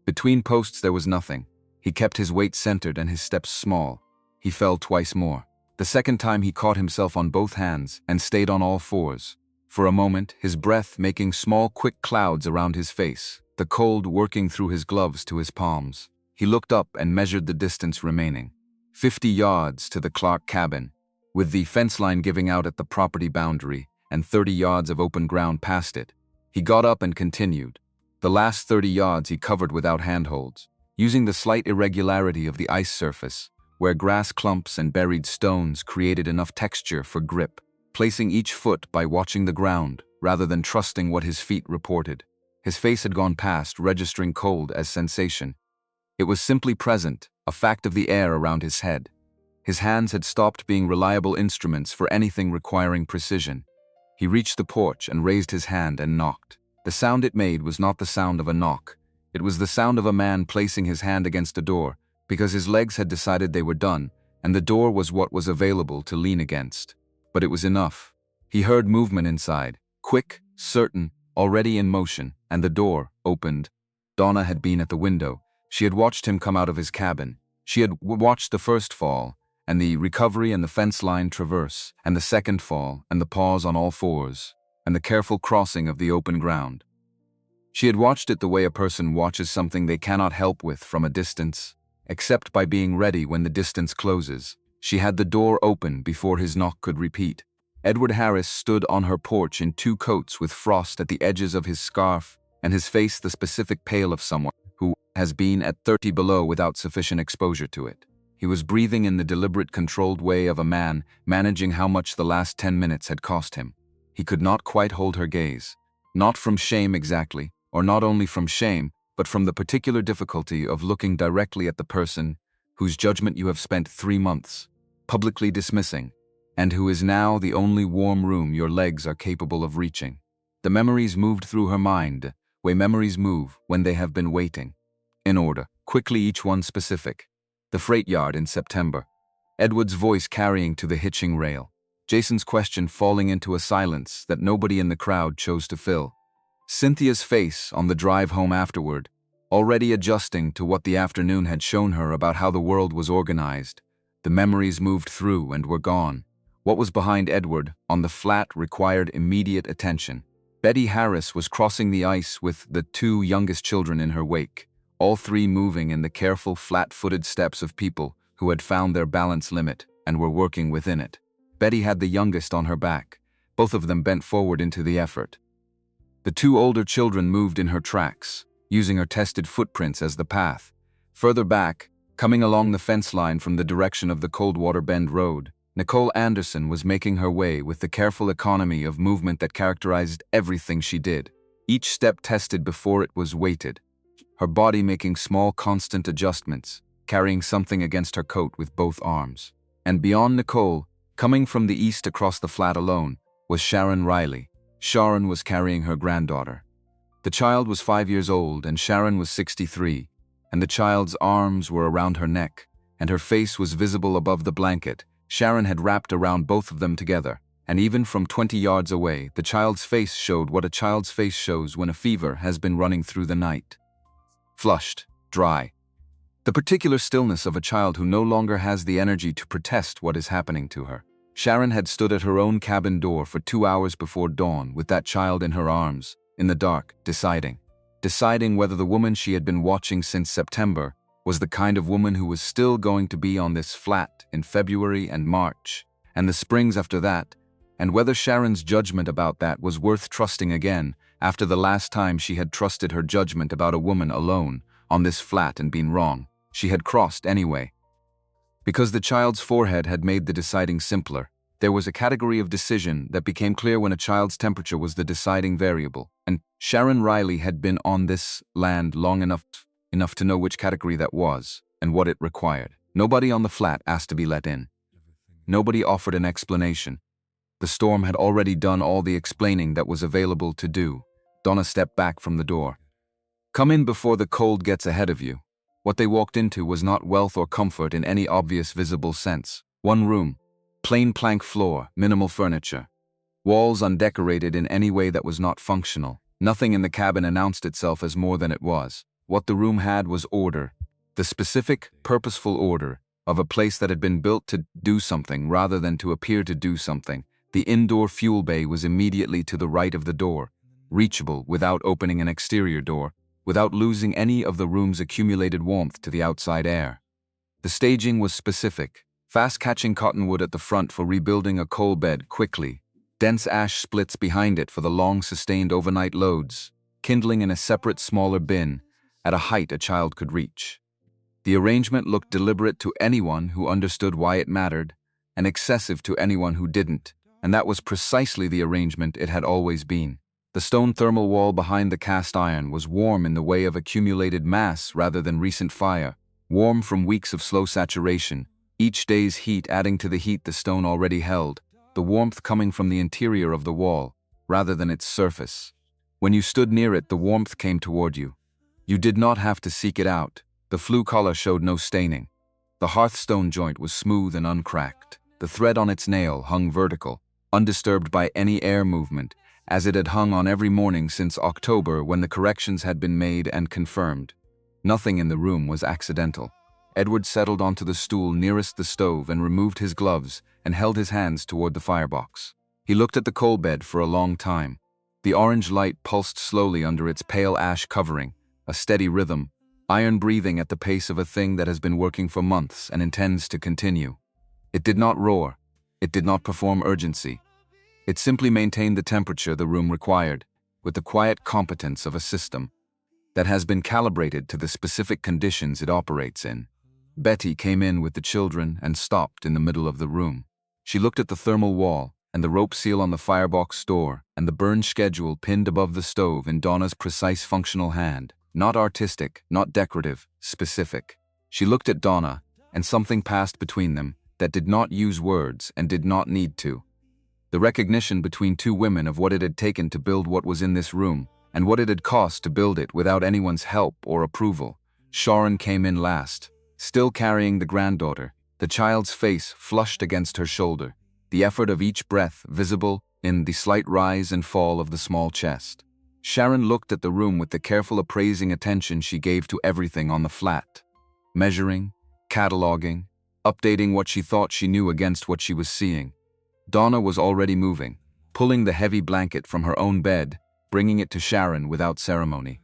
Between posts there was nothing. He kept his weight centered and his steps small. He fell twice more. The second time he caught himself on both hands and stayed on all fours. For a moment, his breath making small quick clouds around his face, the cold working through his gloves to his palms. He looked up and measured the distance remaining. 50 yards to the Clark cabin, with the fence line giving out at the property boundary and 30 yards of open ground past it. He got up and continued. The last 30 yards he covered without handholds, using the slight irregularity of the ice surface, where grass clumps and buried stones created enough texture for grip, placing each foot by watching the ground rather than trusting what his feet reported. His face had gone past registering cold as sensation. It was simply present, a fact of the air around his head. His hands had stopped being reliable instruments for anything requiring precision. He reached the porch and raised his hand and knocked. The sound it made was not the sound of a knock. It was the sound of a man placing his hand against a door, because his legs had decided they were done, and the door was what was available to lean against. But it was enough. He heard movement inside, quick, certain, already in motion, and the door opened. Donna had been at the window. She had watched him come out of his cabin. She had watched the first fall, and the recovery and the fence line traverse, and the second fall, and the pause on all fours, and the careful crossing of the open ground. She had watched it the way a person watches something they cannot help with from a distance, except by being ready when the distance closes. She had the door open before his knock could repeat. Edward Harris stood on her porch in 2 coats with frost at the edges of his scarf, and his face the specific pale of someone who has been at 30 below without sufficient exposure to it. He was breathing in the deliberate, controlled way of a man managing how much the last 10 minutes had cost him. He could not quite hold her gaze. Not from shame exactly, or not only from shame, but from the particular difficulty of looking directly at the person whose judgment you have spent 3 months publicly dismissing, and who is now the only warm room your legs are capable of reaching. The memories moved through her mind, way memories move when they have been waiting. In order, quickly each one specific. The freight yard in September. Edward's voice carrying to the hitching rail. Jason's question falling into a silence that nobody in the crowd chose to fill. Cynthia's face on the drive home afterward, already adjusting to what the afternoon had shown her about how the world was organized. The memories moved through and were gone. What was behind Edward, on the flat, required immediate attention. Betty Harris was crossing the ice with the two youngest children in her wake, all three moving in the careful, flat-footed steps of people who had found their balance limit and were working within it. Betty had the youngest on her back, both of them bent forward into the effort. The two older children moved in her tracks, using her tested footprints as the path. Further back, coming along the fence line from the direction of the Coldwater Bend Road, Nicole Anderson was making her way with the careful economy of movement that characterized everything she did. Each step tested before it was weighted, her body making small constant adjustments, carrying something against her coat with both arms. And beyond Nicole, coming from the east across the flat alone, was Sharon Riley. Sharon was carrying her granddaughter. The child was 5 years old and Sharon was 63, and the child's arms were around her neck, and her face was visible above the blanket Sharon had wrapped around both of them together, and even from 20 yards away, the child's face showed what a child's face shows when a fever has been running through the night. Flushed, dry. The particular stillness of a child who no longer has the energy to protest what is happening to her. Sharon had stood at her own cabin door for 2 hours before dawn with that child in her arms, in the dark, deciding whether the woman she had been watching since September was the kind of woman who was still going to be on this flat in February and March, and the springs after that, and whether Sharon's judgment about that was worth trusting again after the last time she had trusted her judgment about a woman alone on this flat and been wrong. She had crossed anyway. Because the child's forehead had made the deciding simpler, there was a category of decision that became clear when a child's temperature was the deciding variable, and Sharon Riley had been on this land long enough to know which category that was and what it required. Nobody on the flat asked to be let in. Nobody offered an explanation. The storm had already done all the explaining that was available to do. Donna stepped back from the door. Come in before the cold gets ahead of you. What they walked into was not wealth or comfort in any obvious visible sense. One room, plain plank floor, minimal furniture. Walls undecorated in any way that was not functional. Nothing in the cabin announced itself as more than it was. What the room had was order, the specific, purposeful order of a place that had been built to do something rather than to appear to do something. The indoor fuel bay was immediately to the right of the door, reachable without opening an exterior door, without losing any of the room's accumulated warmth to the outside air. The staging was specific, fast-catching cottonwood at the front for rebuilding a coal bed quickly, dense ash splits behind it for the long-sustained overnight loads, kindling in a separate smaller bin, at a height a child could reach. The arrangement looked deliberate to anyone who understood why it mattered, and excessive to anyone who didn't, and that was precisely the arrangement it had always been. The stone thermal wall behind the cast iron was warm in the way of accumulated mass rather than recent fire, warm from weeks of slow saturation, each day's heat adding to the heat the stone already held, the warmth coming from the interior of the wall, rather than its surface. When you stood near it, the warmth came toward you. You did not have to seek it out. The flue collar showed no staining. The hearthstone joint was smooth and uncracked. The thread on its nail hung vertical, undisturbed by any air movement, as it had hung on every morning since October when the corrections had been made and confirmed. Nothing in the room was accidental. Edward settled onto the stool nearest the stove and removed his gloves and held his hands toward the firebox. He looked at the coal bed for a long time. The orange light pulsed slowly under its pale ash covering, a steady rhythm, iron breathing at the pace of a thing that has been working for months and intends to continue. It did not roar. It did not perform urgency. It simply maintained the temperature the room required, with the quiet competence of a system that has been calibrated to the specific conditions it operates in. Betty came in with the children and stopped in the middle of the room. She looked at the thermal wall and the rope seal on the firebox door and the burn schedule pinned above the stove in Donna's precise functional hand. Not artistic, not decorative, specific. She looked at Donna, and something passed between them that did not use words and did not need to. The recognition between two women of what it had taken to build what was in this room, and what it had cost to build it without anyone's help or approval. Sharon came in last, still carrying the granddaughter, the child's face flushed against her shoulder, the effort of each breath visible in the slight rise and fall of the small chest. Sharon looked at the room with the careful appraising attention she gave to everything on the flat, measuring, cataloging, updating what she thought she knew against what she was seeing. Donna was already moving, pulling the heavy blanket from her own bed, bringing it to Sharon without ceremony.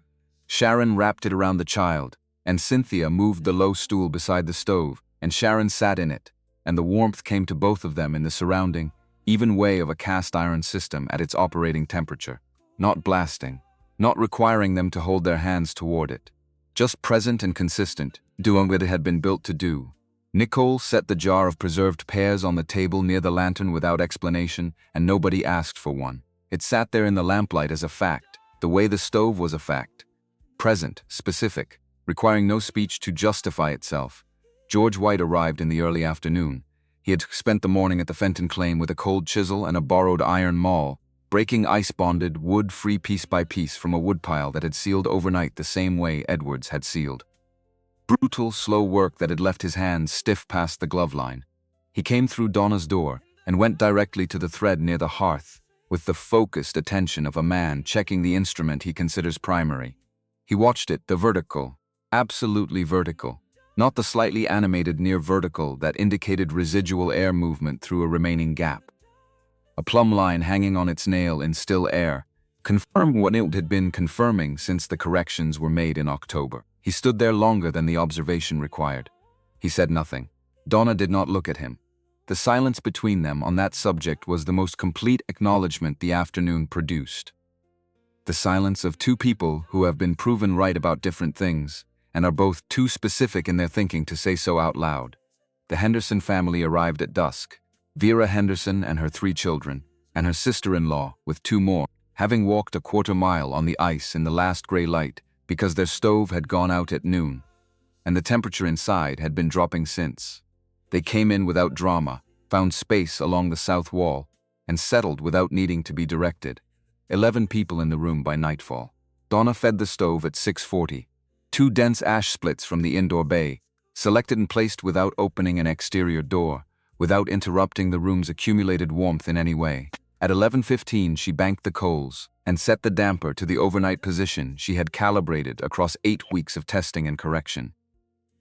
Sharon wrapped it around the child, and Cynthia moved the low stool beside the stove, and Sharon sat in it, and the warmth came to both of them in the surrounding, even way of a cast iron system at its operating temperature, not blasting, not requiring them to hold their hands toward it, just present and consistent, doing what it had been built to do. Nicole set the jar of preserved pears on the table near the lantern without explanation, and nobody asked for one. It sat there in the lamplight as a fact, the way the stove was a fact. Present, specific, requiring no speech to justify itself. George White arrived in the early afternoon. He had spent the morning at the Fenton claim with a cold chisel and a borrowed iron maul, breaking ice-bonded wood free piece by piece from a woodpile that had sealed overnight the same way Edwards had sealed. Brutal, slow work that had left his hands stiff past the glove line. He came through Donna's door and went directly to the thread near the hearth, with the focused attention of a man checking the instrument he considers primary. He watched it, the vertical, absolutely vertical, not the slightly animated near vertical that indicated residual air movement through a remaining gap. A plumb line hanging on its nail in still air, confirmed what it had been confirming since the corrections were made in October. He stood there longer than the observation required. He said nothing. Donna did not look at him. The silence between them on that subject was the most complete acknowledgement the afternoon produced. The silence of two people who have been proven right about different things, and are both too specific in their thinking to say so out loud. The Henderson family arrived at dusk. Vera Henderson and her 3 children, and her sister-in-law, with 2 more, having walked a quarter-mile on the ice in the last gray light because their stove had gone out at noon, and the temperature inside had been dropping since. They came in without drama, found space along the south wall, and settled without needing to be directed. 11 people in the room by nightfall. Donna fed the stove at 6:40. 2 dense ash splits from the indoor bay, selected and placed without opening an exterior door, without interrupting the room's accumulated warmth in any way. At 11:15 she banked the coals and set the damper to the overnight position she had calibrated across 8 weeks of testing and correction.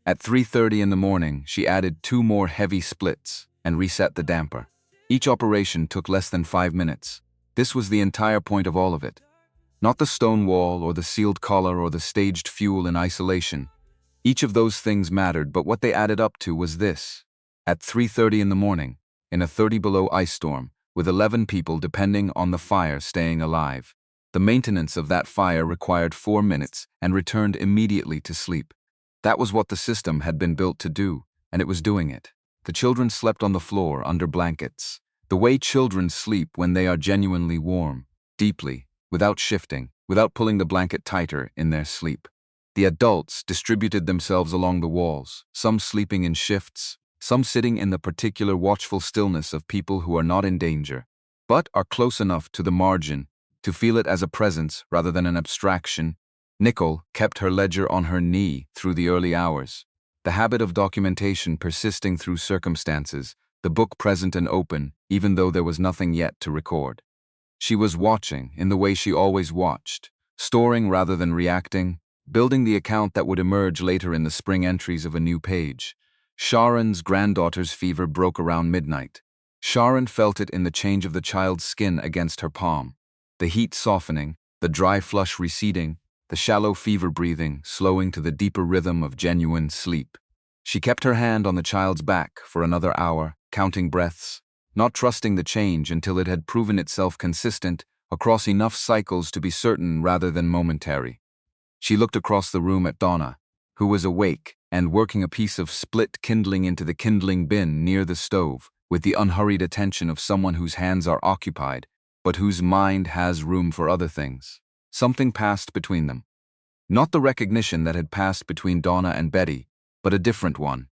At 3:30 in the morning she added 2 more heavy splits and reset the damper. Each operation took less than 5 minutes. This was the entire point of all of it. Not the stone wall or the sealed collar or the staged fuel in isolation. Each of those things mattered, but what they added up to was this. At 3:30 in the morning, in a 30-below ice storm, with 11 people depending on the fire staying alive, the maintenance of that fire required 4 minutes and returned immediately to sleep. That was what the system had been built to do, and it was doing it. The children slept on the floor under blankets, the way children sleep when they are genuinely warm, deeply, without shifting, without pulling the blanket tighter in their sleep. The adults distributed themselves along the walls, some sleeping in shifts, some sitting in the particular watchful stillness of people who are not in danger, but are close enough to the margin to feel it as a presence rather than an abstraction. Nicole kept her ledger on her knee through the early hours, the habit of documentation persisting through circumstances, the book present and open, even though there was nothing yet to record. She was watching in the way she always watched, storing rather than reacting, building the account that would emerge later in the spring entries of a new page. Sharon's granddaughter's fever broke around midnight. Sharon felt it in the change of the child's skin against her palm, the heat softening, the dry flush receding, the shallow fever breathing slowing to the deeper rhythm of genuine sleep. She kept her hand on the child's back for another hour, counting breaths, not trusting the change until it had proven itself consistent across enough cycles to be certain rather than momentary. She looked across the room at Donna, who was awake and working a piece of split kindling into the kindling bin near the stove, with the unhurried attention of someone whose hands are occupied, but whose mind has room for other things. Something passed between them. Not the recognition that had passed between Donna and Betty, but a different one.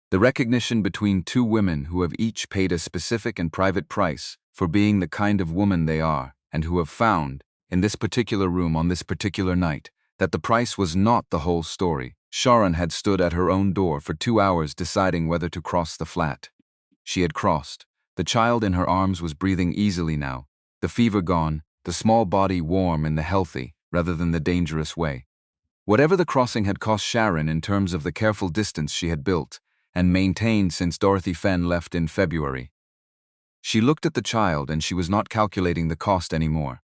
The recognition between 2 women who have each paid a specific and private price for being the kind of woman they are, and who have found, in this particular room on this particular night, that the price was not the whole story, Sharon had stood at her own door for 2 hours deciding whether to cross the flat. She had crossed. The child in her arms was breathing easily now, the fever gone, the small body warm in the healthy, rather than the dangerous way. Whatever the crossing had cost Sharon in terms of the careful distance she had built and maintained since Dorothy Fenn left in February. She looked at the child and she was not calculating the cost anymore.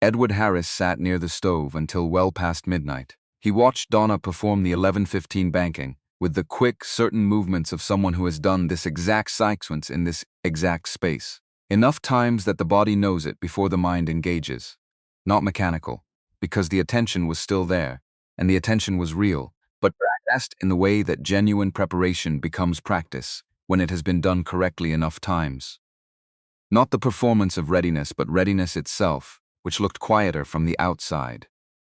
Edward Harris sat near the stove until well past midnight. He watched Donna perform the 11:15 banking, with the quick, certain movements of someone who has done this exact sequence in this exact space. Enough times that the body knows it before the mind engages. Not mechanical, because the attention was still there, and the attention was real, but practiced in the way that genuine preparation becomes practice, when it has been done correctly enough times. Not the performance of readiness, but readiness itself, which looked quieter from the outside.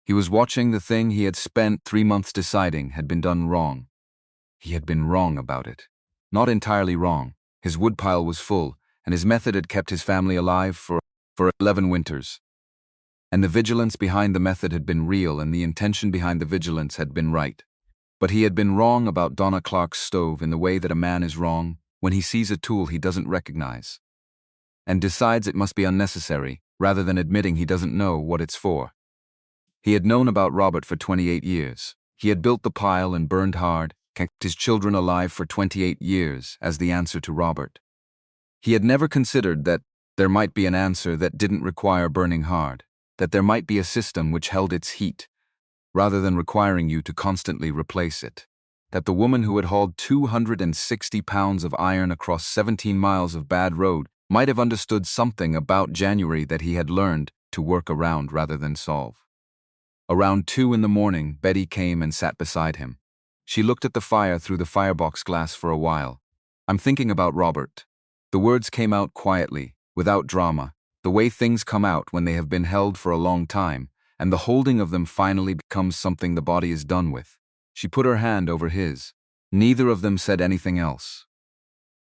He was watching the thing he had spent 3 months deciding had been done wrong. He had been wrong about it. Not entirely wrong. His woodpile was full, and his method had kept his family alive for 11 winters. And the vigilance behind the method had been real, and the intention behind the vigilance had been right. But he had been wrong about Donna Clark's stove in the way that a man is wrong when he sees a tool he doesn't recognize and decides it must be unnecessary, rather than admitting he doesn't know what it's for. He had known about Robert for 28 years. He had built the pile and burned hard, kept his children alive for 28 years as the answer to Robert. He had never considered that there might be an answer that didn't require burning hard, that there might be a system which held its heat, rather than requiring you to constantly replace it, that the woman who had hauled 260 pounds of iron across 17 miles of bad road might have understood something about January that he had learned to work around rather than solve. Around 2 in the morning, Betty came and sat beside him. She looked at the fire through the firebox glass for a while. "I'm thinking about Robert." The words came out quietly, without drama, the way things come out when they have been held for a long time, and the holding of them finally becomes something the body is done with. She put her hand over his. Neither of them said anything else.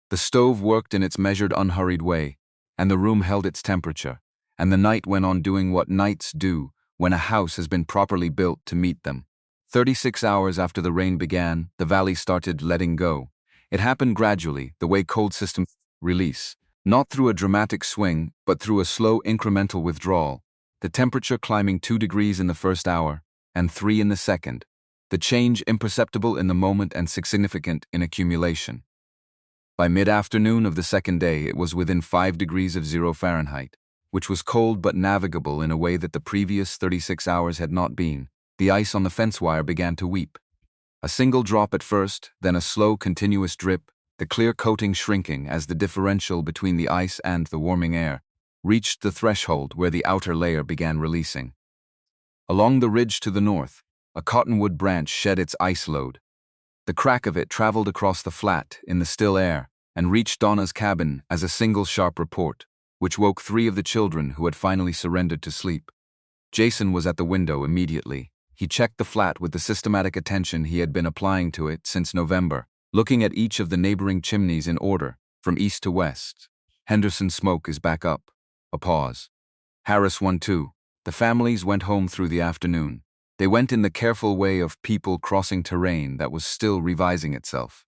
The stove worked in its measured, unhurried way, and the room held its temperature, and the night went on doing what nights do when a house has been properly built to meet them. 36 hours after the rain began, the valley started letting go. It happened gradually, the way cold systems release, not through a dramatic swing, but through a slow incremental withdrawal, the temperature climbing 2 degrees in the first hour, and 3 in the second, the change imperceptible in the moment and significant in accumulation. By mid-afternoon of the second day, it was within 5 degrees of 0 Fahrenheit, which was cold but navigable in a way that the previous 36 hours had not been. The ice on the fence wire began to weep. A single drop at first, then a slow, continuous drip, the clear coating shrinking as the differential between the ice and the warming air reached the threshold where the outer layer began releasing. Along the ridge to the north, a cottonwood branch shed its ice load. The crack of it traveled across the flat in the still air and reached Donna's cabin as a single sharp report, which woke 3 of the children who had finally surrendered to sleep. Jason was at the window immediately. He checked the flat with the systematic attention he had been applying to it since November, looking at each of the neighboring chimneys in order, from east to west. Henderson's smoke is back up. A pause. Harris one too. The families went home through the afternoon. They went in the careful way of people crossing terrain that was still revising itself.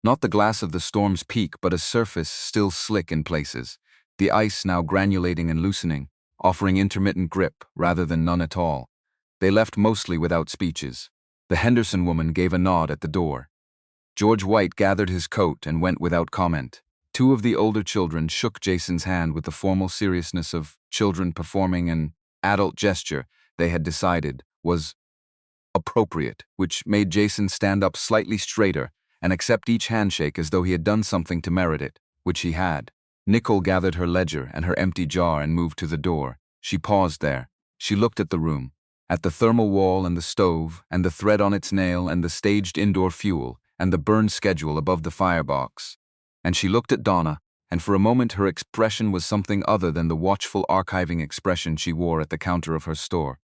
Not the glass of the storm's peak, but a surface still slick in places, the ice now granulating and loosening, offering intermittent grip rather than none at all. They left mostly without speeches. The Henderson woman gave a nod at the door. George White gathered his coat and went without comment. 2 of the older children shook Jason's hand with the formal seriousness of children performing an adult gesture they had decided was appropriate, which made Jason stand up slightly straighter and accept each handshake as though he had done something to merit it, which he had. Nicole gathered her ledger and her empty jar and moved to the door. She paused there. She looked at the room, at the thermal wall and the stove, and the thread on its nail and the staged indoor fuel, and the burn schedule above the firebox. And she looked at Donna, and for a moment her expression was something other than the watchful archiving expression she wore at the counter of her store.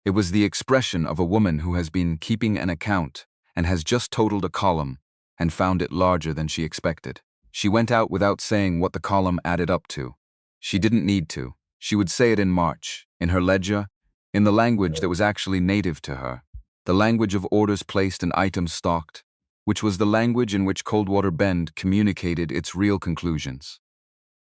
It was the expression of a woman who has been keeping an account and has just totaled a column and found it larger than she expected. She went out without saying what the column added up to. She didn't need to. She would say it in March, in her ledger, in the language that was actually native to her. the language of orders placed and items stocked, which was the language in which Coldwater Bend communicated its real conclusions.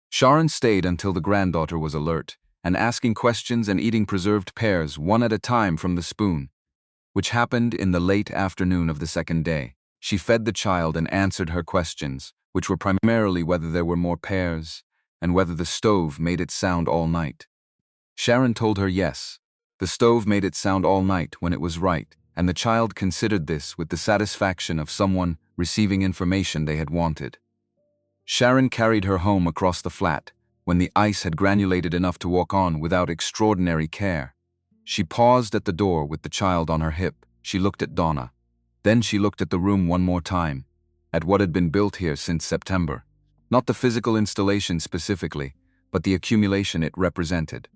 Sharon stayed until the granddaughter was alert, and asking questions and eating preserved pears one at a time from the spoon, which happened in the late afternoon of the second day. She fed the child and answered her questions, which were primarily whether there were more pears and whether the stove made it sound all night. Sharon told her yes, the stove made it sound all night when it was right, and the child considered this with the satisfaction of someone receiving information they had wanted. Sharon carried her home across the flat when the ice had granulated enough to walk on without extraordinary care. She paused at the door with the child on her hip. She looked at Donna. Then she looked at the room one more time, at what had been built here since September. Not the physical installation specifically, but the accumulation it represented.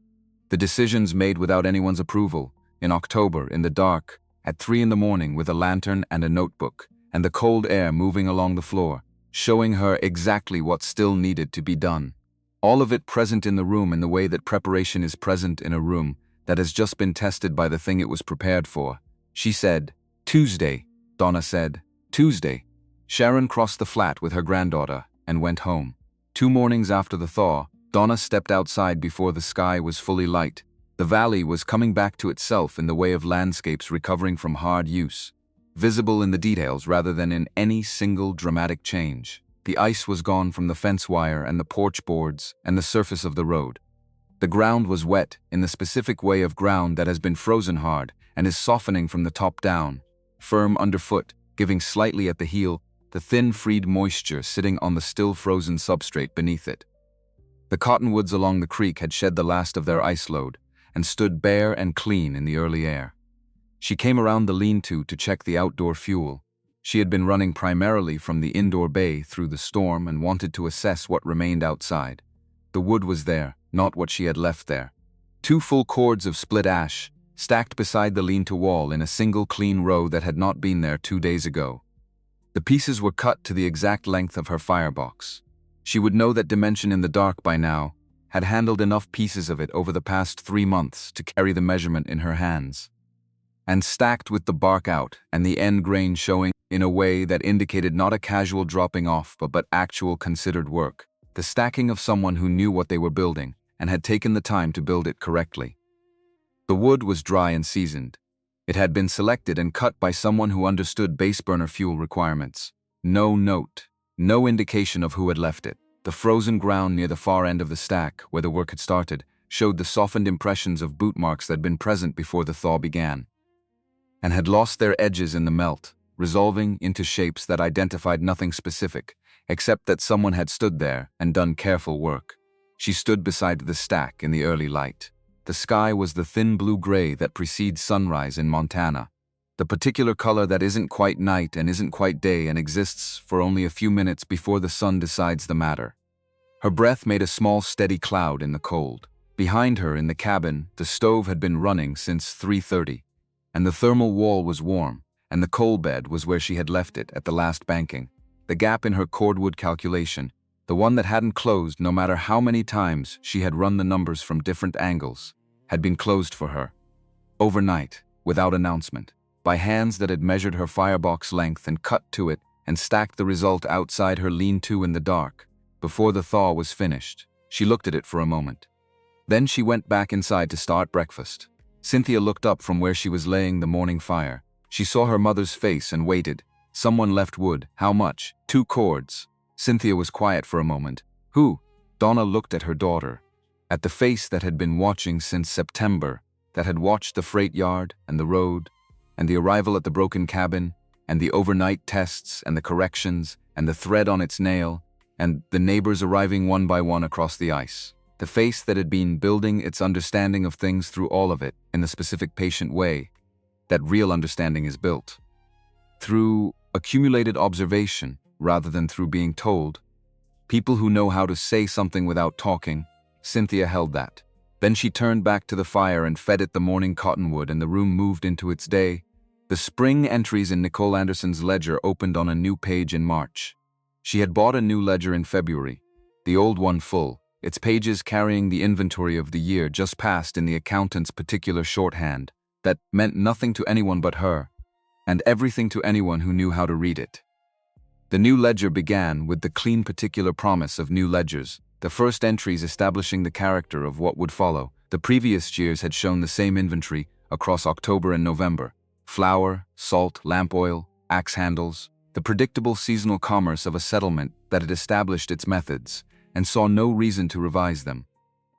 The decisions made without anyone's approval, in October, in the dark, at 3 in the morning with a lantern and a notebook, and the cold air moving along the floor, showing her exactly what still needed to be done. All of it present in the room in the way that preparation is present in a room that has just been tested by the thing it was prepared for. She said, "Tuesday," Donna said, "Tuesday." Sharon crossed the flat with her granddaughter and went home. 2 mornings after the thaw, Donna stepped outside before the sky was fully light. The valley was coming back to itself in the way of landscapes recovering from hard use, visible in the details rather than in any single dramatic change. The ice was gone from the fence wire and the porch boards and the surface of the road. The ground was wet in the specific way of ground that has been frozen hard and is softening from the top down, firm underfoot, giving slightly at the heel, the thin freed moisture sitting on the still frozen substrate beneath it. The cottonwoods along the creek had shed the last of their ice load and stood bare and clean in the early air. She came around the lean-to check the outdoor fuel. She had been running primarily from the indoor bay through the storm and wanted to assess what remained outside. The wood was there, not what she had left there. 2 full cords of split ash, stacked beside the lean-to wall in a single clean row that had not been there 2 days ago. The pieces were cut to the exact length of her firebox. She would know that dimension in the dark by now, had handled enough pieces of it over the past 3 months to carry the measurement in her hands. And stacked with the bark out and the end grain showing in a way that indicated not a casual dropping off but actual considered work, the stacking of someone who knew what they were building and had taken the time to build it correctly. The wood was dry and seasoned. It had been selected and cut by someone who understood base burner fuel requirements. No note, no indication of who had left it. The frozen ground near the far end of the stack, where the work had started, showed the softened impressions of boot marks that had been present before the thaw began, and had lost their edges in the melt, resolving into shapes that identified nothing specific, except that someone had stood there and done careful work. She stood beside the stack in the early light. The sky was the thin blue-gray that precedes sunrise in Montana, the particular color that isn't quite night and isn't quite day and exists for only a few minutes before the sun decides the matter. Her breath made a small steady cloud in the cold. Behind her in the cabin, the stove had been running since 3:30, and the thermal wall was warm, and the coal bed was where she had left it at the last banking. The gap in her cordwood calculation, the one that hadn't closed no matter how many times she had run the numbers from different angles, had been closed for her. Overnight, without announcement, by hands that had measured her firebox length and cut to it and stacked the result outside her lean-to in the dark. Before the thaw was finished, she looked at it for a moment. Then she went back inside to start breakfast. Cynthia looked up from where she was laying the morning fire. She saw her mother's face and waited. Someone left wood. How much? 2 cords. Cynthia was quiet for a moment. Who? Donna looked at her daughter, at the face that had been watching since September, that had watched the freight yard and the road, and the arrival at the broken cabin, and the overnight tests and the corrections, and the thread on its nail, and the neighbors arriving one by one across the ice. The face that had been building its understanding of things through all of it in the specific patient way that real understanding is built. Through accumulated observation rather than through being told. People who know how to say something without talking. Cynthia held that. Then she turned back to the fire and fed it the morning cottonwood, and the room moved into its day. The spring entries in Nicole Anderson's ledger opened on a new page in March. She had bought a new ledger in February, the old one full, its pages carrying the inventory of the year just passed in the accountant's particular shorthand, that meant nothing to anyone but her, and everything to anyone who knew how to read it. The new ledger began with the clean particular promise of new ledgers, the first entries establishing the character of what would follow. The previous years had shown the same inventory across October and November: flour, salt, lamp oil, axe handles, the predictable seasonal commerce of a settlement that had established its methods and saw no reason to revise them.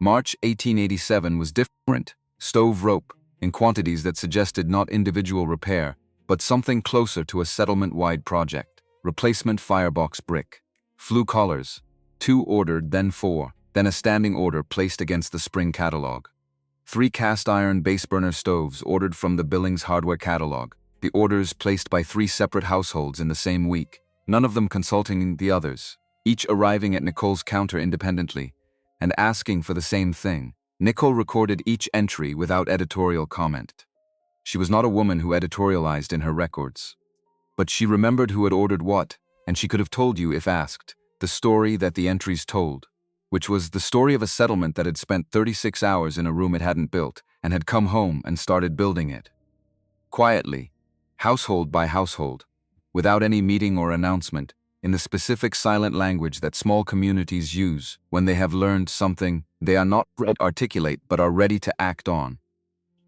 March 1887 was different: stove rope, in quantities that suggested not individual repair, but something closer to a settlement-wide project. Replacement firebox brick. Flue collars. 2 ordered, then 4, then a standing order placed against the spring catalog. 3 cast-iron base-burner stoves ordered from the Billings hardware catalog, the orders placed by 3 separate households in the same week, none of them consulting the others, each arriving at Nicole's counter independently and asking for the same thing. Nicole recorded each entry without editorial comment. She was not a woman who editorialized in her records. But she remembered who had ordered what, and she could have told you, if asked, the story that the entries told, which was the story of a settlement that had spent 36 hours in a room it hadn't built and had come home and started building it. Quietly, household by household, without any meeting or announcement, in the specific silent language that small communities use when they have learned something they are not ready to articulate but are ready to act on.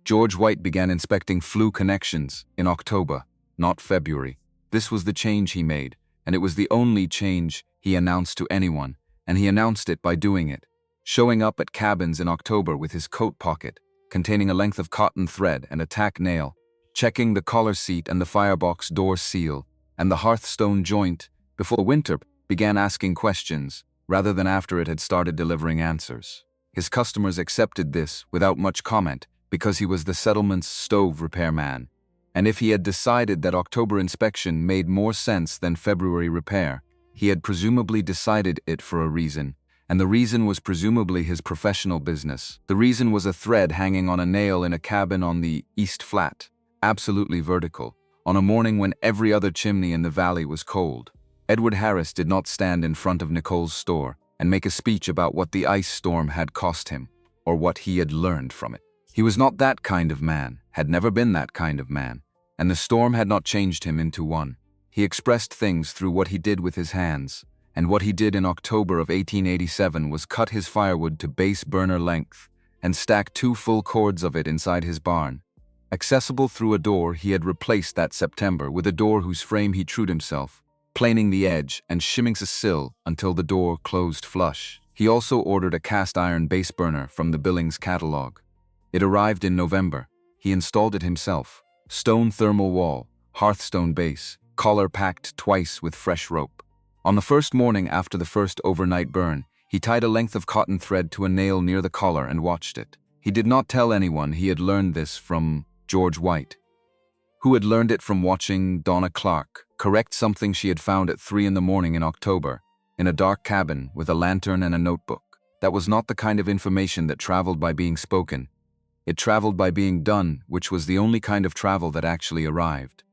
George White began inspecting flue connections in October, not February. This was the change he made, and it was the only change he announced to anyone, and he announced it by doing it, showing up at cabins in October with his coat pocket, containing a length of cotton thread and a tack nail, checking the collar seat and the firebox door seal, and the hearthstone joint, before the winter began asking questions, rather than after it had started delivering answers. His customers accepted this without much comment, because he was the settlement's stove repairman. And if he had decided that October inspection made more sense than February repair, he had presumably decided it for a reason, and the reason was presumably his professional business. The reason was a thread hanging on a nail in a cabin on the East Flat, absolutely vertical, on a morning when every other chimney in the valley was cold. Edward Harris did not stand in front of Nicole's store and make a speech about what the ice storm had cost him, or what he had learned from it. He was not that kind of man, had never been that kind of man, and the storm had not changed him into one. He expressed things through what he did with his hands, and what he did in October of 1887 was cut his firewood to base burner length and stack 2 full cords of it inside his barn. Accessible through a door he had replaced that September with a door whose frame he trued himself, planing the edge and shimming the sill until the door closed flush. He also ordered a cast-iron base burner from the Billings catalog. It arrived in November. He installed it himself. Stone thermal wall, hearthstone base, collar packed twice with fresh rope. On the first morning after the first overnight burn, he tied a length of cotton thread to a nail near the collar and watched it. He did not tell anyone he had learned this from George White, who had learned it from watching Donna Clark correct something she had found at 3 in the morning in October, in a dark cabin with a lantern and a notebook. That was not the kind of information that traveled by being spoken. It traveled by being done, which was the only kind of travel that actually arrived.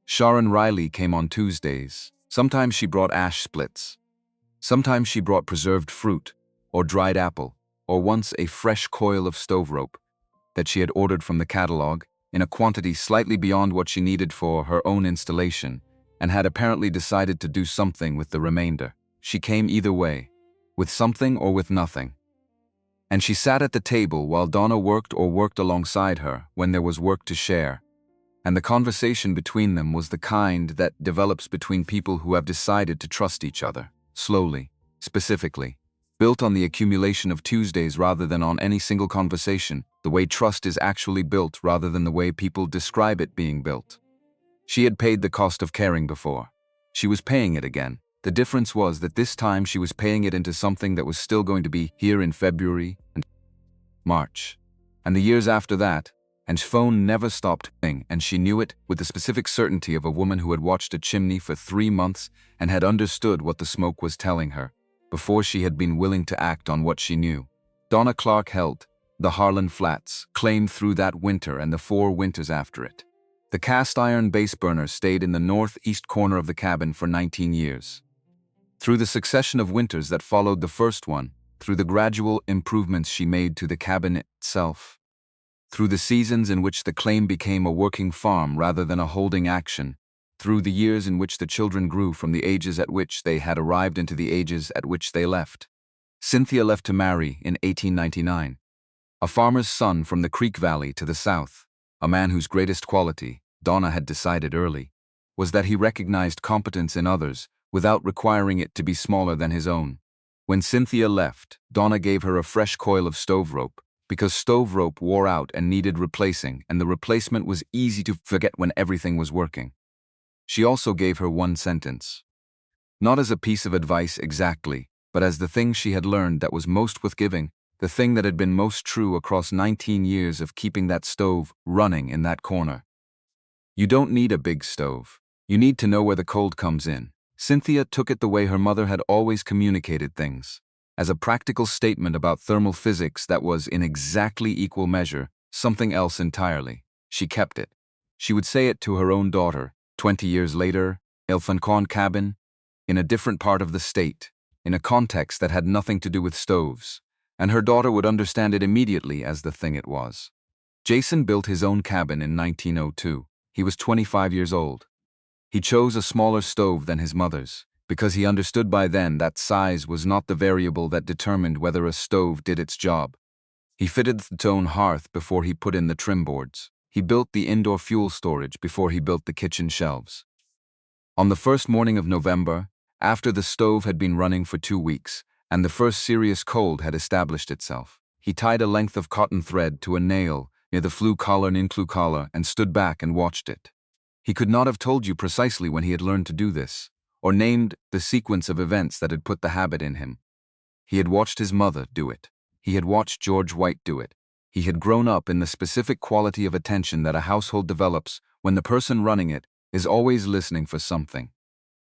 Sharon Riley came on Tuesdays. Sometimes she brought ash splits. Sometimes she brought preserved fruit, or dried apple, or once a fresh coil of stove rope that she had ordered from the catalog, in a quantity slightly beyond what she needed for her own installation, and had apparently decided to do something with the remainder. She came either way, with something or with nothing. And she sat at the table while Donna worked or worked alongside her when there was work to share. And the conversation between them was the kind that develops between people who have decided to trust each other, slowly, specifically, built on the accumulation of Tuesdays rather than on any single conversation, the way trust is actually built rather than the way people describe it being built. She had paid the cost of caring before. She was paying it again. The difference was that this time she was paying it into something that was still going to be here in February and March, and the years after that, and phone never stopped ringing, and she knew it with the specific certainty of a woman who had watched a chimney for 3 months and had understood what the smoke was telling her, before she had been willing to act on what she knew. Donna Clark held the Harlan Flats, claimed through that winter and the 4 winters after it. The cast-iron base burner stayed in the northeast corner of the cabin for 19 years. Through the succession of winters that followed the first one, through the gradual improvements she made to the cabin itself, through the seasons in which the claim became a working farm rather than a holding action, through the years in which the children grew from the ages at which they had arrived into the ages at which they left. Cynthia left to marry in 1899. A farmer's son from the Creek Valley to the south, a man whose greatest quality, Donna had decided early, was that he recognized competence in others without requiring it to be smaller than his own. When Cynthia left, Donna gave her a fresh coil of stove rope, because stove rope wore out and needed replacing, and the replacement was easy to forget when everything was working. She also gave her one sentence. Not as a piece of advice exactly, but as the thing she had learned that was most worth giving, the thing that had been most true across 19 years of keeping that stove running in that corner. You don't need a big stove. You need to know where the cold comes in. Cynthia took it the way her mother had always communicated things, as a practical statement about thermal physics that was, in exactly equal measure, something else entirely. She kept it. She would say it to her own daughter, 20 years later, Ilfancon cabin, in a different part of the state, in a context that had nothing to do with stoves, and her daughter would understand it immediately as the thing it was. Jason built his own cabin in 1902. He was 25 years old. He chose a smaller stove than his mother's, because he understood by then that size was not the variable that determined whether a stove did its job. He fitted the stone hearth before he put in the trim boards. He built the indoor fuel storage before he built the kitchen shelves. On the first morning of November, after the stove had been running for 2 weeks, and the first serious cold had established itself, he tied a length of cotton thread to a nail near the flue collar and inclue collar and stood back and watched it. He could not have told you precisely when he had learned to do this, or named the sequence of events that had put the habit in him. He had watched his mother do it. He had watched George White do it. He had grown up in the specific quality of attention that a household develops when the person running it is always listening for something.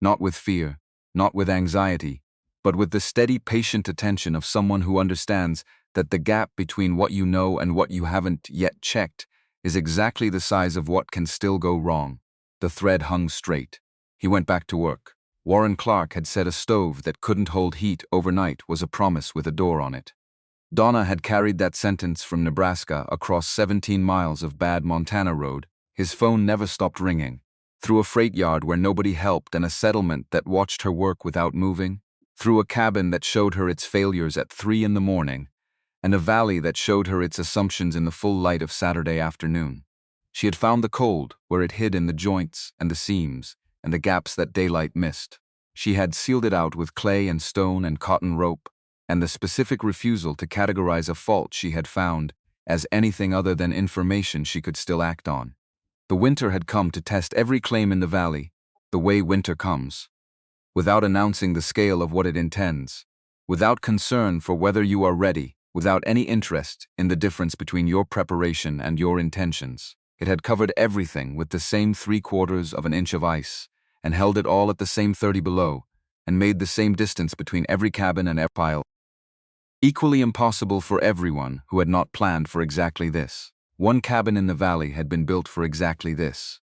Not with fear, not with anxiety, but with the steady, patient attention of someone who understands that the gap between what you know and what you haven't yet checked is exactly the size of what can still go wrong. The thread hung straight. He went back to work. Warren Clark had said a stove that couldn't hold heat overnight was a promise with a door on it. Donna had carried that sentence from Nebraska across 17 miles of bad Montana road. His phone never stopped ringing. Through a freight yard where nobody helped and a settlement that watched her work without moving. Through a cabin that showed her its failures at 3 in the morning. And a valley that showed her its assumptions in the full light of Saturday afternoon. She had found the cold where it hid in the joints and the seams and the gaps that daylight missed. She had sealed it out with clay and stone and cotton rope, and the specific refusal to categorize a fault she had found as anything other than information she could still act on. The winter had come to test every claim in the valley, the way winter comes, without announcing the scale of what it intends, without concern for whether you are ready, without any interest in the difference between your preparation and your intentions. It had covered everything with the same 3/4 of an inch of ice, and held it all at the same 30 below, and made the same distance between every cabin and every pile. Equally impossible for everyone who had not planned for exactly this. One cabin in the valley had been built for exactly this.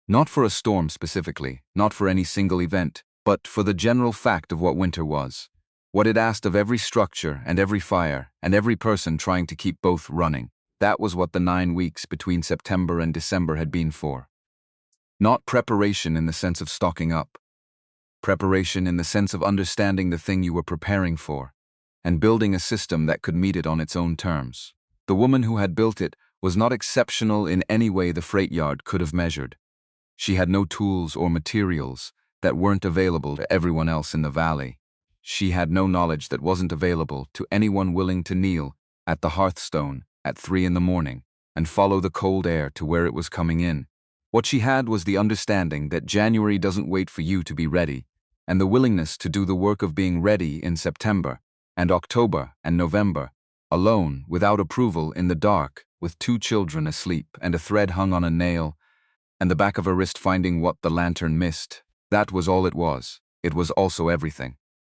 Not for a storm specifically, not for any single event, but for the general fact of what winter was. What it asked of every structure and every fire and every person trying to keep both running. That was what the 9 weeks between September and December had been for. Not preparation in the sense of stocking up. Preparation in the sense of understanding the thing you were preparing for, and building a system that could meet it on its own terms. The woman who had built it was not exceptional in any way the freight yard could have measured. She had no tools or materials that weren't available to everyone else in the valley. She had no knowledge that wasn't available to anyone willing to kneel at the hearthstone at 3 in the morning and follow the cold air to where it was coming in. What she had was the understanding that January doesn't wait for you to be ready, and the willingness to do the work of being ready in September and October and November, alone, without approval, in the dark, with 2 children asleep and a thread hung on a nail, and the back of her wrist finding what the lantern missed. That was all it was. It was also everything.